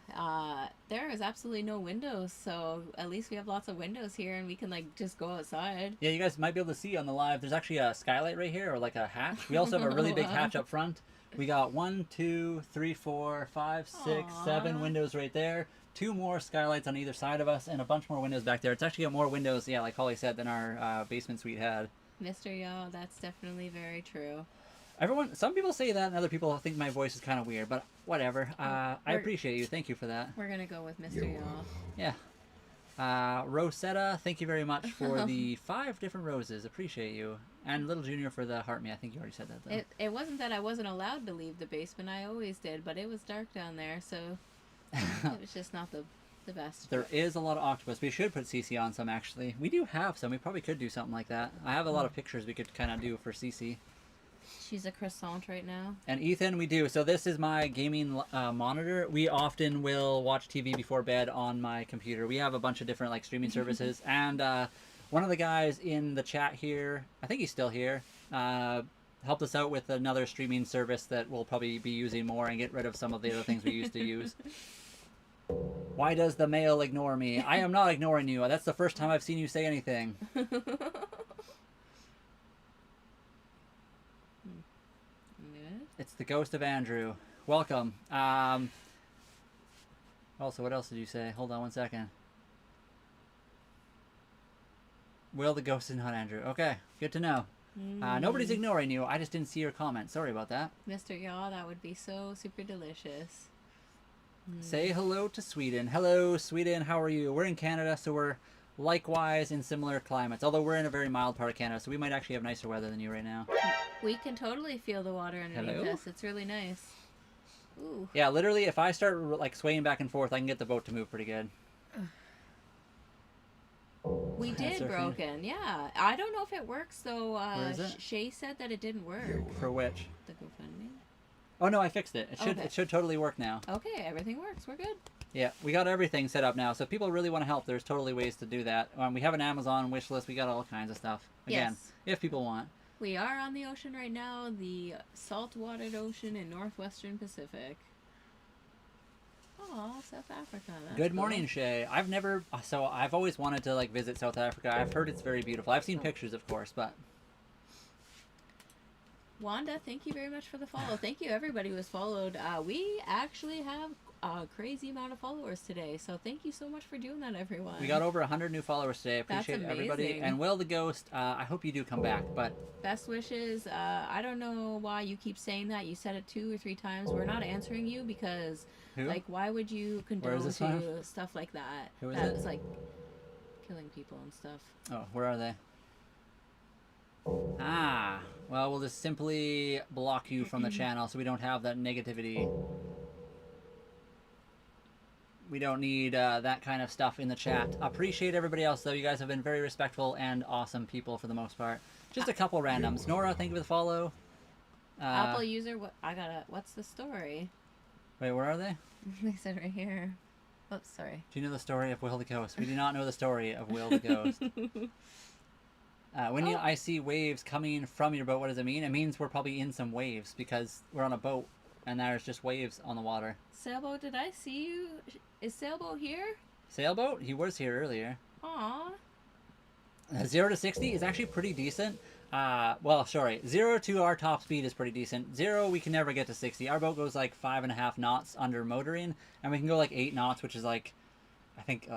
There is absolutely no windows, so at least we have lots of windows here, and we can like just go outside.
Yeah, you guys might be able to see on the live. There's actually a skylight right here, or like a hatch. We also have a really big hatch up front. We got 1, 2, 3, 4, 5, 6, 7 windows right there. 2 more skylights on either side of us, and a bunch more windows back there. It's actually got more windows, like Holly said, than our basement suite had.
Mr. Yo, that's definitely very true.
Some people say that, and other people think my voice is kind of weird, but whatever. I appreciate you. Thank you for that.
We're gonna go with Mr. Yo.
Yeah. Rosetta, thank you very much for the 5 different roses. Appreciate you. And Little Junior for the heart me. I think you already said that, though.
It wasn't that I wasn't allowed to leave the basement. I always did, but it was dark down there, so it was just not the best.
There is a lot of octopus. We should put CC on some, actually. We do have some. We probably could do something like that. I have a lot of pictures we could kind of do for CC.
She's a croissant right now.
And Ethan, we do. So this is my gaming monitor. We often will watch TV before bed on my computer. We have a bunch of different like streaming services. And one of the guys in the chat here, I think he's still here, helped us out with another streaming service that we'll probably be using more and get rid of some of the other things we used to use. Why does the male ignore me? I am not ignoring you. That's the first time I've seen you say anything. It's the ghost of Andrew. Welcome. Also, what else did you say? Hold on one second. Will, the ghost is not Andrew. Okay, good to know. Nobody's ignoring you. I just didn't see your comment. Sorry about that.
Mr. Yaw, that would be so super delicious.
Say hello to Sweden. Hello, Sweden. How are you? We're in Canada, so we're likewise in similar climates. Although we're in a very mild part of Canada, so we might actually have nicer weather than you right now.
We can totally feel the water underneath us. It's really nice. Ooh.
Yeah, literally, if I start like swaying back and forth, I can get the boat to move pretty good.
We did broken, yeah. I don't know if it works though.
Where is it?
Shay said that it didn't work.
For which?
The GoFundMe.
Oh no, I fixed it. It should totally work now.
Okay, everything works. We're good.
Yeah, we got everything set up now. So if people really want to help, there's totally ways to do that. We have an Amazon wish list. We got all kinds of stuff. Again, if people want.
We are on the ocean right now, the saltwater ocean in northwestern Pacific. Oh, South Africa. That's
Good morning, Shay. I've always wanted to like visit South Africa. I've heard it's very beautiful. I've seen pictures, of course, but.
Wanda, thank you very much for the follow. Thank you, everybody who has followed. We actually have a crazy amount of followers today, so thank you so much for doing that, everyone.
We got over 100 new followers today. I appreciate everybody. And Will the Ghost, I hope you do come back. But
best wishes. I don't know why you keep saying that. You said it 2 or 3 times. We're not answering you because, like, why would you condone to stuff like that?
Who is
That's like killing people and stuff.
Oh, where are they? Ah, well, we'll just simply block you from the channel so we don't have that negativity. We don't need that kind of stuff in the chat. Appreciate everybody else, though. You guys have been very respectful and awesome people for the most part. Just a couple randoms. Nora, thank you for the follow.
Apple user, what's the story?
Wait, where are they?
They said right here. Oops, sorry.
Do you know the story of Will the Ghost? We do not know the story of Will the Ghost. When I see waves coming from your boat, what does it mean? It means we're probably in some waves because we're on a boat and there's just waves on the water.
Sailboat, did I see you? Is Sailboat here?
Sailboat? He was here earlier.
Aww.
0 to 60 is actually pretty decent. Well, sorry. 0 to our top speed is pretty decent. 0, we can never get to 60. Our boat goes like 5.5 knots under motoring, and we can go like 8 knots, which is like, I think,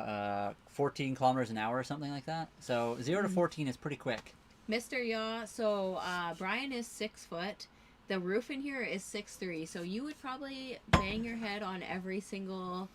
14 kilometers an hour or something like that. So 0 to 14 is pretty quick.
Mr. Yaw, so Brian is 6 foot. The roof in here is 6'3", so you would probably bang your head on every single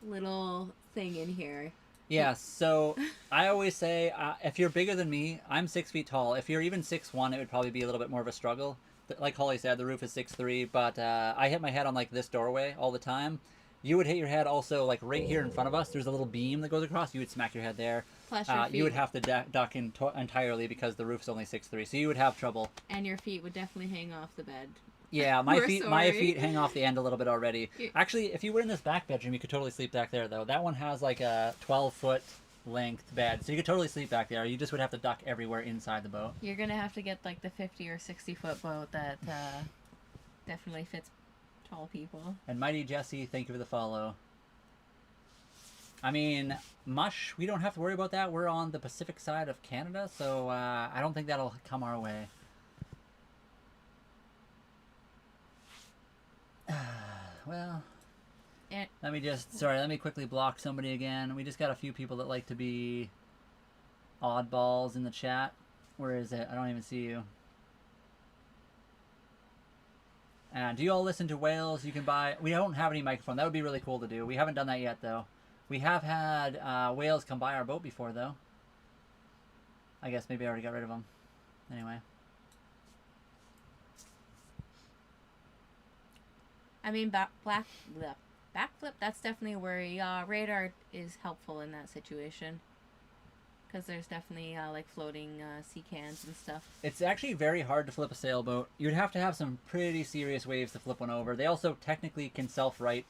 little thing in here.
Yeah, so I always say, if you're bigger than me, I'm 6 feet tall. If you're even 6'1", it would probably be a little bit more of a struggle. Like Holly said, the roof is 6'3", but I hit my head on like this doorway all the time. You would hit your head also like right here in front of us. There's a little beam that goes across. You would smack your head there.
Plus your feet.
You would have to duck entirely because the roof's only 6'3", so you would have trouble.
And your feet would definitely hang off the bed.
Yeah, my feet hang off the end a little bit already. Actually, if you were in this back bedroom, you could totally sleep back there, though. That one has like a 12-foot length bed, so you could totally sleep back there. You just would have to duck everywhere inside the boat.
You're gonna have to get like the 50 or 60 foot boat that definitely fits tall people.
And Mighty Jesse, thank you for the follow. I mean, mush, we don't have to worry about that. We're on the Pacific side of Canada, so I don't think that'll come our way. Well, let me quickly block somebody again. We just got a few people that like to be oddballs in the chat. Where is it? I don't even see you. Do you all listen to whales? You can buy... We don't have any microphone. That would be really cool to do. We haven't done that yet, though. We have had whales come by our boat before, though. I guess maybe I already got rid of them. Anyway.
I mean, backflip, that's definitely where radar is helpful in that situation. Because there's definitely like floating sea cans and stuff.
It's actually very hard to flip a sailboat. You'd have to have some pretty serious waves to flip one over. They also technically can self-right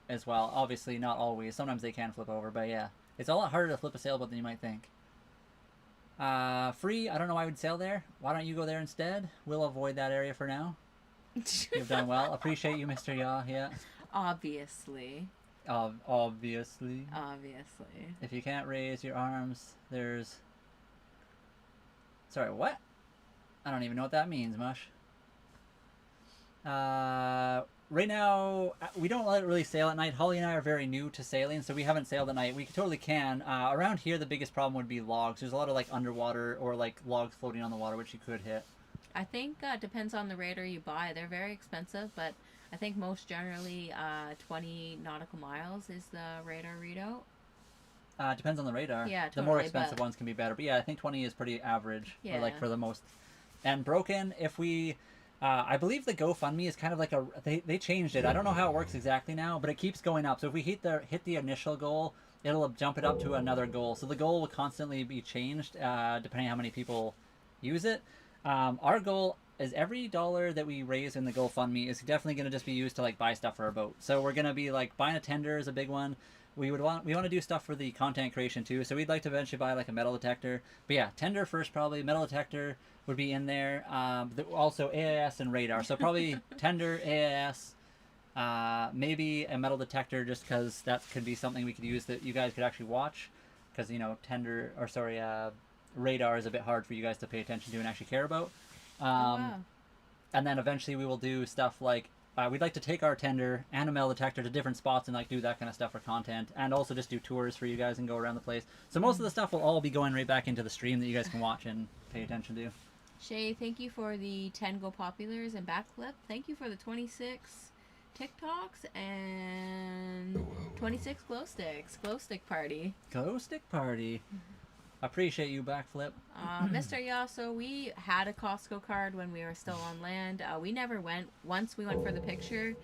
as well. Obviously, not always. Sometimes they can flip over, but yeah. It's a lot harder to flip a sailboat than you might think. Free, I don't know why I would sail there. Why don't you go there instead? We'll avoid that area for now. You've done well. Appreciate you, Mr. Yaw. Yeah.
Obviously.
Obviously.
Obviously.
If you can't raise your arms, there's... Sorry, what? I don't even know what that means, Mush. Right now, we don't let it really sail at night. Holly and I are very new to sailing, so we haven't sailed at night. We totally can. Around here, the biggest problem would be logs. There's a lot of like underwater or like logs floating on the water, which you could hit.
I think it depends on the radar you buy. They're very expensive, but I think most generally 20 nautical miles is the radar readout.
Depends on the radar.
Yeah, totally,
the more expensive ones can be better. But yeah, I think 20 is pretty average.
Yeah.
Or like for the most. And broken, if we... I believe the GoFundMe is kind of like a... They changed it. I don't know how it works exactly now, but it keeps going up. So if we hit the initial goal, it'll jump it up to another goal. So the goal will constantly be changed depending on how many people use it. Our goal is every dollar that we raise in the GoFundMe is definitely going to just be used to like buy stuff for our boat. So we're going to be like buying a tender is a big one. We want to do stuff for the content creation too. So we'd like to eventually buy like a metal detector. But yeah, tender first probably. Metal detector would be in there. Also AIS and radar. So probably tender, AIS, maybe a metal detector just because that could be something we could use that you guys could actually watch. Because, you know, radar is a bit hard for you guys to pay attention to and actually care about.
Wow.
And then eventually we will do stuff like we'd like to take our tender and a metal detector to different spots and like do that kind of stuff for content, and also just do tours for you guys and go around the place. So most of the stuff will all be going right back into the stream that you guys can watch and pay attention to.
Shay, thank you for the 10 Go Populars and backflip. Thank you for the 26 TikToks and 26 glow sticks. Glow stick party.
Glow stick party. Appreciate you, backflip.
Mr. Yasso, we had a Costco card when we were still on land. We never went. Once we went for the picture.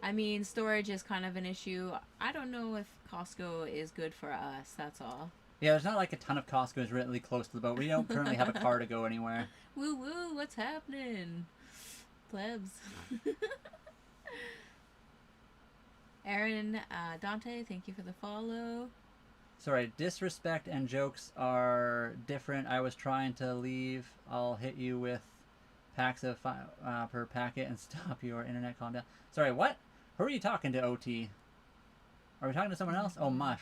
I mean, storage is kind of an issue. I don't know if Costco is good for us. That's all.
Yeah, there's not like a ton of Costco's really close to the boat. We don't currently have a car to go anywhere.
Woo woo, what's happening? Plebs. Aaron, Dante, thank you for the follow.
Sorry, disrespect and jokes are different. I was trying to leave. I'll hit you with packs of per packet and stop your internet calm down. Sorry, what? Who are you talking to, OT? Are we talking to someone else? Oh, mush.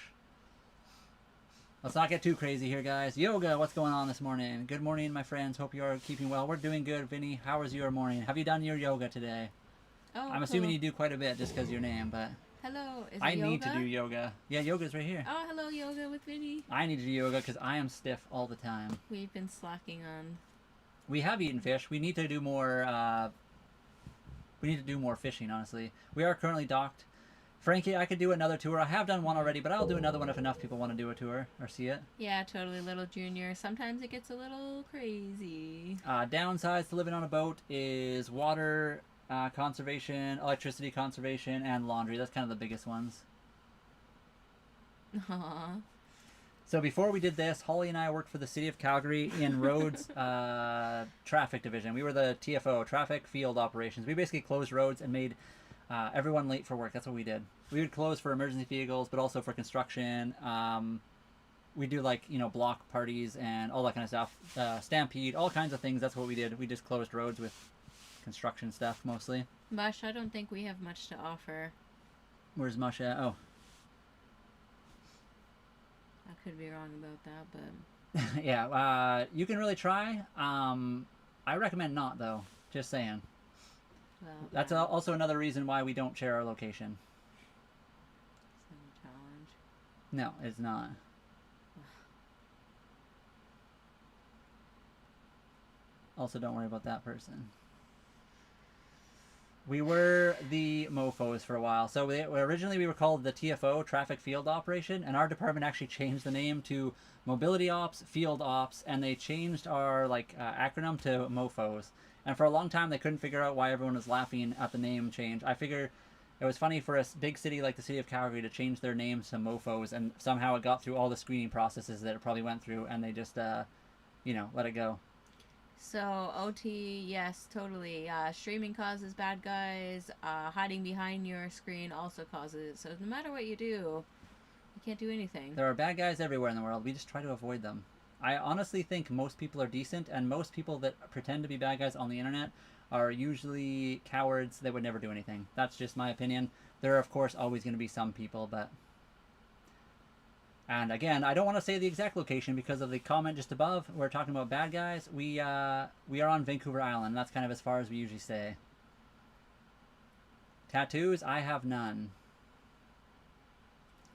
Let's not get too crazy here, guys. Yoga, what's going on this morning? Good morning, my friends. Hope you are keeping well. We're doing good, Vinny. How was your morning? Have you done your yoga today?
Oh,
I'm assuming you do quite a bit just because of your name, but...
Hello, is it
I
yoga?
need to do yoga. Yeah, yoga's right here.
Oh, hello, yoga with Vinny.
I need to do yoga because I am stiff all the time.
We've been slacking on...
We have eaten fish. We need to do more, fishing, honestly. We are currently docked. Frankie, I could do another tour. I have done one already, but I'll do another one if enough people want to do a tour or see it.
Yeah, totally, Little Junior. Sometimes it gets a little crazy.
Downsides to living on a boat is water conservation, electricity conservation, and laundry. That's kind of the biggest ones.
Aww.
So before we did this, Holly and I worked for the City of Calgary in roads traffic division. We were the TFO, Traffic Field Operations. We basically closed roads and made everyone late for work. That's what we did. We would close for emergency vehicles, but also for construction. We do like, block parties and all that kind of stuff. Stampede, all kinds of things. That's what we did. We just closed roads with construction stuff mostly.
Mush, I don't think we have much to offer.
Where's Mush at? Oh.
I could be wrong about that, but...
Yeah, you can really try. I recommend not, though. Just saying.
Well,
That's
yeah.
also another reason why we don't share our location.
It's not a challenge.
No, it's not. Also, don't worry about that person. We were the mofos for a while. So originally we were called the TFO, Traffic Field Operation, and our department actually changed the name to Mobility Ops, Field Ops, and they changed our acronym to mofos. And for a long time they couldn't figure out why everyone was laughing at the name change. I figure it was funny for a big city like the City of Calgary to change their names to mofos, and somehow it got through all the screening processes that it probably went through, and they just, let it go.
So, OT, yes, totally. Streaming causes bad guys. Hiding behind your screen also causes it. So no matter what you do, you can't do anything.
There are bad guys everywhere in the world. We just try to avoid them. I honestly think most people are decent, and most people that pretend to be bad guys on the internet are usually cowards that would never do anything. That's just my opinion. There are, of course, always going to be some people, but... And again, I don't want to say the exact location because of the comment just above. We're talking about bad guys. We are on Vancouver Island. That's kind of as far as we usually stay. Tattoos? I have none.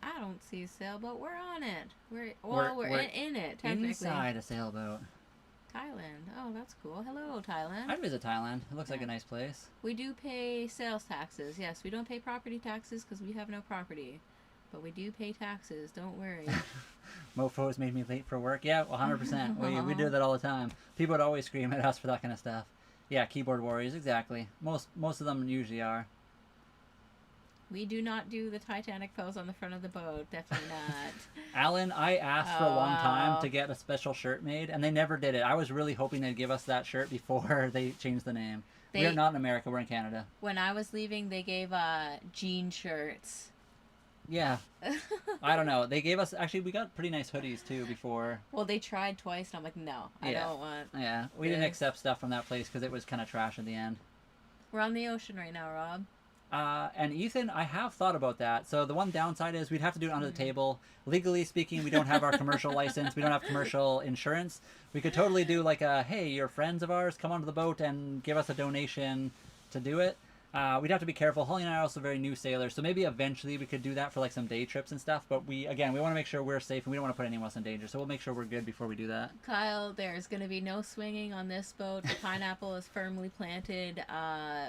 I don't see a sailboat. We're on it. We're in it, technically.
Inside a sailboat.
Thailand. Oh, that's cool. Hello, Thailand.
I'd visit Thailand. It looks like a nice place.
We do pay sales taxes. Yes, we don't pay property taxes because we have no property. But we do pay taxes. Don't worry.
Mofos made me late for work. Yeah, 100%. We do that all the time. People would always scream at us for that kind of stuff. Yeah, keyboard warriors, exactly. Most of them usually are.
We do not do the Titanic pose on the front of the boat. Definitely not.
Alan, I asked for a long time to get a special shirt made, and they never did it. I was really hoping they'd give us that shirt before they changed the name. We are not in America. We're in Canada.
When I was leaving, they gave jean shirts.
Yeah. I don't know. They gave us... Actually, we got pretty nice hoodies, too, before.
Well, they tried twice, and I'm like, no, I don't want...
Yeah, we didn't accept stuff from that place because it was kind of trash in the end.
We're on the ocean right now, Rob.
And Ethan, I have thought about that. So the one downside is we'd have to do it under the table. Legally speaking, we don't have our commercial license. We don't have commercial insurance. We could totally do like a, hey, you're friends of ours, come onto the boat and give us a donation to do it. We'd have to be careful. Holly and I are also very new sailors, so maybe eventually we could do that for like some day trips and stuff. But we want to make sure we're safe and we don't want to put anyone else in danger. So we'll make sure we're good before we do that.
Kyle, there's going to be no swinging on this boat. The pineapple is firmly planted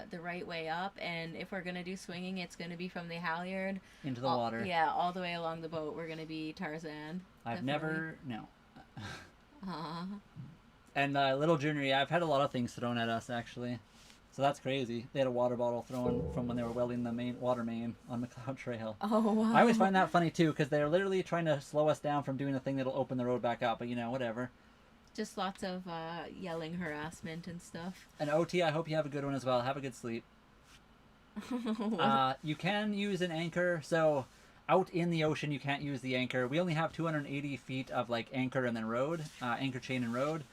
the right way up, and if we're going to do swinging, it's going to be from the halyard
into the water.
Yeah, all the way along the boat. We're going to be Tarzan.
I've
definitely.
never, no. And Little Junior, yeah, I've had a lot of things thrown at us, actually. So that's crazy. They had a water bottle thrown from when they were welding the main water main on McLeod Trail.
Oh, wow.
I always find that funny, too, because they're literally trying to slow us down from doing the thing that'll open the road back up. But, you know, whatever.
Just lots of yelling harassment and stuff.
And OT, I hope you have a good one as well. Have a good sleep. You can use an anchor. So out in the ocean, you can't use the anchor. We only have 280 feet of, like, anchor and then road. Anchor, chain, and road.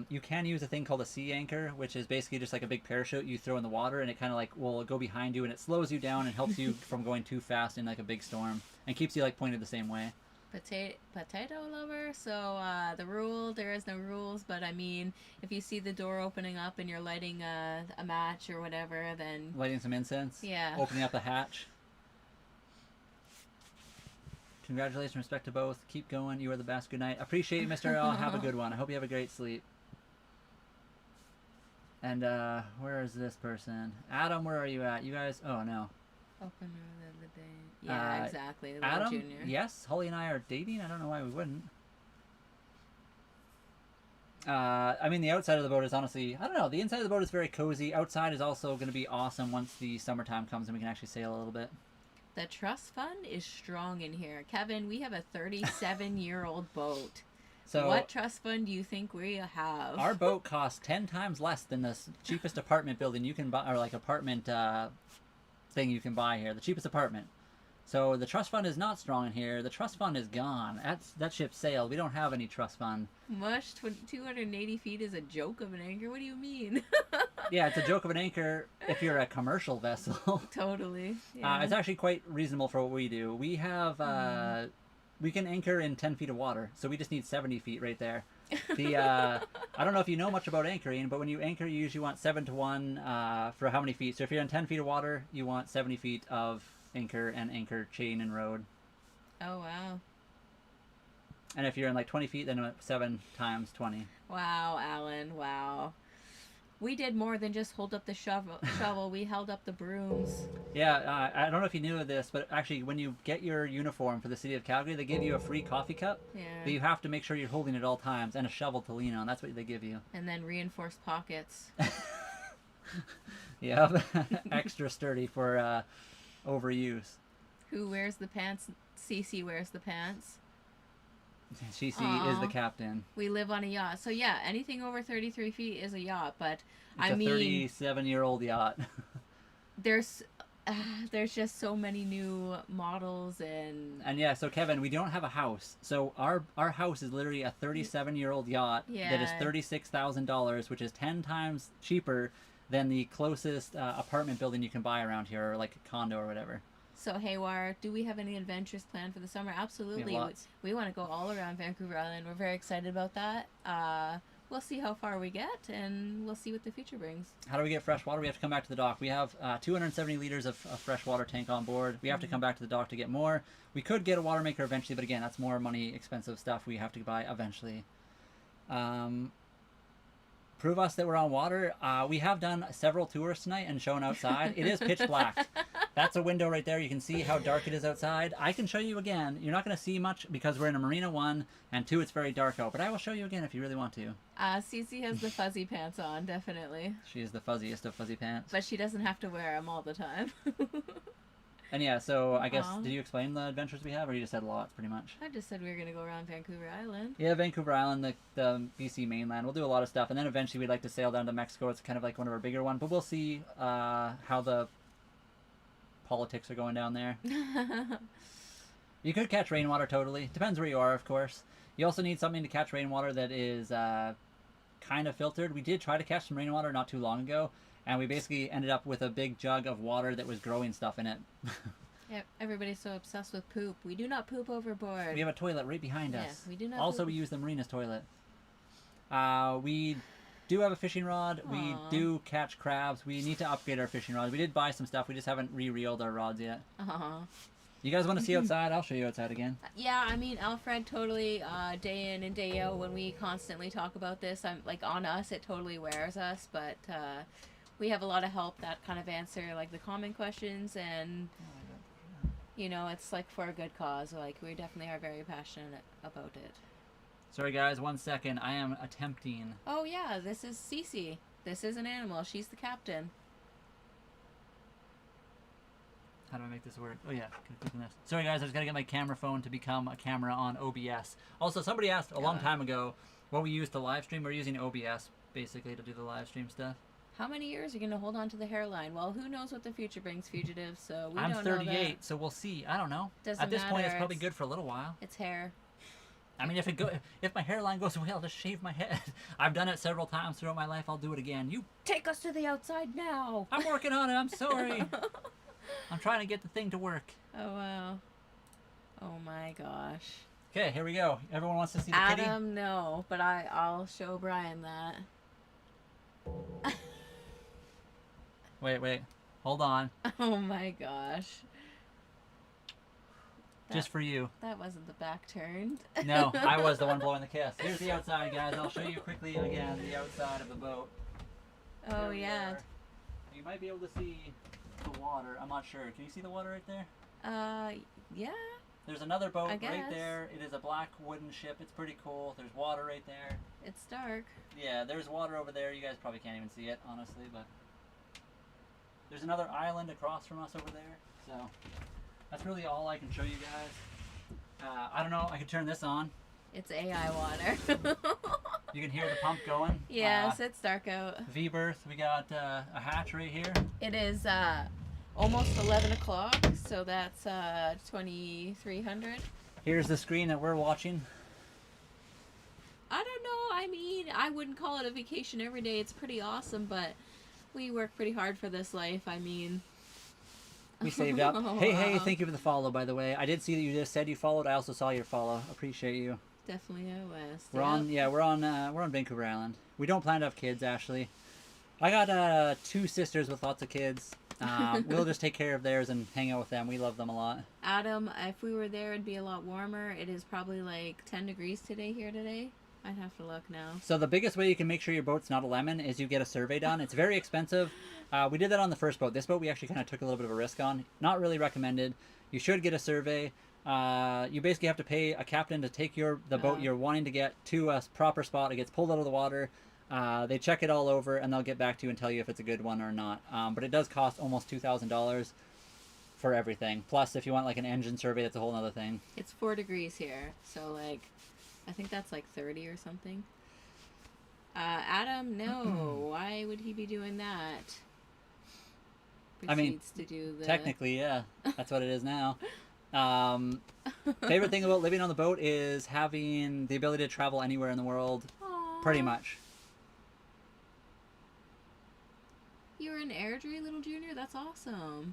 You can use a thing called a sea anchor, which is basically just like a big parachute you throw in the water, and it kind of like will go behind you, and it slows you down and helps you from going too fast in like a big storm, and keeps you like pointed the same way.
Potato lover. So the rule, there is no rules, but I mean, if you see the door opening up and you're lighting a match or whatever, then
Lighting some incense.
Yeah.
Opening up the hatch. Congratulations, respect to both. Keep going. You are the best. Good night. Appreciate you, Mr. L. Have a good one. I hope you have a great sleep. And where is this person? Adam, where are you at? You guys? Oh no.
Opener of the day. Yeah, exactly. Little
Adam,
Junior.
yes. Holly and I are dating. I don't know why we wouldn't. I mean, the outside of the boat is honestly, I don't know. The inside of the boat is very cozy. Outside is also going to be awesome once the summertime comes and we can actually sail a little bit.
The trust fund is strong in here. Kevin, we have a 37-year-old boat.
So
what trust fund do you think we have?
Our boat costs 10 times less than the cheapest apartment building you can buy, or like apartment thing you can buy here. The cheapest apartment. So the trust fund is not strong in here. The trust fund is gone. That ship sailed. We don't have any trust fund.
Mush, 280 feet is a joke of an anchor. What do you mean?
Yeah, it's a joke of an anchor if you're a commercial vessel.
Totally. Yeah.
It's actually quite reasonable for what we do. We have, we can anchor in 10 feet of water, so we just need 70 feet right there. I don't know if you know much about anchoring, but when you anchor, you usually want 7 to 1 for how many feet. So if you're in 10 feet of water, you want 70 feet of anchor and anchor, chain, and road.
Oh, wow.
And if you're in like 20 feet, then 7 times 20.
Wow, Alan, wow. We did more than just hold up the shovel. We held up the brooms.
Yeah, I don't know if you knew this, but actually when you get your uniform for the city of Calgary, they give you a free coffee cup.
Yeah.
But you have to make sure you're holding it at all times, and a shovel to lean on. That's what they give you.
And then reinforced pockets.
Yeah, extra sturdy for overuse.
Who wears the pants? Cece wears the pants.
Cece is the captain.
We live on a yacht. So yeah, anything over 33 feet is a yacht, but
It's a 37-year-old yacht.
There's just so many new models and
yeah, so Kevin, we don't have a house. So our house is literally a 37-year-old yacht that is $36,000, which is 10 times cheaper than the closest apartment building you can buy around here, or like a condo or whatever.
So Haywire, do we have any adventures planned for the summer? Absolutely. We want to go all around Vancouver Island. We're very excited about that. We'll see how far we get, and we'll see what the future brings.
How do we get fresh water? We have to come back to the dock. We have 270 liters of fresh water tank on board. We have to come back to the dock to get more. We could get a water maker eventually, but again, that's more money, expensive stuff we have to buy eventually. Prove us that we're on water. We have done several tours tonight and shown outside. It is pitch black. That's a window right there. You can see how dark it is outside. I can show you again. You're not going to see much because we're in a Marina 1, and 2, it's very dark out. But I will show you again if you really want to.
Cece has the fuzzy pants on, definitely.
She is the fuzziest of fuzzy pants.
But she doesn't have to wear them all the time.
And yeah, so I guess, did you explain the adventures we have, or you just said lots, pretty much?
I just said we were going to go around Vancouver Island.
Yeah, Vancouver Island, the BC mainland. We'll do a lot of stuff, and then eventually we'd like to sail down to Mexico. It's kind of like one of our bigger ones, but we'll see how the politics are going down there. You could catch rainwater, totally. Depends where you are, of course. You also need something to catch rainwater that is kind of filtered. We did try to catch some rainwater not too long ago, and we basically ended up with a big jug of water that was growing stuff in it.
Yep, everybody's so obsessed with poop. We do not poop overboard.
We have a toilet right behind us.
We do not
Also,
poop.
we use the marina's toilet. We do have a fishing rod.
Aww.
We do catch crabs. We need to upgrade our fishing rods. We did buy some stuff. We just haven't re-reeled our rods yet. You guys want to see outside? I'll show you outside again.
Yeah, I mean, Alfred totally, day in and day out, when we constantly talk about this, I'm like, on us, it totally wears us, but we have a lot of help that kind of answer like the common questions, and you know, it's like for a good cause. Like, we definitely are very passionate about it.
Sorry guys, 1 second. I am attempting.
Oh yeah, this is Cece. This is an animal. She's the captain.
How do I make this work? Oh yeah, clicking this. Sorry guys, I just gotta get my camera phone to become a camera on OBS. Also, somebody asked a long time ago what we use to live stream. We're using OBS basically to do the live stream stuff.
How many years are you gonna hold on to the hairline? Well, who knows what the future brings, fugitive. So we
I'm
don't know
38,
that.
so we'll see. I don't know.
Doesn't
At this point, it's
matter.
probably good for a little while.
It's hair.
I mean, if my hairline goes away, I'll just shave my head. I've done it several times throughout my life. I'll do it again. You
take us to the outside now.
I'm working on it. I'm sorry. I'm trying to get the thing to work.
Oh wow. Oh my gosh.
Okay, here we go. Everyone wants to see the kitty?
Adam, no, but I'll show Brian that.
Wait. Hold on.
Oh my gosh.
Just for you.
That wasn't the back turned.
No, I was the one blowing the kiss. Here's the outside, guys. I'll show you quickly again the outside of the boat.
Oh yeah.
You might be able to see the water. I'm not sure. Can you see the water right there?
Yeah.
There's another boat
I guess.
right there. It is a black wooden ship. It's pretty cool. There's water right there.
It's dark.
Yeah, there's water over there. You guys probably can't even see it, honestly, but there's another island across from us over there. So that's really all I can show you guys. I don't know. I could turn this on.
It's AI water.
You can hear the pump going.
Yes, it's dark out.
V-berth. We got a hatch right here.
It is almost 11 o'clock, so that's 2300.
Here's the screen that we're watching.
I don't know. I mean, I wouldn't call it a vacation every day. It's pretty awesome, but we work pretty hard for this life. I mean,
we saved up. Hey, thank you for the follow, by the way. I did see that you just said you followed. I also saw your follow. Appreciate you.
Definitely out west.
We're on, yeah, we're on Vancouver Island. We don't plan to have kids, Ashley. I got 2 sisters with lots of kids. We'll just take care of theirs and hang out with them. We love them a lot.
Adam, if we were there, it'd be a lot warmer. It is probably like 10 degrees here today. I'd have to look now.
So the biggest way you can make sure your boat's not a lemon is you get a survey done. It's very expensive. We did that on the first boat. This boat we actually kind of took a little bit of a risk on. Not really recommended. You should get a survey. You basically have to pay a captain to take the boat you're wanting to get to a proper spot. It gets pulled out of the water. They check it all over and they'll get back to you and tell you if it's a good one or not. But it does cost almost $2,000 for everything. Plus, if you want like an engine survey, that's a whole other thing.
It's 4 degrees here, so like, I think that's like 30 or something. Adam, no. Why would he be doing that? Proceeds to do the...
technically, yeah. That's what it is now. Favorite thing about living on the boat is having the ability to travel anywhere in the world.
Aww.
Pretty much.
You're an Airdrie, little junior? That's awesome.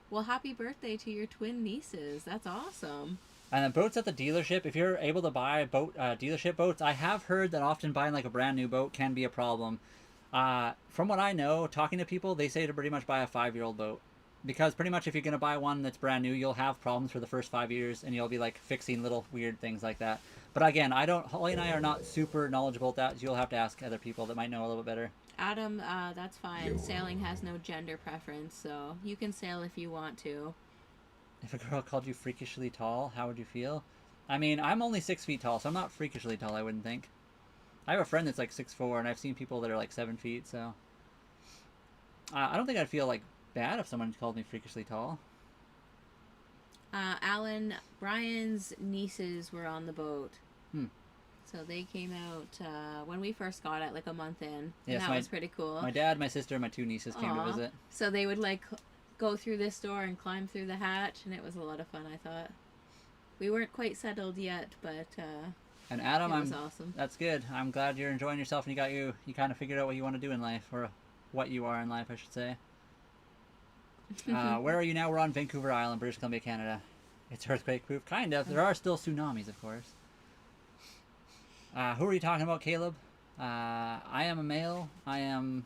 Well, happy birthday to your twin nieces. That's awesome.
And the boats at the dealership, if you're able to buy dealership boats, I have heard that often buying like a brand new boat can be a problem. From what I know, talking to people, they say to pretty much buy a 5-year-old boat. Because pretty much if you're going to buy one that's brand new, you'll have problems for the first 5 years, and you'll be like fixing little weird things like that. But again, Holly and I are not super knowledgeable at that. So you'll have to ask other people that might know a little bit better.
Adam, that's fine. Sailing has no gender preference, so you can sail if you want to.
If a girl called you freakishly tall, how would you feel? I mean, I'm only 6 feet tall, so I'm not freakishly tall, I wouldn't think. I have a friend that's like 6'4", and I've seen people that are like 7 feet, so... I don't think I'd feel like bad if someone called me freakishly tall.
Alan, Brian's nieces were on the boat. So they came out when we first got it, like a month in.
Yes,
and that was pretty cool.
My dad, my sister, and my 2 nieces came to visit.
So they would like go through this door and climb through the hatch, and it was a lot of fun, I thought. We weren't quite settled yet, but
and Adam,
it was awesome.
That's good. I'm glad you're enjoying yourself and you kind of figured out what you want to do in life, or what you are in life, I should say. Where are you now? We're on Vancouver Island, British Columbia, Canada. It's earthquake proof, kind of. There are still tsunamis, of course. Who are you talking about, Caleb? I am a male. I am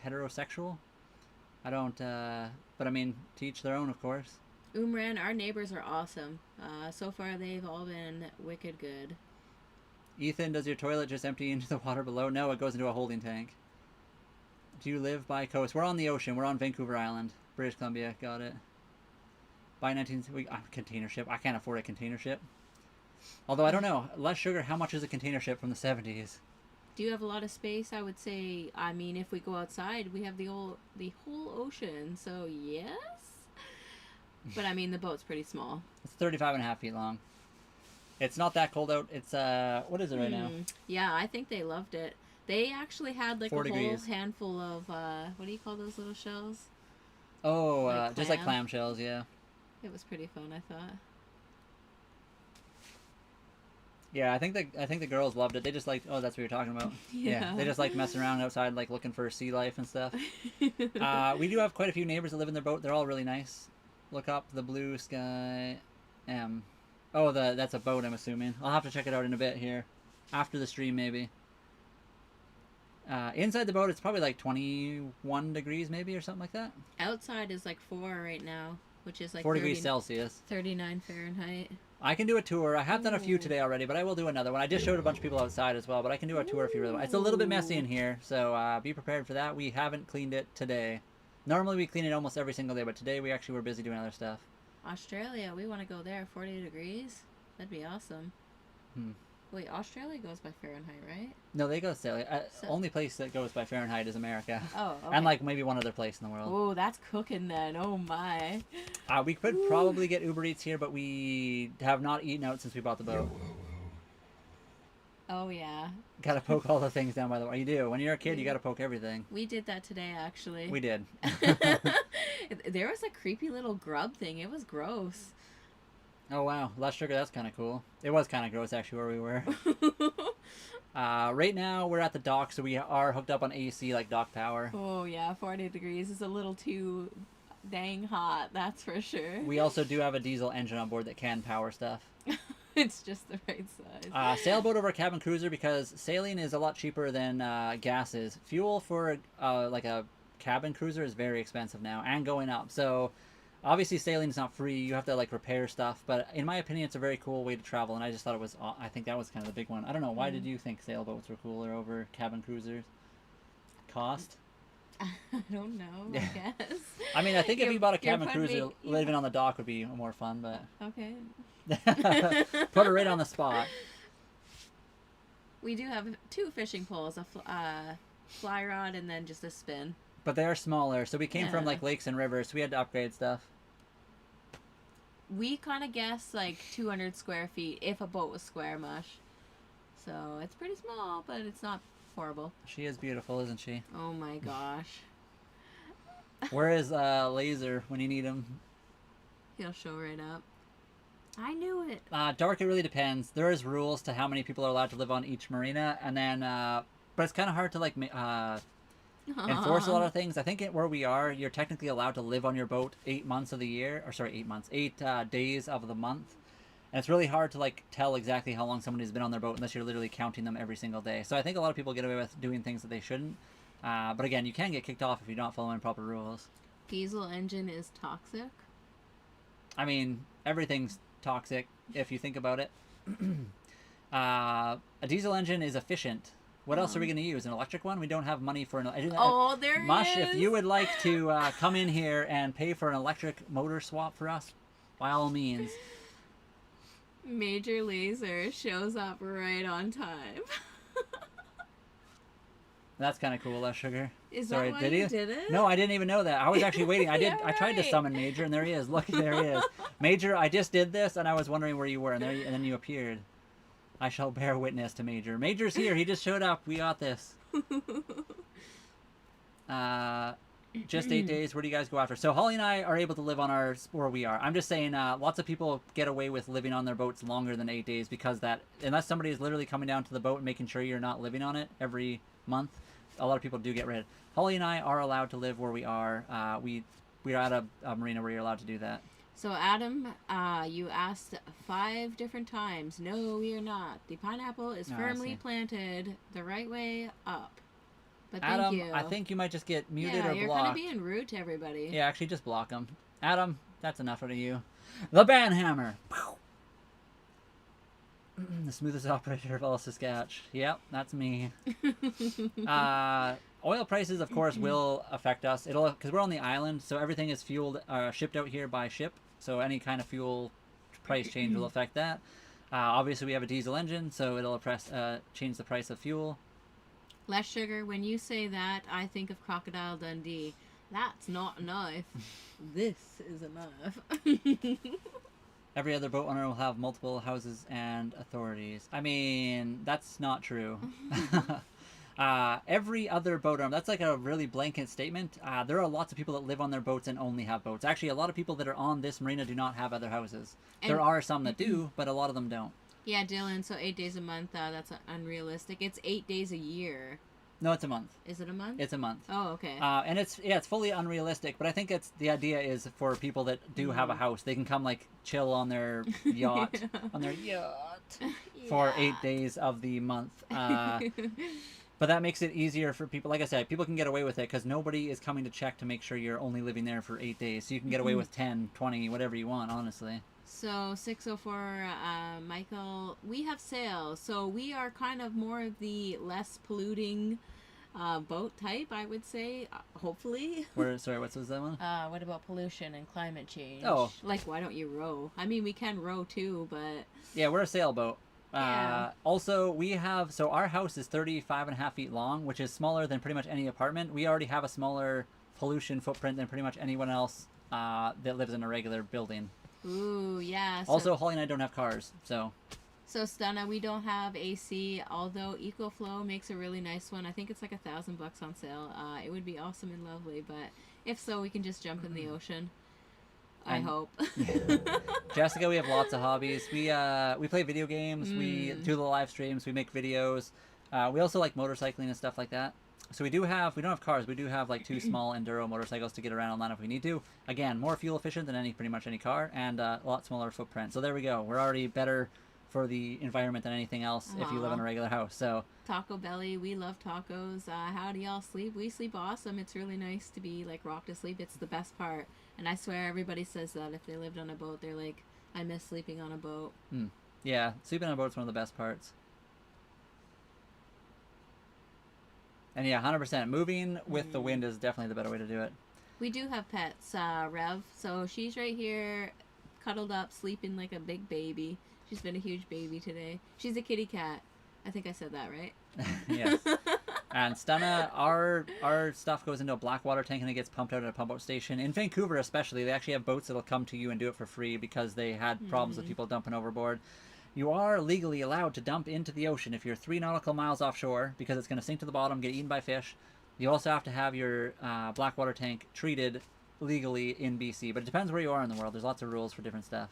heterosexual. I don't, but I mean, to each their own, of course.
Umran, our neighbors are awesome. So far, they've all been wicked good.
Ethan, does your toilet just empty into the water below? No, it goes into a holding tank. Do you live by coast? We're on the ocean. We're on Vancouver Island, British Columbia. Got it. By container ship. I can't afford a container ship. Although I don't know, less sugar. How much is a container ship from the 70s?
Do you have a lot of space? I would say. I mean, if we go outside, we have the whole ocean. So yes. But I mean, the boat's pretty small.
It's 35.5 feet long. It's not that cold out. It's what is it right now?
Yeah, I think they loved it. They actually had like
4
a
degrees.
whole handful of what do you call those little shells?
Oh,
Like
just like clam shells, yeah.
It was pretty fun, I thought.
Yeah, I think the girls loved it. They just like, oh, that's what you're talking about. Yeah, they just like messing around outside, like looking for sea life and stuff. We do have quite a few neighbors that live in their boat. They're all really nice. Look up the blue sky. Oh, that's a boat, I'm assuming. I'll have to check it out in a bit here, after the stream maybe. Inside the boat, it's probably like 21 degrees maybe or something like that.
Outside is like 4 right now, which is like
4 degrees Celsius.
39 Fahrenheit.
I can do a tour. I have done a few today already, but I will do another one. I just showed a bunch of people outside as well, but I can do a tour if you really want. It's a little bit messy in here, so be prepared for that. We haven't cleaned it today. Normally we clean it almost every single day, but today we actually were busy doing other stuff.
Australia, we want to go there. 40 degrees. That'd be awesome. Wait, Australia goes by Fahrenheit, right?
No, they go Celsius. Only place that goes by Fahrenheit is America.
Oh, okay.
And like maybe one other place in the world.
Oh, that's cooking then. Oh my.
We could probably get Uber Eats here, but we have not eaten out since we bought the boat.
Oh yeah.
Gotta poke all the things down by the way. You do. When you're a kid, you gotta poke everything.
We did that today, actually.
We did.
There was a creepy little grub thing. It was gross.
Oh wow, less sugar. That's kind of cool. It was kind of gross actually where we were. Right now we're at the dock, so we are hooked up on AC like dock power.
Oh yeah, 40 degrees is a little too dang hot. That's for sure.
We also do have a diesel engine on board that can power stuff.
It's just the right size.
Sailboat over a cabin cruiser because sailing is a lot cheaper than gas is. Fuel for like a cabin cruiser is very expensive now and going up. So obviously sailing is not free. You have to like repair stuff. But in my opinion, it's a very cool way to travel. And I just thought it was. I think that was kind of the big one. I don't know. Why did you think sailboats were cooler over cabin cruisers? Cost?
I don't know. I guess.
I mean, I think if you bought a cabin cruiser, living on the dock would be more fun. But
okay.
Put it right on the spot.
We do have 2 fishing poles, a fly rod, and then just a spin.
But they are smaller, so we came from like lakes and rivers, so we had to upgrade stuff.
We kind of guessed like 200 square feet if a boat was square mush. So it's pretty small, but it's not horrible.
She is beautiful, isn't she?
Oh my gosh.
Where is Laser when you need him?
He'll show right up. I knew it.
Dark, it really depends. There is rules to how many people are allowed to live on each marina, and then, but it's kind of hard to like enforce a lot of things. I think where we are, you're technically allowed to live on your boat 8 months of the year, or sorry, 8 months, 8 days of the month, and it's really hard to like tell exactly how long somebody's been on their boat unless you're literally counting them every single day. So I think a lot of people get away with doing things that they shouldn't. But again, you can get kicked off if you're not following proper rules.
Diesel engine is toxic.
I mean, everything's toxic if you think about it. A diesel engine is efficient. What else are we going to use? An electric one? We don't have money for an electric.
Oh, there it
Mush,
is.
if you would like to come in here and pay for an electric motor swap for us, by all means.
Major Laser shows up right on time.
That's kind of cool, less sugar.
Is
Sorry,
that why you did it?
No, I didn't even know that. I was actually waiting. I did.
Yeah,
I tried to
right.
summon Major, and there he is. Look, there he is. Major, I just did this, and I was wondering where you were, and then you appeared. I shall bear witness to Major. Major's here. He just showed up. We got this. Just 8 days. Where do you guys go after? So Holly and I are able to live on where we are. I'm just saying, lots of people get away with living on their boats longer than 8 days because unless somebody is literally coming down to the boat and making sure you're not living on it every month, a lot of people do get rid. Holly and I are allowed to live where we are. We are at a marina where you're allowed to do that.
So Adam, you asked 5 different times. No, we are not. The pineapple is firmly planted the right way up. But thank
Adam,
you.
I think you might just get muted or blocked.
You're kind of being rude to everybody.
Yeah, actually, just block him. Adam, that's enough out of you. The Banhammer. The smoothest operator of all Saskatch. Yep, that's me. Oil prices, of course, will affect us. Because we're on the island, so everything is shipped out here by ship. So any kind of fuel price change will affect that. Obviously, we have a diesel engine, so it'll change the price of fuel.
Less sugar. When you say that, I think of Crocodile Dundee. That's not enough. This is enough.
Every other boat owner will have multiple houses and authorities. I mean, that's not true. Every other boat owner, that's like a really blanket statement. There are lots of people that live on their boats and only have boats. Actually, a lot of people that are on this marina do not have other houses. And there are some that do, but a lot of them don't.
Yeah, Dylan, so 8 days a month, that's unrealistic. It's 8 days a year.
No, it's a month.
Is it a month?
It's a month.
Oh, okay.
And it's fully unrealistic, but I think the idea is for people that do have a house, they can come like chill on their yacht, for 8 days of the month. But that makes it easier for people. Like I said, people can get away with it because nobody is coming to check to make sure you're only living there for 8 days. So you can get away with 10, 20, whatever you want, honestly.
So 604, Michael, we have sails. So we are kind of more of the less polluting boat type, I would say, hopefully.
Sorry, what's that one?
What about pollution and climate change?
Oh.
Like, why don't you row? I mean, we can row too, but...
Yeah, we're a sailboat.
Yeah.
Also, our house is 35.5 feet long, which is smaller than pretty much any apartment. We already have a smaller pollution footprint than pretty much anyone else that lives in a regular building.
Ooh, yeah. So,
also, Holly and I don't have cars, so...
So, Stunna, we don't have AC, although EcoFlow makes a really nice one. I think it's like $1,000 on sale. It would be awesome and lovely, but if so, we can just jump in the ocean. I hope.
Jessica, we have lots of hobbies. We play video games. We do the live streams. We make videos. We also like motorcycling and stuff like that. So we don't have cars. We do have like 2 small enduro motorcycles to get around online if we need to. Again, more fuel efficient than pretty much any car, and a lot smaller footprint. So there we go. We're already better for the environment than anything else if you live in a regular house. So
Taco Belly, we love tacos. How do y'all sleep? We sleep awesome. It's really nice to be like rocked to sleep. It's the best part. And I swear everybody says that if they lived on a boat, they're like, I miss sleeping on a boat.
Yeah, sleeping on a boat's one of the best parts. And yeah, 100%. Moving with the wind is definitely the better way to do it.
We do have pets, Rev. So she's right here, cuddled up, sleeping like a big baby. She's been a huge baby today. She's a kitty cat. I think I said that right.
Yes. And Stunna, our stuff goes into a black water tank and it gets pumped out at a pump out station. In Vancouver especially, they actually have boats that'll come to you and do it for free because they had problems with people dumping overboard. You are legally allowed to dump into the ocean if you're 3 nautical miles offshore because it's going to sink to the bottom, get eaten by fish. You also have to have your black water tank treated legally in BC, but it depends where you are in the world. There's lots of rules for different stuff.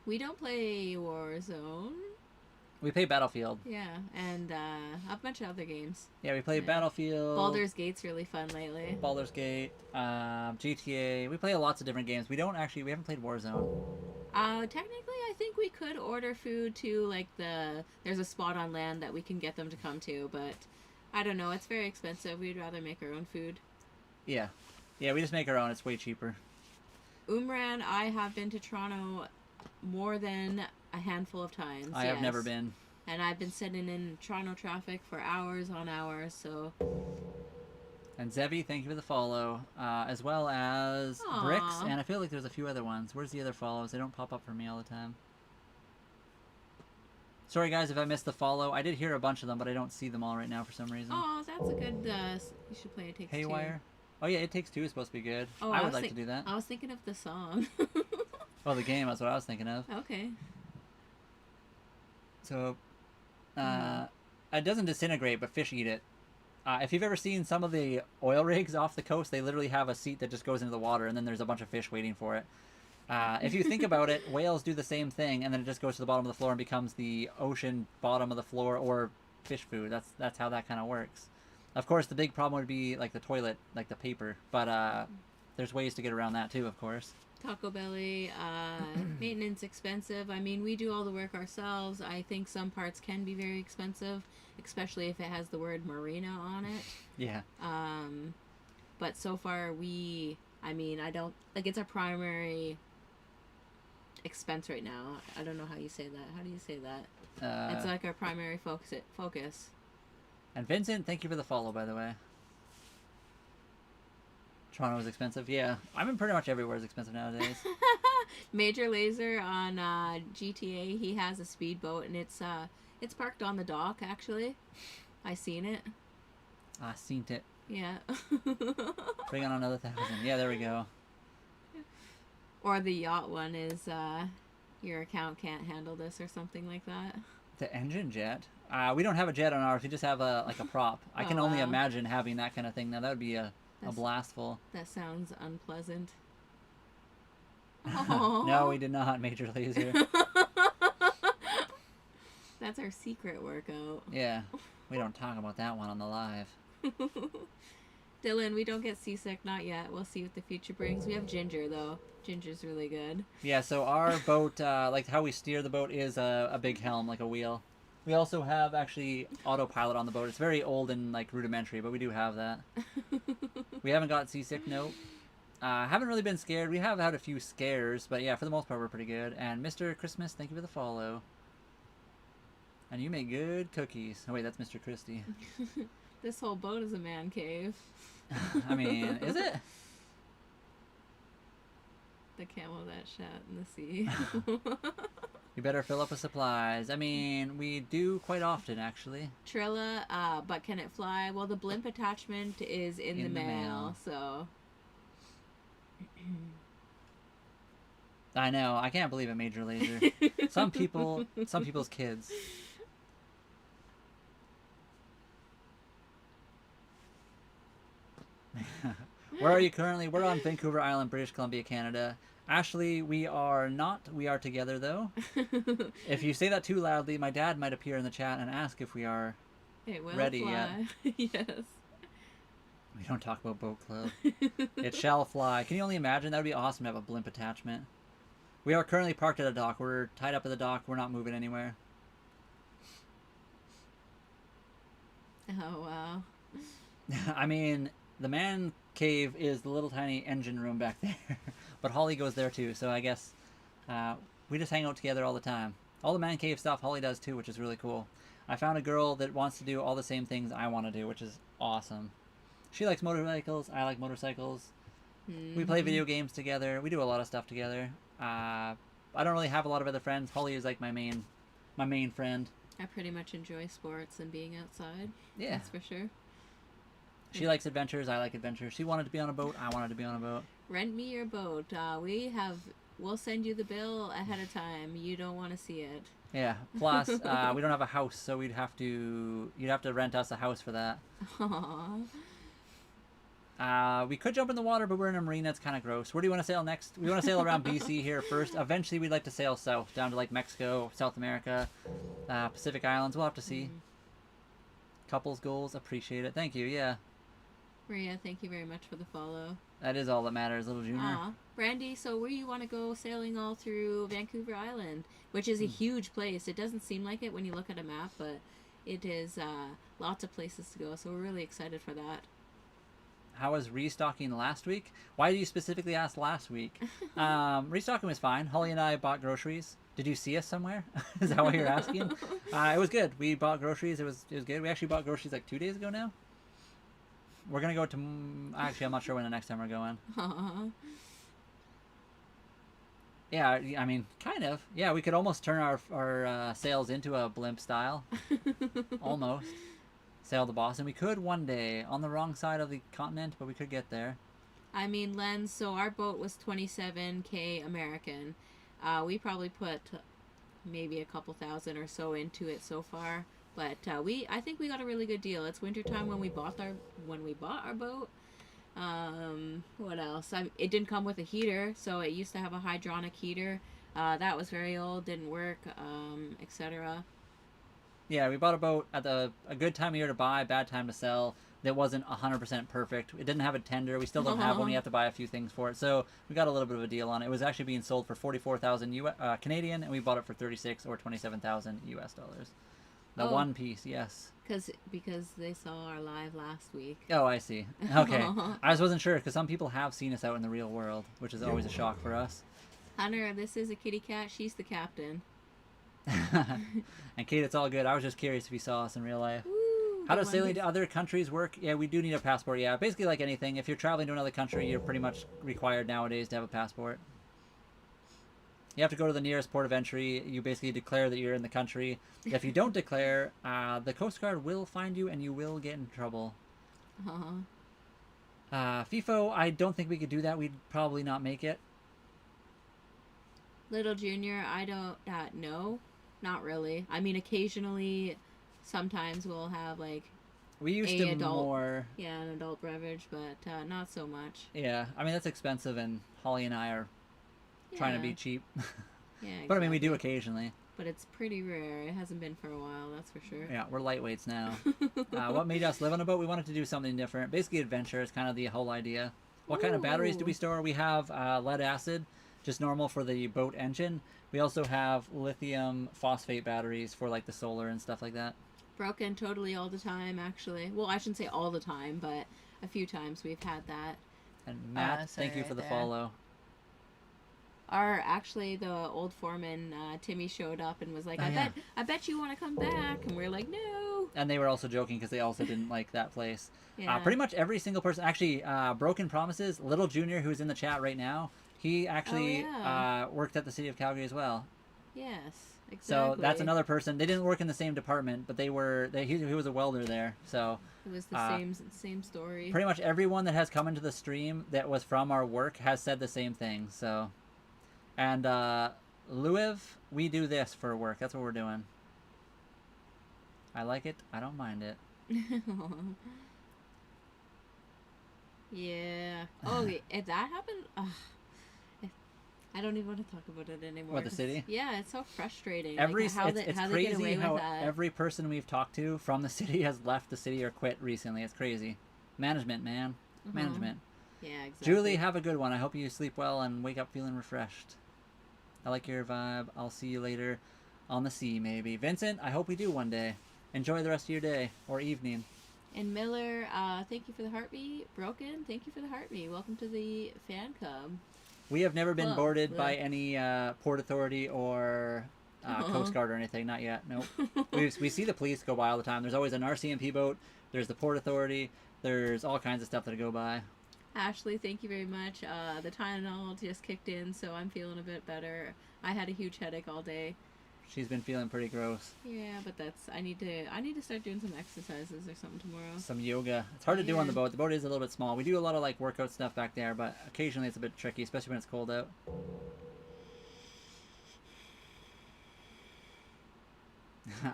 We don't play Warzone.
We play Battlefield.
Yeah, and a bunch of other games.
Yeah, we play Battlefield.
Baldur's Gate's really fun lately.
Baldur's Gate, GTA. We play lots of different games. We haven't played Warzone.
Technically, I think we could order food to, like, there's a spot on land that we can get them to come to, but I don't know. It's very expensive. We'd rather make our own food.
Yeah. Yeah, we just make our own. It's way cheaper.
Umran, I have been to Toronto more than a handful of times.
I have never been.
And I've been sitting in Toronto traffic for hours on hours, so...
And Zevi, thank you for the follow, as well as
Aww.
Bricks, and I feel like there's a few other ones. Where's the other follows? They don't pop up for me all the time. Sorry guys if I missed the follow. I did hear a bunch of them, but I don't see them all right now for some reason.
Oh, that's a good, you should play It Takes Two.
Haywire? Oh yeah, It Takes Two is supposed to be good.
Oh,
I would like to do that.
I was thinking of the song.
Oh, the game, that's what I was thinking of.
Okay.
So, it doesn't disintegrate, but fish eat it. If you've ever seen some of the oil rigs off the coast, they literally have a seat that just goes into the water, and then there's a bunch of fish waiting for it. If you think about it, whales do the same thing, and then it just goes to the bottom of the floor and becomes the ocean bottom of the floor, or fish food. That's how that kind of works. Of course, the big problem would be like the toilet, like the paper, but there's ways to get around that too, of course.
Taco Belly, maintenance expensive. I mean, we do all the work ourselves. I think some parts can be very expensive, especially if it has the word marina on it.
Yeah.
But so far I don't, like, it's our primary expense right now. I don't know how you say that. How do you say that? It's like our primary focus.
And Vincent, thank you for the follow, by the way. Toronto is expensive. Yeah, I mean, pretty much everywhere is expensive nowadays.
Major Laser on GTA, he has a speedboat, and it's parked on the dock. Actually, I seen it.
I seen it.
Yeah.
Bring on another 1,000. Yeah, there we go.
Or the yacht one is your account can't handle this or something like that.
The engine jet. We don't have a jet on ours. We just have a prop. I can only imagine having that kind of thing. Now that would be a blastful.
That sounds unpleasant.
No, we did not, Major Laser.
That's our secret workout.
Yeah, we don't talk about that one on the live.
Dylan, we don't get seasick, not yet. We'll see what the future brings. We have Ginger, though. Ginger's really good.
Yeah, so our boat, like how we steer the boat is a big helm, like a wheel. We also have actually autopilot on the boat. It's very old and like rudimentary, but we do have that. We haven't got seasick, no. Haven't really been scared. We have had a few scares, but yeah, for the most part, we're pretty good. And Mr. Christmas, thank you for the follow. And you make good cookies. Oh wait, that's Mr. Christie.
This whole boat is a man cave.
I mean, is it?
The camel that shot in the sea.
You better fill up with supplies. I mean, we do quite often, actually.
Trilla, but can it fly? Well, the blimp attachment is in the mail, so...
I know. I can't believe it, Major Laser. Some people's kids. Where are you currently? We're on Vancouver Island, British Columbia, Canada. Ashley, we are not. We are together, though. If you say that too loudly, my dad might appear in the chat and ask if we are ready yet.
Yes.
We don't talk about boat club. It shall fly. Can you only imagine? That would be awesome to have a blimp attachment. We are currently parked at a dock. We're tied up at the dock. We're not moving anywhere.
Oh, wow.
I mean, the man cave is the little tiny engine room back there. But Holly goes there too, so I guess we just hang out together all the time. All the man cave stuff Holly does too, which is really cool. I found a girl that wants to do all the same things I want to do, which is awesome. She likes motorcycles, I like motorcycles. Mm-hmm. We play video games together. We do a lot of stuff together. I don't really have a lot of other friends. Holly is like my main friend.
I pretty much enjoy sports and being outside.
Yeah.
That's for sure.
She likes adventures, I like adventures. She wanted to be on a boat, I wanted to be on a boat.
Rent me your boat. We'll send you the bill ahead of time. You don't want to see it.
Yeah. Plus, we don't have a house, so you'd have to rent us a house for that.
Aww.
We could jump in the water, but we're in a marina. It's kind of gross. Where do you want to sail next? We want to sail around BC here first. Eventually, we'd like to sail south, down to like Mexico, South America, Pacific Islands. We'll have to see. Couples goals, appreciate it. Thank you. Yeah.
Maria, thank you very much for the follow.
That is all that matters, little junior.
Aw. Brandy, so where do you want to go sailing all through Vancouver Island, which is a huge place. It doesn't seem like it when you look at a map, but it is lots of places to go, so we're really excited for that.
How was restocking last week? Why did you specifically ask last week? Restocking was fine. Holly and I bought groceries. Did you see us somewhere? Is that what you're asking? It was good. We bought groceries. It was good. We actually bought groceries like 2 days ago now. We're going to go to... Actually, I'm not sure when the next time we're going.
Aww.
Yeah, I mean, kind of. Yeah, we could almost turn our sails into a blimp style. Almost. Sail to Boston. We could one day on the wrong side of the continent, but we could get there.
I mean, Len, so our boat was $27K American. We probably put maybe a couple thousand or so into it so far, but I think we got a really good deal. It's wintertime when we bought our boat. What else? It didn't come with a heater, so it used to have a hydronic heater. That was very old, didn't work, etc.
Yeah, we bought a boat at a good time of year to buy, bad time to sell. That wasn't 100% perfect. It didn't have a tender. We still don't have one. We have to buy a few things for it. So we got a little bit of a deal on it. It was actually being sold for 44,000 Canadian, and we bought it for 36 or 27,000 US dollars. The one piece, yes.
Because they saw our live last week.
Oh, I see. Okay. I just wasn't sure because some people have seen us out in the real world, which is always a shock for us.
Hunter, this is a kitty cat. She's the captain.
And Kate, it's all good. I was just curious if you saw us in real life.
Woo,
how does sailing to other countries work? Yeah, we do need a passport. Yeah, basically like anything. If you're traveling to another country, you're pretty much required nowadays to have a passport. You have to go to the nearest port of entry. You basically declare that you're in the country. If you don't declare, the Coast Guard will find you and you will get in trouble. FIFO, I don't think we could do that. We'd probably not make it.
Little Junior, I don't know. Not really. I mean, occasionally, sometimes we'll have like
we used to
adult,
more.
Yeah, an adult beverage, but not so much.
Yeah, I mean that's expensive, and Holly and I are trying to be cheap.
Yeah, exactly.
But I mean we do occasionally.
But it's pretty rare. It hasn't been for a while, that's for sure.
Yeah, we're lightweights now. What made us live on a boat? We wanted to do something different. Basically, adventure is kind of the whole idea. What kind of batteries do we store? We have lead acid, just normal for the boat engine. We also have lithium phosphate batteries for like the solar and stuff like that.
Broken totally all the time, actually. Well, I shouldn't say all the time, but a few times we've had that.
And Matt, thank you for the follow.
Actually, the old foreman, Timmy, showed up and was like, I bet you want to come back. And we're like, no.
And they were also joking because they also didn't like that place.
Yeah.
Pretty much every single person, actually, Broken Promises, Little Junior, who's in the chat right now, he actually worked at the City of Calgary as well.
Yes, exactly.
So that's another person. They didn't work in the same department, but he was a welder there. So
it was the same story.
Pretty much everyone that has come into the stream that was from our work has said the same thing. So, and Louis, we do this for work. That's what we're doing. I like it. I don't mind it.
Yeah. Oh, if that happened, I don't even want to talk about it anymore.
What, the city?
Yeah, it's so frustrating.
It's crazy how every person we've talked to from the city has left the city or quit recently. It's crazy. Management, man. Management.
Yeah, exactly.
Julie, have a good one. I hope you sleep well and wake up feeling refreshed. I like your vibe. I'll see you later on the sea, maybe. Vincent, I hope we do one day. Enjoy the rest of your day or evening.
And Miller, thank you for the heartbeat. Broken, thank you for the heartbeat. Welcome to the fan club.
We have never been boarded by any Port Authority or Coast Guard or anything. Not yet. Nope. we see the police go by all the time. There's always an RCMP boat. There's the Port Authority. There's all kinds of stuff that go by. Ashley, thank you very much. The Tylenol just kicked in, so I'm feeling a bit better. I had a huge headache all day. She's been feeling pretty gross. Yeah, but I need to start doing some exercises or something tomorrow. Some yoga. It's hard to do on the boat. The boat is a little bit small. We do a lot of like workout stuff back there, but occasionally it's a bit tricky, especially when it's cold out.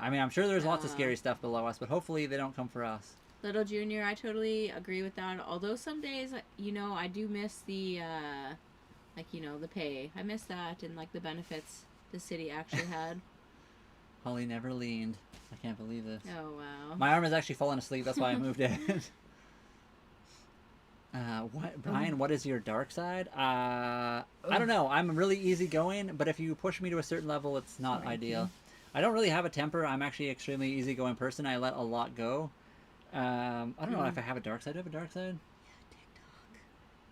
I mean, I'm sure there's lots of scary stuff below us, but hopefully they don't come for us. Little Junior, I totally agree with that. Although some days, I do miss the, the pay. I miss that and like the benefits the city actually had. Holly never leaned. I can't believe this. Oh, wow. My arm is actually falling asleep. That's why I moved it. Brian, what is your dark side? I don't know. I'm really easygoing, but if you push me to a certain level, it's not ideal. I don't really have a temper. I'm actually an extremely easygoing person. I let a lot go. I don't know if I have a dark side. Do I have a dark side? Yeah, TikTok.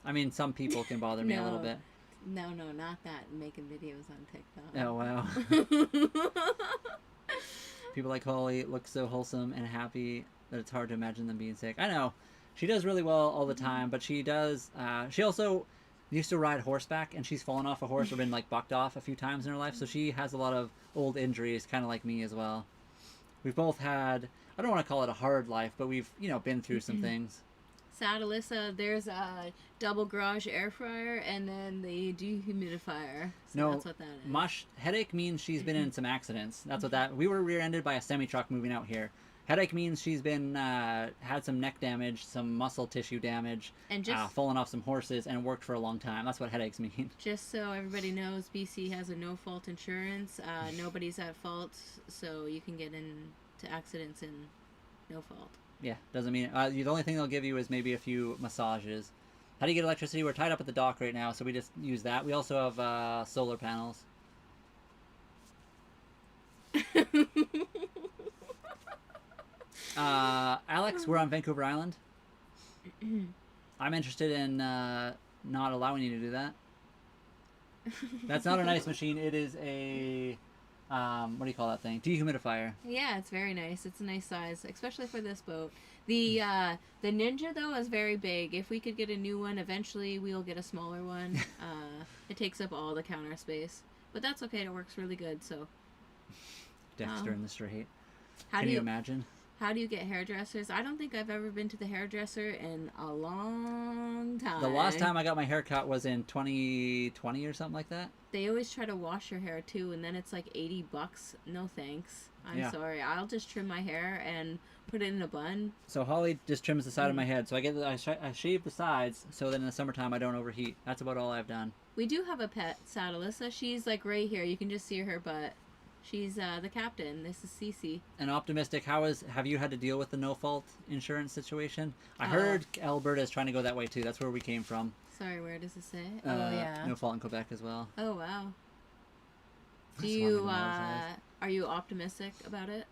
I mean, some people can bother me a little bit. No, not that. Making videos on TikTok. Oh, wow. People like Holly look so wholesome and happy that it's hard to imagine them being sick. I know. She does really well all the time, but she does... she also used to ride horseback, and she's fallen off a horse or been, bucked off a few times in her life, so she has a lot of old injuries, kind of like me as well. We've both had... I don't want to call it a hard life, but we've, been through some things. Sad Alyssa, there's a double garage air fryer and then the dehumidifier. So no, that's what that is. Mush headache means she's been in some accidents. That's what that. We were rear-ended by a semi-truck moving out here. Headache means she's been had some neck damage, some muscle tissue damage, and just fallen off some horses, and worked for a long time. That's what headaches mean. Just so everybody knows, BC has a no-fault insurance. Nobody's at fault, so you can get into accidents in no fault. Yeah, doesn't mean the only thing they'll give you is maybe a few massages. How do you get electricity? We're tied up at the dock right now, so we just use that. We also have solar panels. Alex, we're on Vancouver Island. I'm interested in not allowing you to do that. That's not an ice machine. It is a... what do you call that thing? Dehumidifier. Yeah, it's very nice. It's a nice size, especially for this boat. The Ninja, though, is very big. If we could get a new one, eventually we'll get a smaller one. It takes up all the counter space.
But that's okay. It works really good. So
Dexter in the straight.
how
Can
do
you
you
imagine?
how do you get hairdressers? I don't think I've ever been to the hairdresser in a long time.
The last time I got my hair cut was in 2020 or something like that.
They always try to wash your hair too, and then it's like $80. No thanks. I'm sorry. I'll just trim my hair and put it in a bun.
So Holly just trims the side of my head, so I shave the sides, so that in the summertime I don't overheat. That's about all I've done.
We do have a pet, Alyssa. She's like right here. You can just see her butt. She's the captain. This is Cece.
And Optimistic, have you had to deal with the no-fault insurance situation? I heard Alberta is trying to go that way too. That's where we came from.
Sorry, where does it say? Yeah.
No fault in Quebec as well.
Oh wow. Do you are you optimistic about it?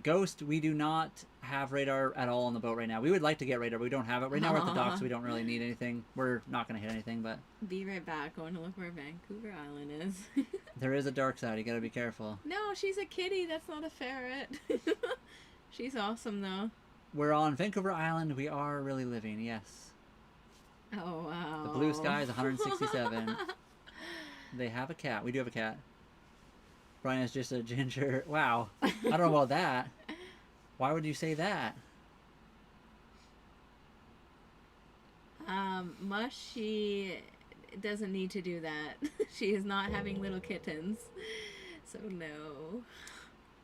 Ghost, we do not have radar at all on the boat right now. We would like to get radar, but we don't have it. Right now we're at the docks, so we don't really need anything. We're not going to hit anything, but...
Be right back. Going to look where Vancouver Island is.
There is a dark side. You got to be careful.
No, she's a kitty. That's not a ferret. She's awesome, though.
We're on Vancouver Island. We are really living, yes.
Oh, wow.
The blue sky is 167. They have a cat. We do have a cat. Brian is just a ginger. Wow. I don't know about that. Why would you say that?
She doesn't need to do that. She is not having little kittens. So no.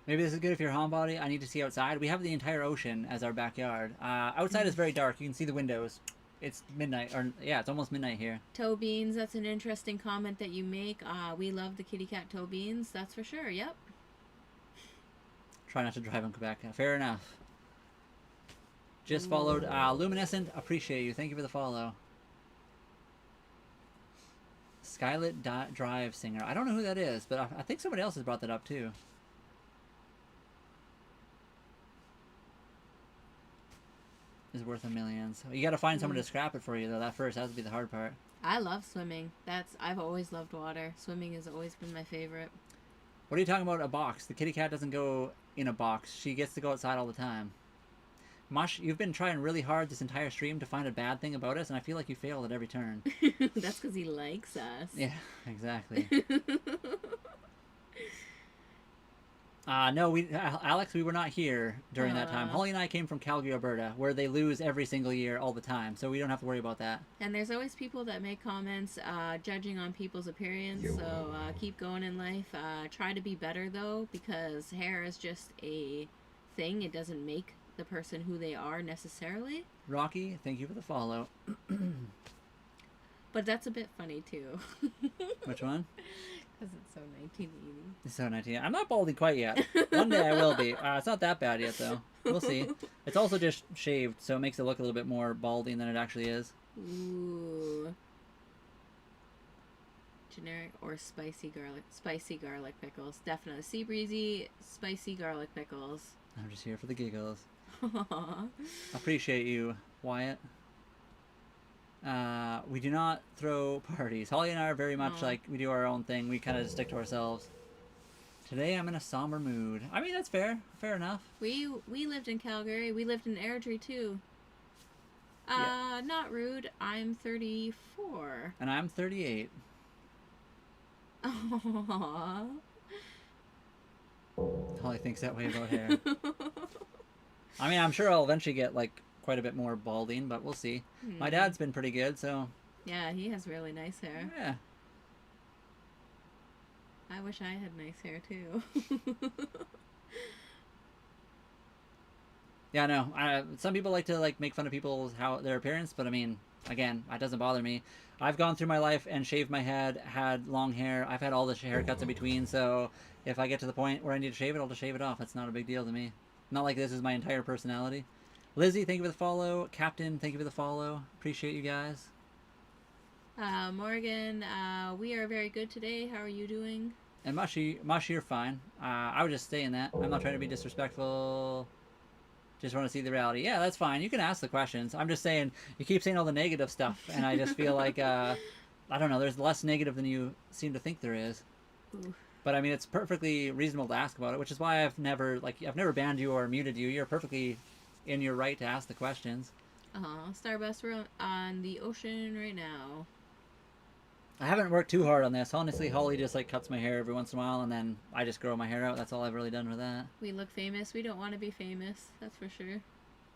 Maybe this is good if you're a homebody. I need to see outside. We have the entire ocean as our backyard. Outside is very dark. You can see the windows. It's midnight, or yeah, it's almost midnight here.
Toe beans, that's an interesting comment that you make. We love the kitty cat toe beans, that's for sure, yep.
Try not to drive in Quebec. Fair enough. Just followed Luminescent, appreciate you. Thank you for the follow. Skylit Drive Singer. I don't know who that is, but I think somebody else has brought that up too. Is worth a million. So you got to find someone to scrap it for you though. That has to be the hard part.
I love swimming. I've always loved water. Swimming has always been my favorite.
What are you talking about? A box? The kitty cat doesn't go in a box. She gets to go outside all the time. Mosh, you've been trying really hard this entire stream to find a bad thing about us, and I feel like you failed at every turn.
That's because he likes us.
Yeah, exactly. No, Alex, we were not here during that time. Holly and I came from Calgary, Alberta, where they lose every single year all the time, so we don't have to worry about that.
And there's always people that make comments judging on people's appearance, so keep going in life. Try to be better, though, because hair is just a thing. It doesn't make the person who they are necessarily.
Rocky, thank you for the follow.
But that's a bit funny, too.
Which one?
Because it's so 1980.
It's so 1980. I'm not balding quite yet. One day I will be. It's not that bad yet, though. We'll see. It's also just shaved, so it makes it look a little bit more balding than it actually is.
Ooh. Generic or spicy garlic pickles. Definitely. Sea breezy, spicy garlic pickles.
I'm just here for the giggles. Appreciate you, Wyatt. We do not throw parties. Holly and I are very much like, we do our own thing. We kind of just stick to ourselves. Today I'm in a somber mood. I mean, that's fair. Fair enough.
We lived in Calgary. We lived in Airdrie, too.
Yeah.
Not rude. I'm 34.
And I'm 38.
Aww.
Holly thinks that way about hair. I mean, I'm sure I'll eventually get, like, quite a bit more balding, but we'll see. My dad's been pretty good, so...
Yeah, he has really nice hair.
Yeah.
I wish I had nice hair, too.
Yeah, no. Some people like to, like, make fun of people's their appearance, but, I mean, again, that doesn't bother me. I've gone through my life and shaved my head, had long hair. I've had all the haircuts in between, so if I get to the point where I need to shave it, I'll just shave it off. It's not a big deal to me. Not like this is my entire personality. Lizzie, thank you for the follow. Captain, thank you for the follow. Appreciate you guys.
Morgan, we are very good today. How are you doing?
And Mashi, you're fine. I would just stay in that. I'm not trying to be disrespectful. Just want to see the reality. Yeah, that's fine. You can ask the questions. I'm just saying, you keep saying all the negative stuff, and I just feel like, I don't know, there's less negative than you seem to think there is.
Ooh.
But I mean, it's perfectly reasonable to ask about it, which is why I've never banned you or muted you. You're perfectly in your right to ask the questions.
Starburst, we're on the ocean right now.
I haven't worked too hard on this. Honestly, Holly just like cuts my hair every once in a while, and then I just grow my hair out. That's all I've really done with that.
We look famous. We don't want to be famous. That's for sure.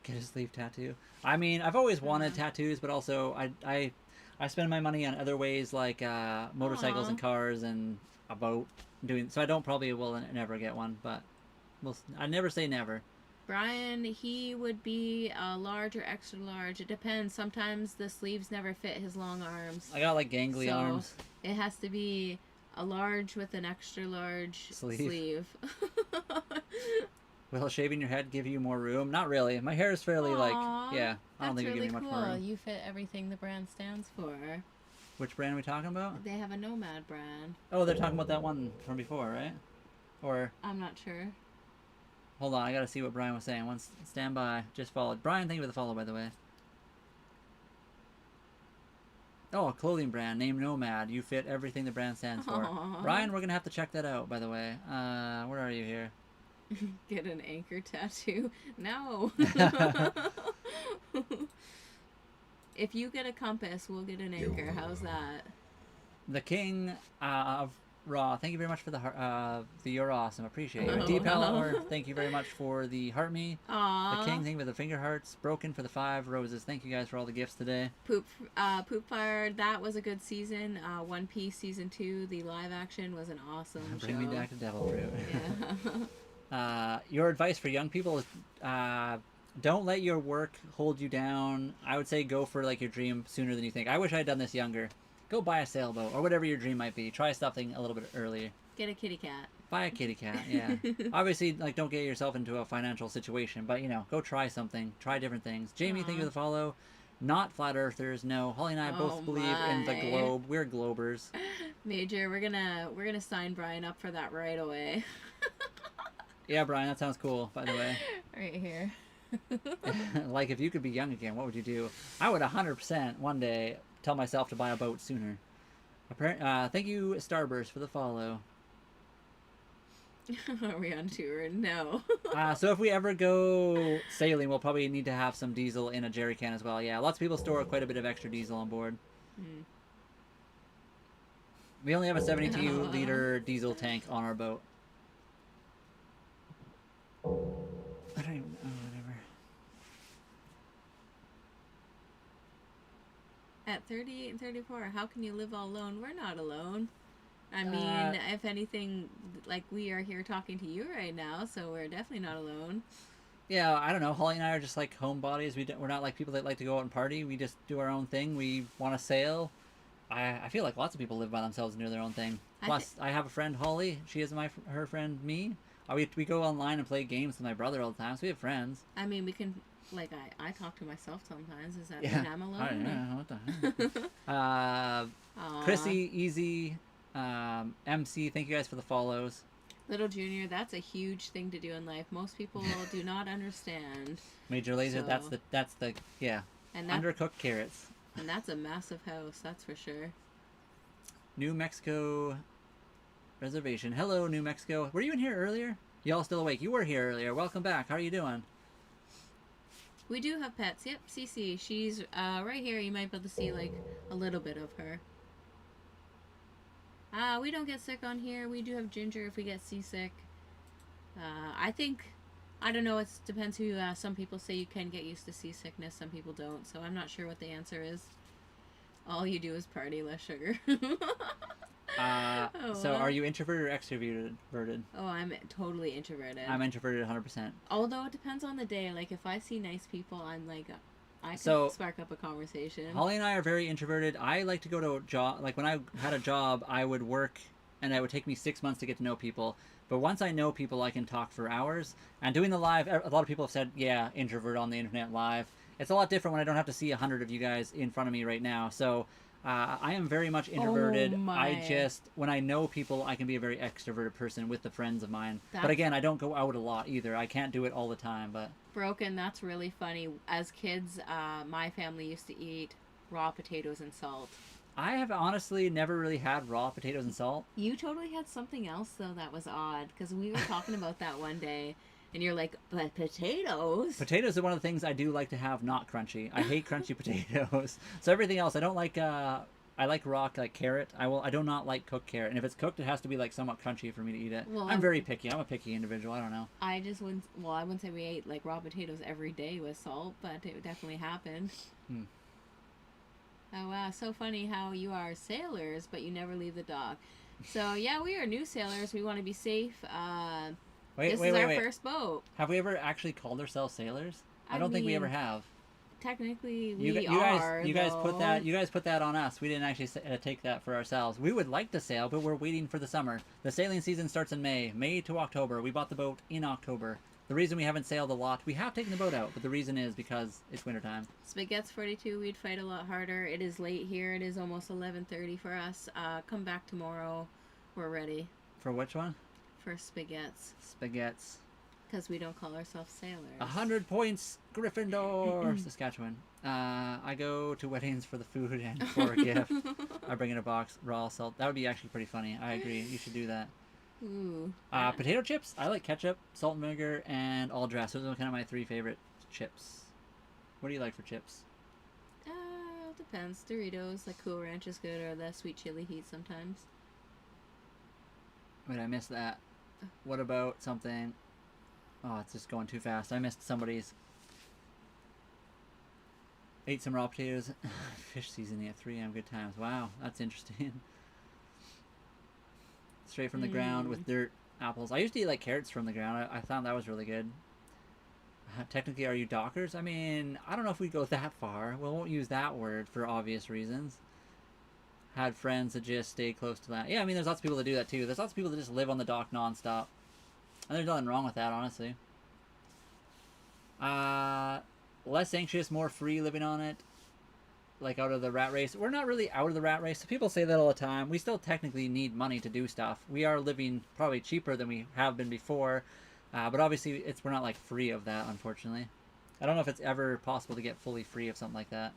Get a sleeve tattoo. I mean, I've always wanted tattoos, but also I spend my money on other ways like motorcycles and cars and a boat. So I don't probably will never get one, but I never say never.
Brian, he would be a large or extra large. It depends. Sometimes the sleeves never fit his long arms.
I got like gangly arms.
It has to be a large with an extra large sleeve.
Will shaving your head give you more room? Not really. My hair is fairly I don't think it gives me much more room.
You fit everything the brand stands for.
Which brand are we talking about?
They have a Nomad brand.
Oh, they're talking about that one from before, right? Or
I'm not sure.
Hold on, I gotta see what Brian was saying. Stand by. Just followed. Brian, thank you for the follow, by the way. Oh, a clothing brand named Nomad. You fit everything the brand stands for. Aww. Brian, we're gonna have to check that out, by the way. Where are you here?
Get an anchor tattoo. No. If you get a compass, we'll get an anchor. How's that? The
king of Raw, thank you very much for the you're awesome. Appreciate you. Deep Power, thank you very much for the heart me.
Aww.
The king, thank you for the finger hearts. Broken for the 5 roses. Thank you guys for all the gifts today.
Poop Fire, that was a good season. One Piece season 2, the live action was an awesome show.
Bring me back to Devil Fruit.
Yeah.
Your advice for young people is don't let your work hold you down. I would say go for like your dream sooner than you think. I wish I had done this younger. Go buy a sailboat or whatever your dream might be. Try something a little bit earlier.
Get a kitty cat.
Buy a kitty cat, yeah. Obviously, like, don't get yourself into a financial situation, but, you know, go try something. Try different things. Jamie, thank you for the follow. Not flat earthers, no. Holly and I both believe in the globe. We're globers.
Major, we're gonna sign Brian up for that right away.
Yeah, Brian, that sounds cool, by the way.
Right here.
Like, if you could be young again, what would you do? I would 100% one day tell myself to buy a boat sooner. Thank you, Starburst, for the follow.
Are we on tour? No.
So if we ever go sailing, we'll probably need to have some diesel in a jerry can as well. Yeah, lots of people store quite a bit of extra diesel on board. We only have a 72-liter diesel tank on our boat. I don't even know, whatever.
At 38 and 34, how can you live all alone? We're not alone. I mean, if anything, like, we are here talking to you right now, so we're definitely not alone.
Yeah, I don't know. Holly and I are just like homebodies. We're not like people that like to go out and party. We just do our own thing. We want to sail. I feel like lots of people live by themselves and do their own thing. Plus, I have a friend, Holly. She is her friend, me. We go online and play games with my brother all the time, so we have friends.
I mean, we can, like, I talk to myself sometimes. Is that when I'm alone?
I don't know. What the heck? Chrissy, Easy, MC, thank you guys for the follows.
Little Junior, that's a huge thing to do in life. Most people do not understand.
Major Laser, so, that's the and undercooked carrots.
And that's a massive house, that's for sure.
New Mexico reservation. Hello, New Mexico. Were you in here earlier? Y'all still awake? You were here earlier. Welcome back. How are you doing?
We do have pets. Yep, Cece. She's right here. You might be able to see like a little bit of her. We don't get sick on here. We do have Ginger if we get seasick. I don't know. It depends who. Some people say you can get used to seasickness. Some people don't. So I'm not sure what the answer is. All you do is party, less sugar.
So are you introverted or extroverted?
Oh, I'm totally introverted.
I'm introverted 100%.
Although it depends on the day. Like if I see nice people, I'm like, I can spark up a conversation.
Holly and I are very introverted. I like to go to a job. Like when I had a job, I would work and it would take me 6 months to get to know people. But once I know people, I can talk for hours. And doing the live, a lot of people have said, yeah, introvert on the internet live. It's a lot different when I don't have to see 100 of you guys in front of me right now. So I am very much introverted. When I know people, I can be a very extroverted person with the friends of mine. But again, I don't go out a lot either. I can't do it all the time. But
Broken, that's really funny. As kids, my family used to eat raw potatoes and salt.
I have honestly never really had raw potatoes and salt.
You totally had something else, though, that was odd. Because we were talking about that one day. And you're like, but potatoes?
Potatoes are one of the things I do like to have not crunchy. I hate crunchy potatoes. So everything else, I don't like I like raw like carrot. I do not like cooked carrot, and if it's cooked, it has to be like somewhat crunchy for me to eat it.
Well,
I'm very picky. I'm a picky individual. I don't know.
I just wouldn't. Well, I wouldn't say we ate like raw potatoes every day with salt, but it definitely happened.
Hmm.
Oh wow, so funny how you are sailors, but you never leave the dock. So yeah, we are new sailors. We want to be safe. This is our first boat.
Have we ever actually called ourselves sailors? I don't think we ever have.
Technically,
You guys put that on us. We didn't actually take that for ourselves. We would like to sail, but we're waiting for the summer. The sailing season starts in May to October. We bought the boat in October. The reason we haven't sailed a lot, we have taken the boat out, but the reason is because it's wintertime.
Spaghetti's 42, we'd fight a lot harder. It is late here. It is almost 11:30 for us. Come back tomorrow. We're ready.
For which one?
For Spaghetti's.
Spaghetti's.
Because we don't call ourselves sailors.
100 points, Gryffindor, Saskatchewan. I go to weddings for the food and for a gift. I bring in a box raw salt. That would be actually pretty funny. I agree. You should do that.
Ooh.
Potato chips. I like ketchup, salt and vinegar, and all dressed. Those are kind of my 3 favorite chips. What do you like for chips?
Depends. Doritos, like Cool Ranch is good, or the sweet chili heat sometimes.
Wait, I missed that. What about something? Oh, it's just going too fast. I missed somebody's. Ate some raw potatoes. Fish seasoning at 3 a.m. Good times. Wow, that's interesting. Straight from the ground with dirt, apples. I used to eat like carrots from the ground. I found that was really good. Technically, are you dockers? I mean, I don't know if we go that far. We won't use that word for obvious reasons. Had friends that just stay close to that. Yeah, I mean, there's lots of people that do that too. There's lots of people that just live on the dock nonstop. And there's nothing wrong with that, honestly. Less anxious, more free living on it. Like out of the rat race. We're not really out of the rat race. People say that all the time. We still technically need money to do stuff. We are living probably cheaper than we have been before. But obviously, we're not like free of that, unfortunately. I don't know if it's ever possible to get fully free of something like that.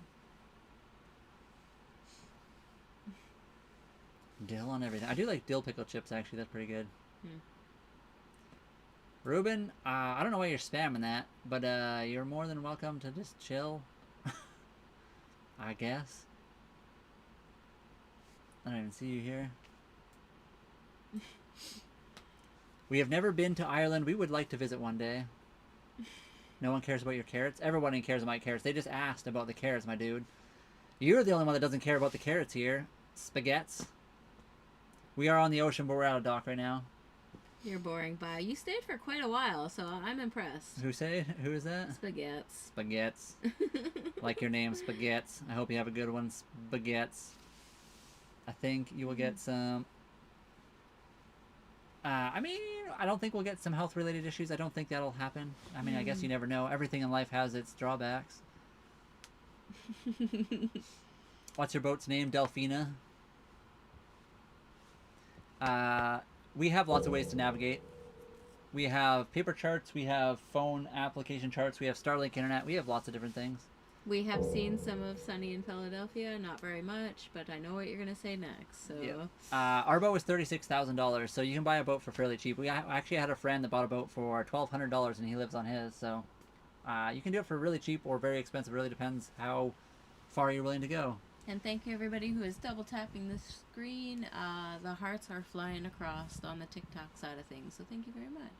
Dill on everything. I do like dill pickle chips, actually. That's pretty good. Ruben, I don't know why you're spamming that, but you're more than welcome to just chill. I guess. I don't even see you here. We have never been to Ireland. We would like to visit one day. No one cares about your carrots? Everybody cares about carrots. They just asked about the carrots, my dude. You're the only one that doesn't care about the carrots here. Spaghettis. We are on the ocean, but we're out of dock right now.
You're boring, bye. You stayed for quite a while, so I'm impressed.
Who is that?
Spaghettis.
Spaghettis. Like your name, Spaghettis. I hope you have a good one, Spaghettis. I think you will get some... I mean, I don't think we'll get some health-related issues. I don't think that'll happen. I mean, I guess you never know. Everything in life has its drawbacks. What's your boat's name? Delphina? We have lots of ways to navigate. We have paper charts, we have phone application charts, we have Starlink internet, we have lots of different things.
We have seen some of Sunny in Philadelphia, not very much, but I know what you're going to say next. So,
yeah. Our boat was $36,000, so you can buy a boat for fairly cheap. We actually had a friend that bought a boat for $1,200, and he lives on his, so you can do it for really cheap or very expensive. It really depends how far you're willing to go.
And thank you everybody who is double tapping the screen. The hearts are flying across on the TikTok side of things, so thank you very much.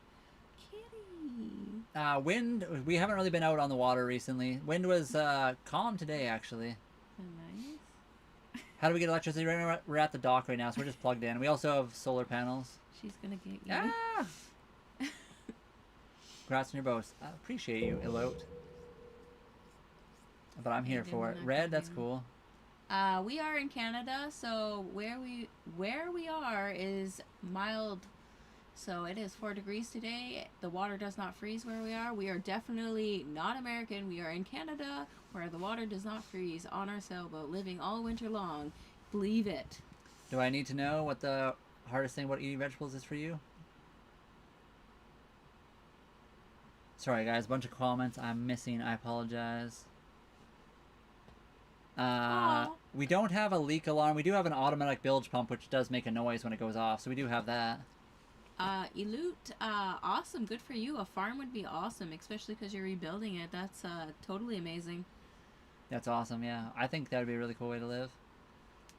Kitty.
Wind, we haven't really been out on the water recently. Wind was calm today, actually.
Nice.
How do we get electricity? We're at the dock right now, so we're just plugged in. We also have solar panels.
She's gonna get you.
Ah! Congrats on your boats. I appreciate you, Elote. But I'm here for it. Red, that's cool.
We are in Canada, so where we are is mild. So it is 4 degrees today. The water does not freeze where we are. We are definitely not American. We are in Canada, where the water does not freeze, on our sailboat, living all winter long. Believe it.
Do I need to know what the hardest thing about eating vegetables is for you? Sorry guys, a bunch of comments I'm missing. I apologize. We don't have a leak alarm. We do have an automatic bilge pump, which does make a noise when it goes off, so we do have that.
Elote, awesome. Good for you. A farm would be awesome, especially because you're rebuilding it. That's totally amazing.
That's awesome, yeah. I think that would be a really cool way to live.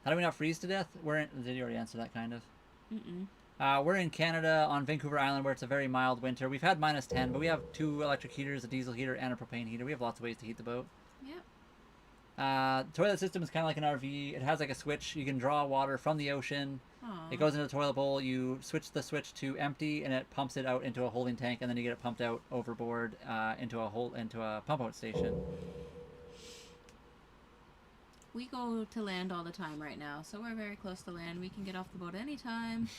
How do we not freeze to death? Did you already answer that kind of?
Mm-mm.
We're in Canada on Vancouver Island where it's a very mild winter. We've had -10, but we have 2 electric heaters, a diesel heater, and a propane heater. We have lots of ways to heat the boat.
Yep.
Toilet system is kind of like an RV. It has like a switch. You can draw water from the ocean.
Aww.
It goes into the toilet bowl. You switch the switch to empty, and it pumps it out into a holding tank, and then you get it pumped out overboard into a pump out station.
We go to land all the time right now, so we're very close to land. We can get off the boat anytime.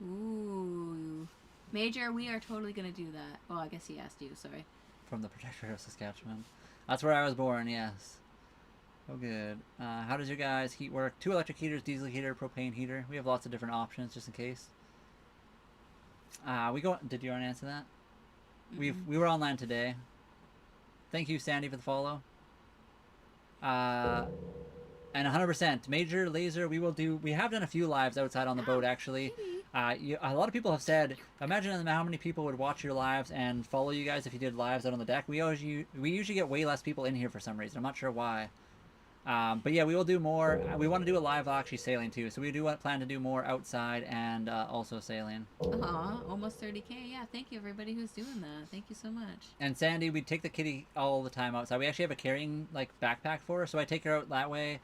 Ooh. Major, we are totally going to do that. Oh, I guess he asked you, sorry.
From the Protectorate of Saskatchewan. That's where I was born, yes. Oh, good. How does your guys' heat work? 2 electric heaters, diesel heater, propane heater. We have lots of different options, just in case. Did you already answer that?
Mm-hmm.
We were online today. Thank you, Sandy, for the follow. And 100%, Major Laser, we have done a few lives outside on the boat, actually. A lot of people have said, imagine how many people would watch your lives and follow you guys if you did lives out on the deck. We usually get way less people in here for some reason. I'm not sure why. But yeah, we will do more. We want to do a live actually sailing too, so we do plan to do more outside and also sailing.
Almost 30K. Yeah, thank you everybody who's doing that. Thank you so much.
And Sandy, we take the kitty all the time outside. We actually have a carrying backpack for her, so I take her out that way.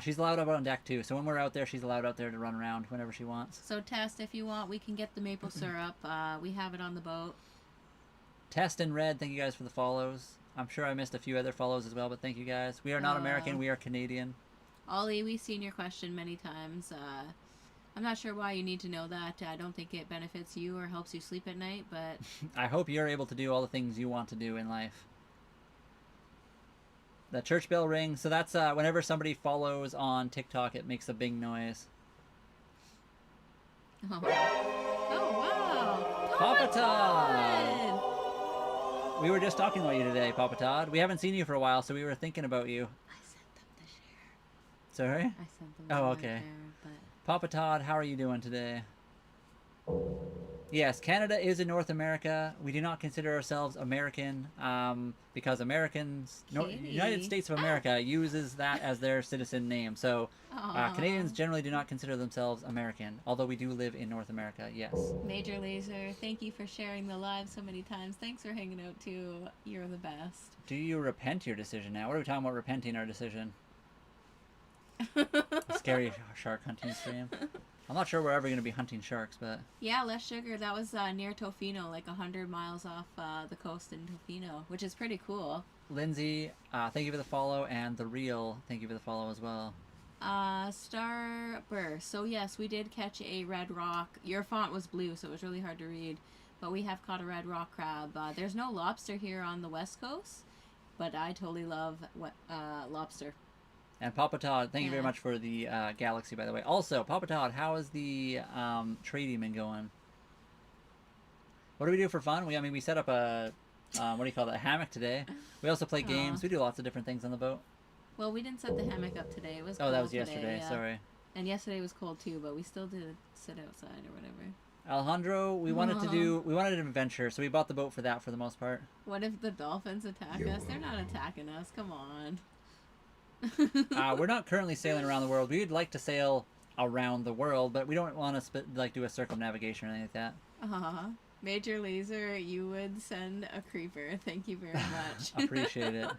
She's allowed out on deck too, so when we're out there, she's allowed out there to run around whenever she wants.
So Test, if you want, we can get the maple syrup. We have it on the boat.
Test and Red, thank you guys for the follows. I'm sure I missed a few other follows as well, but thank you guys. We are not American, we are Canadian.
Ollie, we've seen your question many times. I'm not sure why you need to know that. I don't think it benefits you or helps you sleep at night, but...
I hope you're able to do all the things you want to do in life. The church bell rings, so that's whenever somebody follows on TikTok, it makes a bing noise.
Oh wow!
Papa Todd! We were just talking about you today, Papa Todd. We haven't seen you for a while, so we were thinking about you.
I sent them to share.
Sorry?
I sent them
Oh,
to
okay.
share, but...
Papa Todd, how are you doing today? Yes, Canada is in North America. We do not consider ourselves American because United States of America uses that as their citizen name. So Canadians generally do not consider themselves American, although we do live in North America, yes.
Major Laser, thank you for sharing the live so many times. Thanks for hanging out too. You're the best.
Do you repent your decision now? What are we talking about repenting our decision? A scary shark hunting stream. I'm not sure we're ever going to be hunting sharks, but...
Yeah, less sugar. That was near Tofino, like 100 miles off the coast in Tofino, which is pretty cool.
Lindsay, thank you for the follow, and The Real, thank you for the follow as well.
Starburst. So yes, we did catch a red rock. Your font was blue, so it was really hard to read. But we have caught a red rock crab. There's no lobster here on the west coast, but I totally love lobster.
And Papa Todd, thank you very much for the galaxy, by the way. Also, Papa Todd, how is the trading been going? What do we do for fun? We set up a, a hammock today. We also play games. We do lots of different things on the boat.
Well, we didn't set the hammock up today. It was cold
that was yesterday,
yeah.
Sorry.
And yesterday was cold too, but we still did sit outside or whatever.
Alejandro, we wanted an adventure, so we bought the boat for that for the most part.
What if the dolphins attack us? They're not attacking us. Come on.
We're not currently sailing around the world. We'd like to sail around the world, but we don't want to do a circumnavigation or anything like that.
Major Laser, you would send a creeper. Thank you very much.
Appreciate it.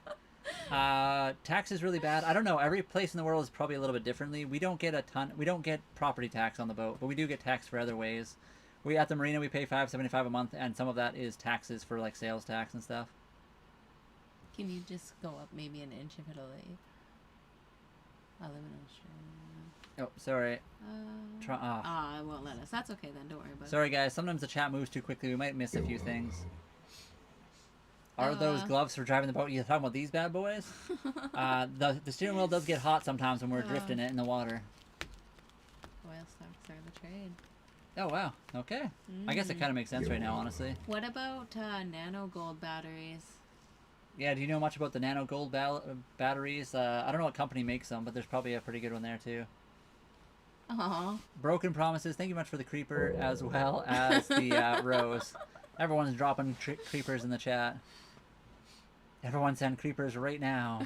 Tax is really bad. I don't know. Every place in the world is probably a little bit differently. We don't get we don't get property tax on the boat, but we do get tax for other ways. At the marina we pay $5.75 a month, and some of that is taxes for like sales tax and stuff.
Can you just go up maybe an inch if it'll let you? I live in Australia.
Oh, sorry.
It won't let us. That's okay then. Don't worry about it.
Sorry, guys. Sometimes the chat moves too quickly. We might miss a few things. Are those gloves for driving the boat? You're talking about these bad boys? The steering wheel does get hot sometimes when we're drifting it in the water.
Oil stocks are the trade.
Oh, wow. Okay. I guess it kind of makes sense right now, honestly.
What about nano gold batteries?
Yeah, do you know much about the nano gold batteries? I don't know what company makes them, but there's probably a pretty good one there too. Broken Promises, thank you much for the creeper as well as the rose. Everyone's dropping creepers in the chat. Everyone send creepers right now.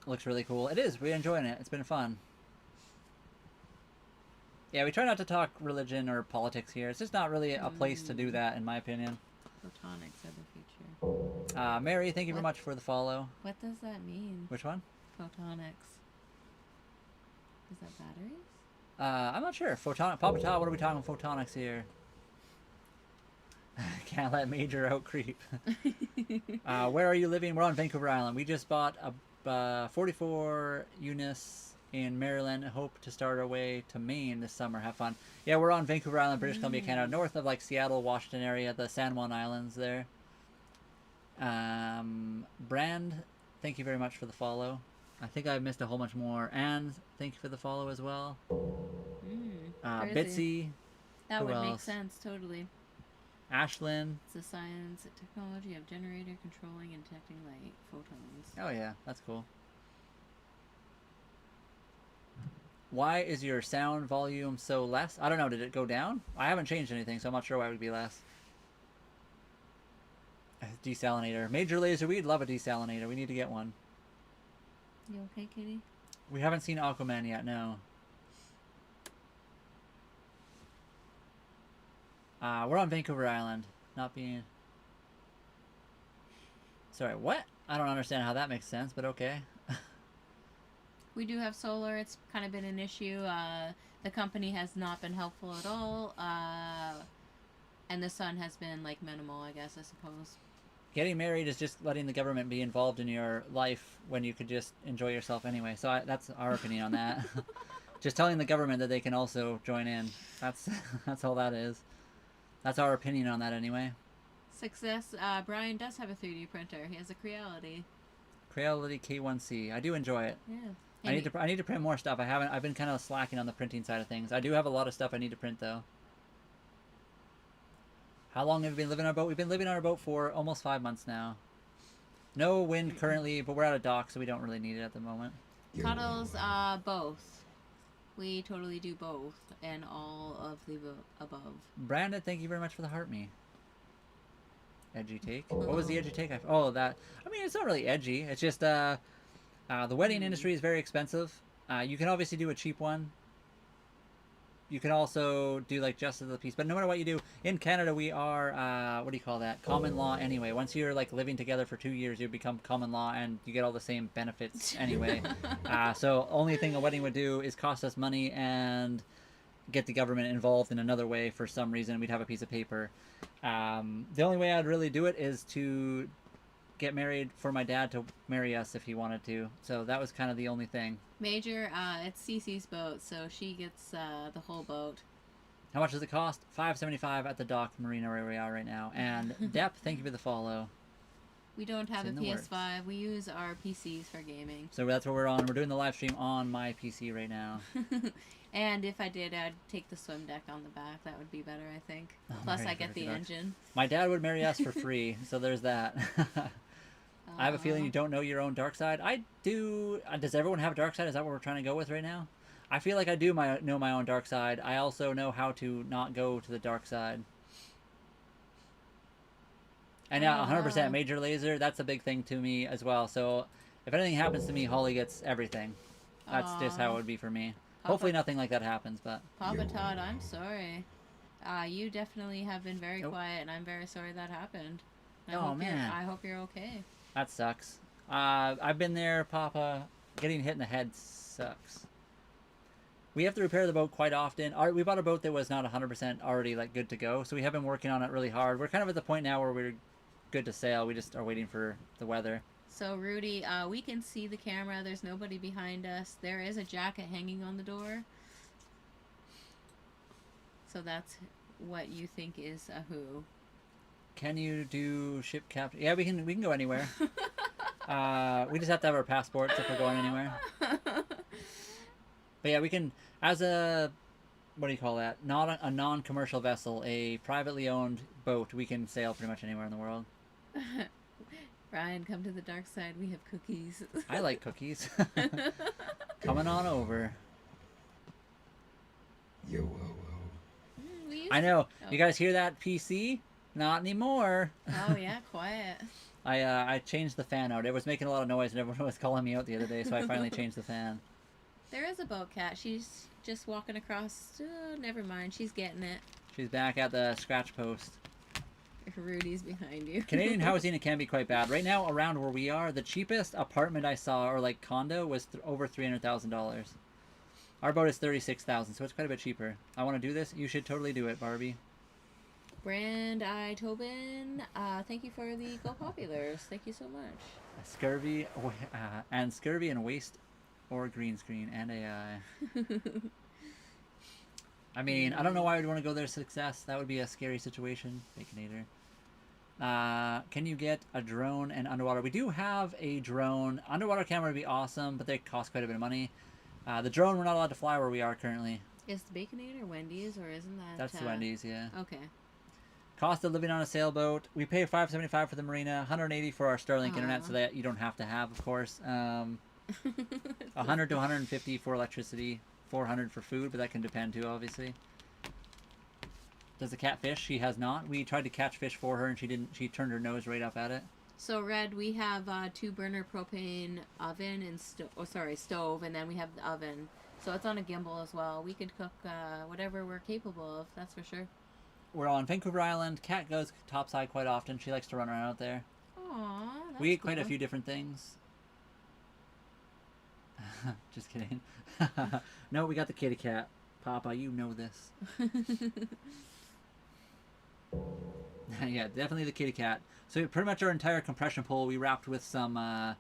Looks really cool. It is. We're enjoying it. It's been fun. Yeah, we try not to talk religion or politics here. It's just not really a place to do that, in my opinion.
Photonics are the future.
Mary, thank you very much for the follow.
What does that mean?
Which one?
Photonics. Is that batteries?
I'm not sure. Papa Todd, what are we talking photonics here? Can't let Major out creep. Where are you living? We're on Vancouver Island. We just bought a 44 units in Maryland. Hope to start our way to Maine this summer. Have fun. Yeah, we're on Vancouver Island, British Columbia, Canada, north of like Seattle, Washington area, the San Juan Islands there. Brand, thank you very much for the follow. I think I missed a whole bunch more. And thank you for the follow as well. Bitsy.
That would make sense, totally.
Ashlyn.
It's the science and technology of generator controlling and detecting light photons.
Oh yeah, that's cool. Why is your sound volume so less? I don't know, did it go down? I haven't changed anything, so I'm not sure why it would be less. Desalinator. Major Laser, we'd love a desalinator. We need to get one.
You okay, Kitty?
We haven't seen Aquaman yet, no. We're on Vancouver Island. Not being... Sorry, what? I don't understand how that makes sense, but okay.
We do have solar. It's kind of been an issue. The company has not been helpful at all. And the sun has been, like, minimal, I guess, I suppose.
Getting married is just letting the government be involved in your life when you could just enjoy yourself anyway. So that's our opinion on that. Just telling the government that they can also join in. That's all that is. That's our opinion on that anyway.
Success. Brian does have a 3D printer. He has a Creality.
Creality K1C. I do enjoy it.
Yeah.
I need to print more stuff. I've been kind of slacking on the printing side of things. I do have a lot of stuff I need to print though. How long have we been living on our boat? We've been living on our boat for almost 5 months now. No wind currently, but we're at a dock, so we don't really need it at the moment.
Cuddles, both. We totally do both, and all of the above.
Brandon, thank you very much for the heart me. Edgy take. What was the edgy take? Oh, that. I mean, it's not really edgy. It's just the wedding industry is very expensive. You can obviously do a cheap one. You can also do like justice of the peace, but no matter what you do, in Canada we are what do you call that? Common law anyway. Once you're like living together for 2 years, you become common law and you get all the same benefits anyway. So only thing a wedding would do is cost us money and get the government involved in another way for some reason. We'd have a piece of paper. The only way I'd really do it is to get married for my dad to marry us if he wanted to. So that was kind of the only thing.
Major, it's Cece's boat, so she gets the whole boat.
How much does it cost? $5.75 at the dock marina where we are right now. And Depp, thank you for the follow.
We don't have a PS5. We use our PCs for gaming.
So that's what we're on. We're doing the live stream on my PC right now.
And if I did, I'd take the swim deck on the back. That would be better, I think. Plus, I get the engine.
My dad would marry us for free, so there's that. I have a feeling you don't know your own dark side. I do. Does everyone have a dark side? Is that what we're trying to go with right now? I feel like I do know my own dark side. I also know how to not go to the dark side. And yeah, 100% Major Laser, that's a big thing to me as well. So if anything happens to me, Holly gets everything. That's just how it would be for me. Hopefully nothing like that happens, but...
Papa Todd, I'm sorry. You definitely have been very quiet, and I'm very sorry that happened. I hope you're okay.
That sucks. I've been there, Papa. Getting hit in the head sucks. We have to repair the boat quite often. We bought a boat that was not 100% already like good to go, so we have been working on it really hard. We're kind of at the point now where we're good to sail. We just are waiting for the weather.
So, Rudy, we can see the camera. There's nobody behind us. There is a jacket hanging on the door. So that's what you think is a who.
Can you do ship captain? Yeah, we can go anywhere. We just have to have our passports if we're going anywhere. But yeah, we can, as a, what do you call that? Not a non-commercial vessel, a privately owned boat, we can sail pretty much anywhere in the world.
Brian, come to the dark side. We have cookies.
I like cookies. Coming on over.
Yo, whoa, whoa.
I know. You guys hear that, PC? Not anymore.
Oh, yeah, quiet.
I changed the fan out. It was making a lot of noise and everyone was calling me out the other day, so I finally changed the fan.
There is a boat cat. She's just walking across. Never mind. She's getting it.
She's back at the scratch post.
Rudy's behind you.
Canadian housing, it can be quite bad. Right now, around where we are, the cheapest apartment I saw, or like condo, was over $300,000. Our boat is $36,000, so it's quite a bit cheaper. I want to do this. You should totally do it, Barbie.
Brand I Tobin, thank you for the Go Populars. Thank you so much.
Scurvy and waste or green screen and AI. I mean, I don't know why we'd want to go there. Success. That would be a scary situation. Baconator. Can you get a drone and underwater? We do have a drone. Underwater camera would be awesome, but they cost quite a bit of money. The drone, we're not allowed to fly where we are currently.
Is the Baconator Wendy's, or isn't that...
That's the Wendy's, yeah.
Okay.
Cost of living on a sailboat. We pay $575 for the marina, $180 for our Starlink internet, so that you don't have to have, of course. $100 to $150 for electricity, $400 for food, but that can depend too, obviously. Does the cat fish? She has not. We tried to catch fish for her, and she didn't. She turned her nose right up at it.
So, Red, we have 2-burner propane oven and stove, and then we have the oven. So it's on a gimbal as well. We could cook whatever we're capable of, that's for sure.
We're on Vancouver Island. Cat goes topside quite often. She likes to run around out there.
Aww, that's
we eat
cool.
quite a few different things. Just kidding. No, we got the kitty cat. Papa, you know this. Yeah, definitely the kitty cat. So pretty much our entire compression pole we wrapped with some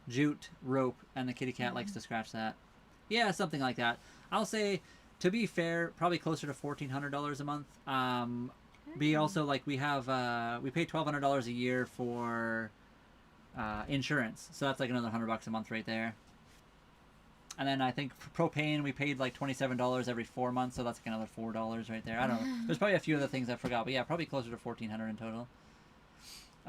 jute rope, and the kitty cat likes to scratch that. Yeah, something like that. I'll say, to be fair, probably closer to $1,400 a month. We also, like, we have we pay $1,200 a year for insurance, so that's like another $100 a month right there. And then I think for propane we paid like $27 every 4 months, so that's like another $4 right there. I don't know. There's probably a few other things I forgot, but yeah, probably closer to $1,400 in total.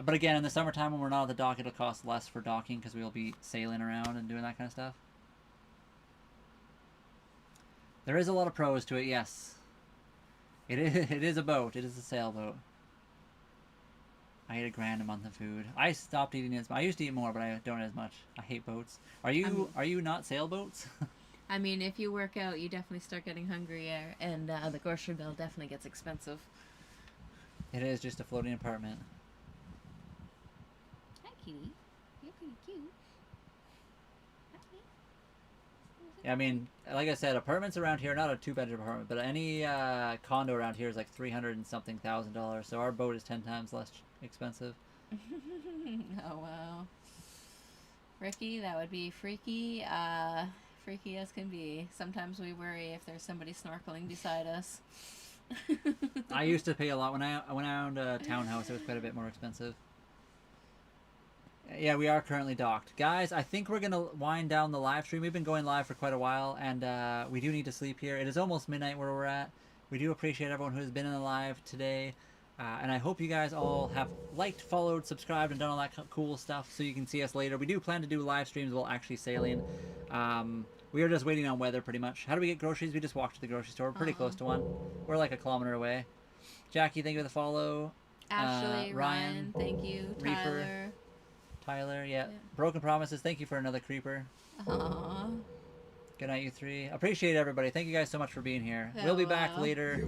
But again, in the summertime when we're not at the dock, it'll cost less for docking because we'll be sailing around and doing that kind of stuff. There is a lot of pros to it, yes. It is a boat. It is a sailboat. I eat $1,000 a month of food. I stopped eating as much. I used to eat more, but I don't as much. I hate boats. Are you not sailboats?
I mean, if you work out, you definitely start getting hungrier, and the grocery bill definitely gets expensive.
It is just a floating apartment.
Hi, kitty. You're pretty cute.
Yeah, I mean, like I said, apartments around here, not a 2-bedroom apartment, but any condo around here is like $300 and something thousand. So our boat is 10 times less expensive.
Oh, wow. Ricky, that would be freaky. Freaky as can be. Sometimes we worry if there's somebody snorkeling beside us.
I used to pay a lot when I owned a townhouse. It was quite a bit more expensive. Yeah, we are currently docked. Guys, I think we're going to wind down the live stream. We've been going live for quite a while, and we do need to sleep here. It is almost midnight where we're at. We do appreciate everyone who has been in the live today. And I hope you guys all have liked, followed, subscribed, and done all that cool stuff so you can see us later. We do plan to do live streams while actually sailing. We are just waiting on weather pretty much. How do we get groceries? We just walk to the grocery store. We're pretty close to one. We're like a kilometer away. Jackie, thank you for the follow.
Ashley, Ryan, thank you.
Reaper, Tyler, yeah. Broken Promises, thank you for another creeper.
Aww.
Good night, you three. Appreciate everybody. Thank you guys so much for being here. We'll be back later.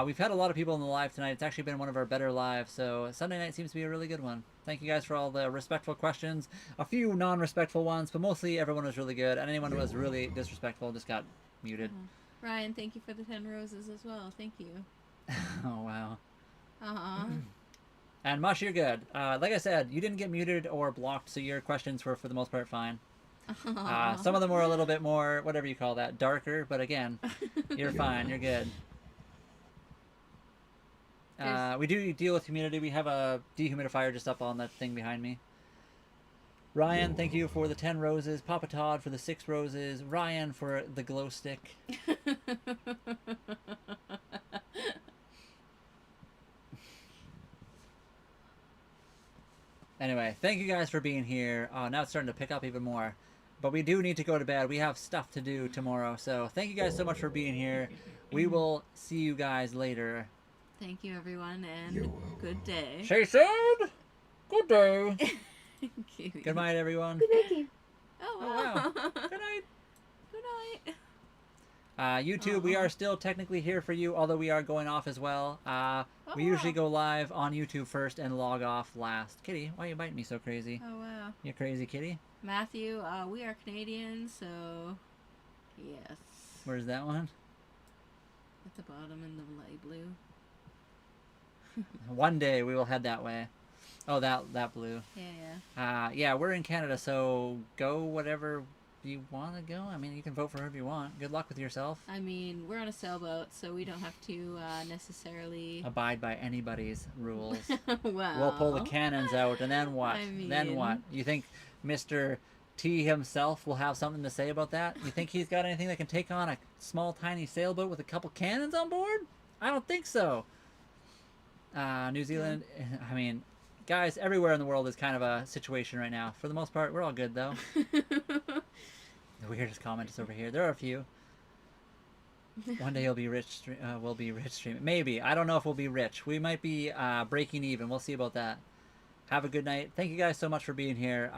We've had a lot of people in the live tonight. It's actually been one of our better lives, so Sunday night seems to be a really good one. Thank you guys for all the respectful questions. A few non-respectful ones, but mostly everyone was really good, and anyone who was really disrespectful just got muted.
Ryan, thank you for the 10 roses as well. Thank you.
Oh, wow.
Uh-huh.
And Mush, you're good. Like I said, you didn't get muted or blocked, so your questions were, for the most part, fine. Some of them were a little bit more, whatever you call that, darker, but again, you're fine. You're good. We do deal with humidity. We have a dehumidifier just up on that thing behind me. Ryan, thank you for the 10 roses. Papa Todd for the 6 roses. Ryan for the glow stick. Anyway, thank you guys for being here. Now it's starting to pick up even more. But we do need to go to bed. We have stuff to do tomorrow. So thank you guys so much for being here. We will see you guys later.
Thank you, everyone, and good day.
Stay soon! Good day.
Kitty.
Good night, everyone.
Good night, Dave.
Oh,
Oh,
wow.
wow. Good night.
Good night.
YouTube, we
Aw.
are still technically here for you, although we are going off as well. We
wow.
usually go live on YouTube first and log off last. Kitty, why are you biting me so crazy?
Oh, wow.
You crazy kitty?
Matthew, we are Canadian, so yes.
Where's that one?
At the bottom in the light blue.
One day we will head that way. Oh, that blue.
Yeah.
Yeah, we're in Canada, so go whatever you want to go. I mean, you can vote for whoever you want. Good luck with yourself.
I mean, we're on a sailboat, so we don't have to necessarily
Abide by anybody's rules.
Well,
We'll pull the cannons out, and then what?
I
Then what?
mean-
You think Mr. T himself will have something to say about that? You think he's got anything that can take on a small, tiny sailboat with a couple cannons on board? I don't think so. New Zealand, I mean, guys, everywhere in the world is kind of a situation right now. For the most part, we're all good, though. The weirdest comment is over here. There are a few. One day you'll be rich. We'll be rich streaming. Maybe. I don't know if we'll be rich. We might be breaking even. We'll see about that. Have a good night. Thank you guys so much for being here.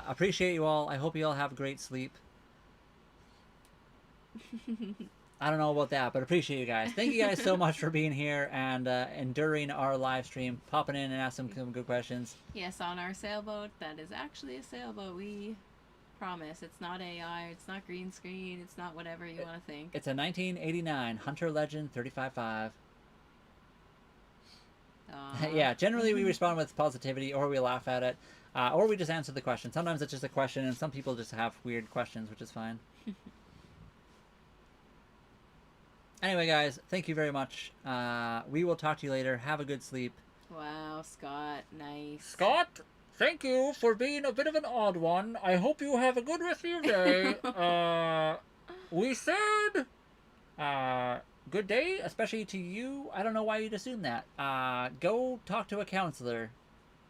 Appreciate you all. I hope you all have great sleep. I don't know about that, but appreciate you guys. Thank you guys so much for being here and enduring our live stream, popping in and asking some good questions.
Yes, on our sailboat, that is actually a sailboat. We promise. It's not AI, it's not green screen, it's not whatever you want to think.
It's a 1989 Hunter Legend 35.5. Yeah, generally we respond with positivity, or we laugh at it, or we just answer the question. Sometimes it's just a question, and some people just have weird questions, which is fine. Anyway, guys, thank you very much. We will talk to you later. Have a good sleep.
Wow, Scott, nice.
Scott, thank you for being a bit of an odd one. I hope you have a good rest of your day. We said good day, especially to you. I don't know why you'd assume that. Go talk to a counselor.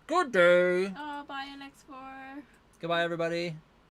Good day.
Oh, bye, NX4.
Goodbye, everybody.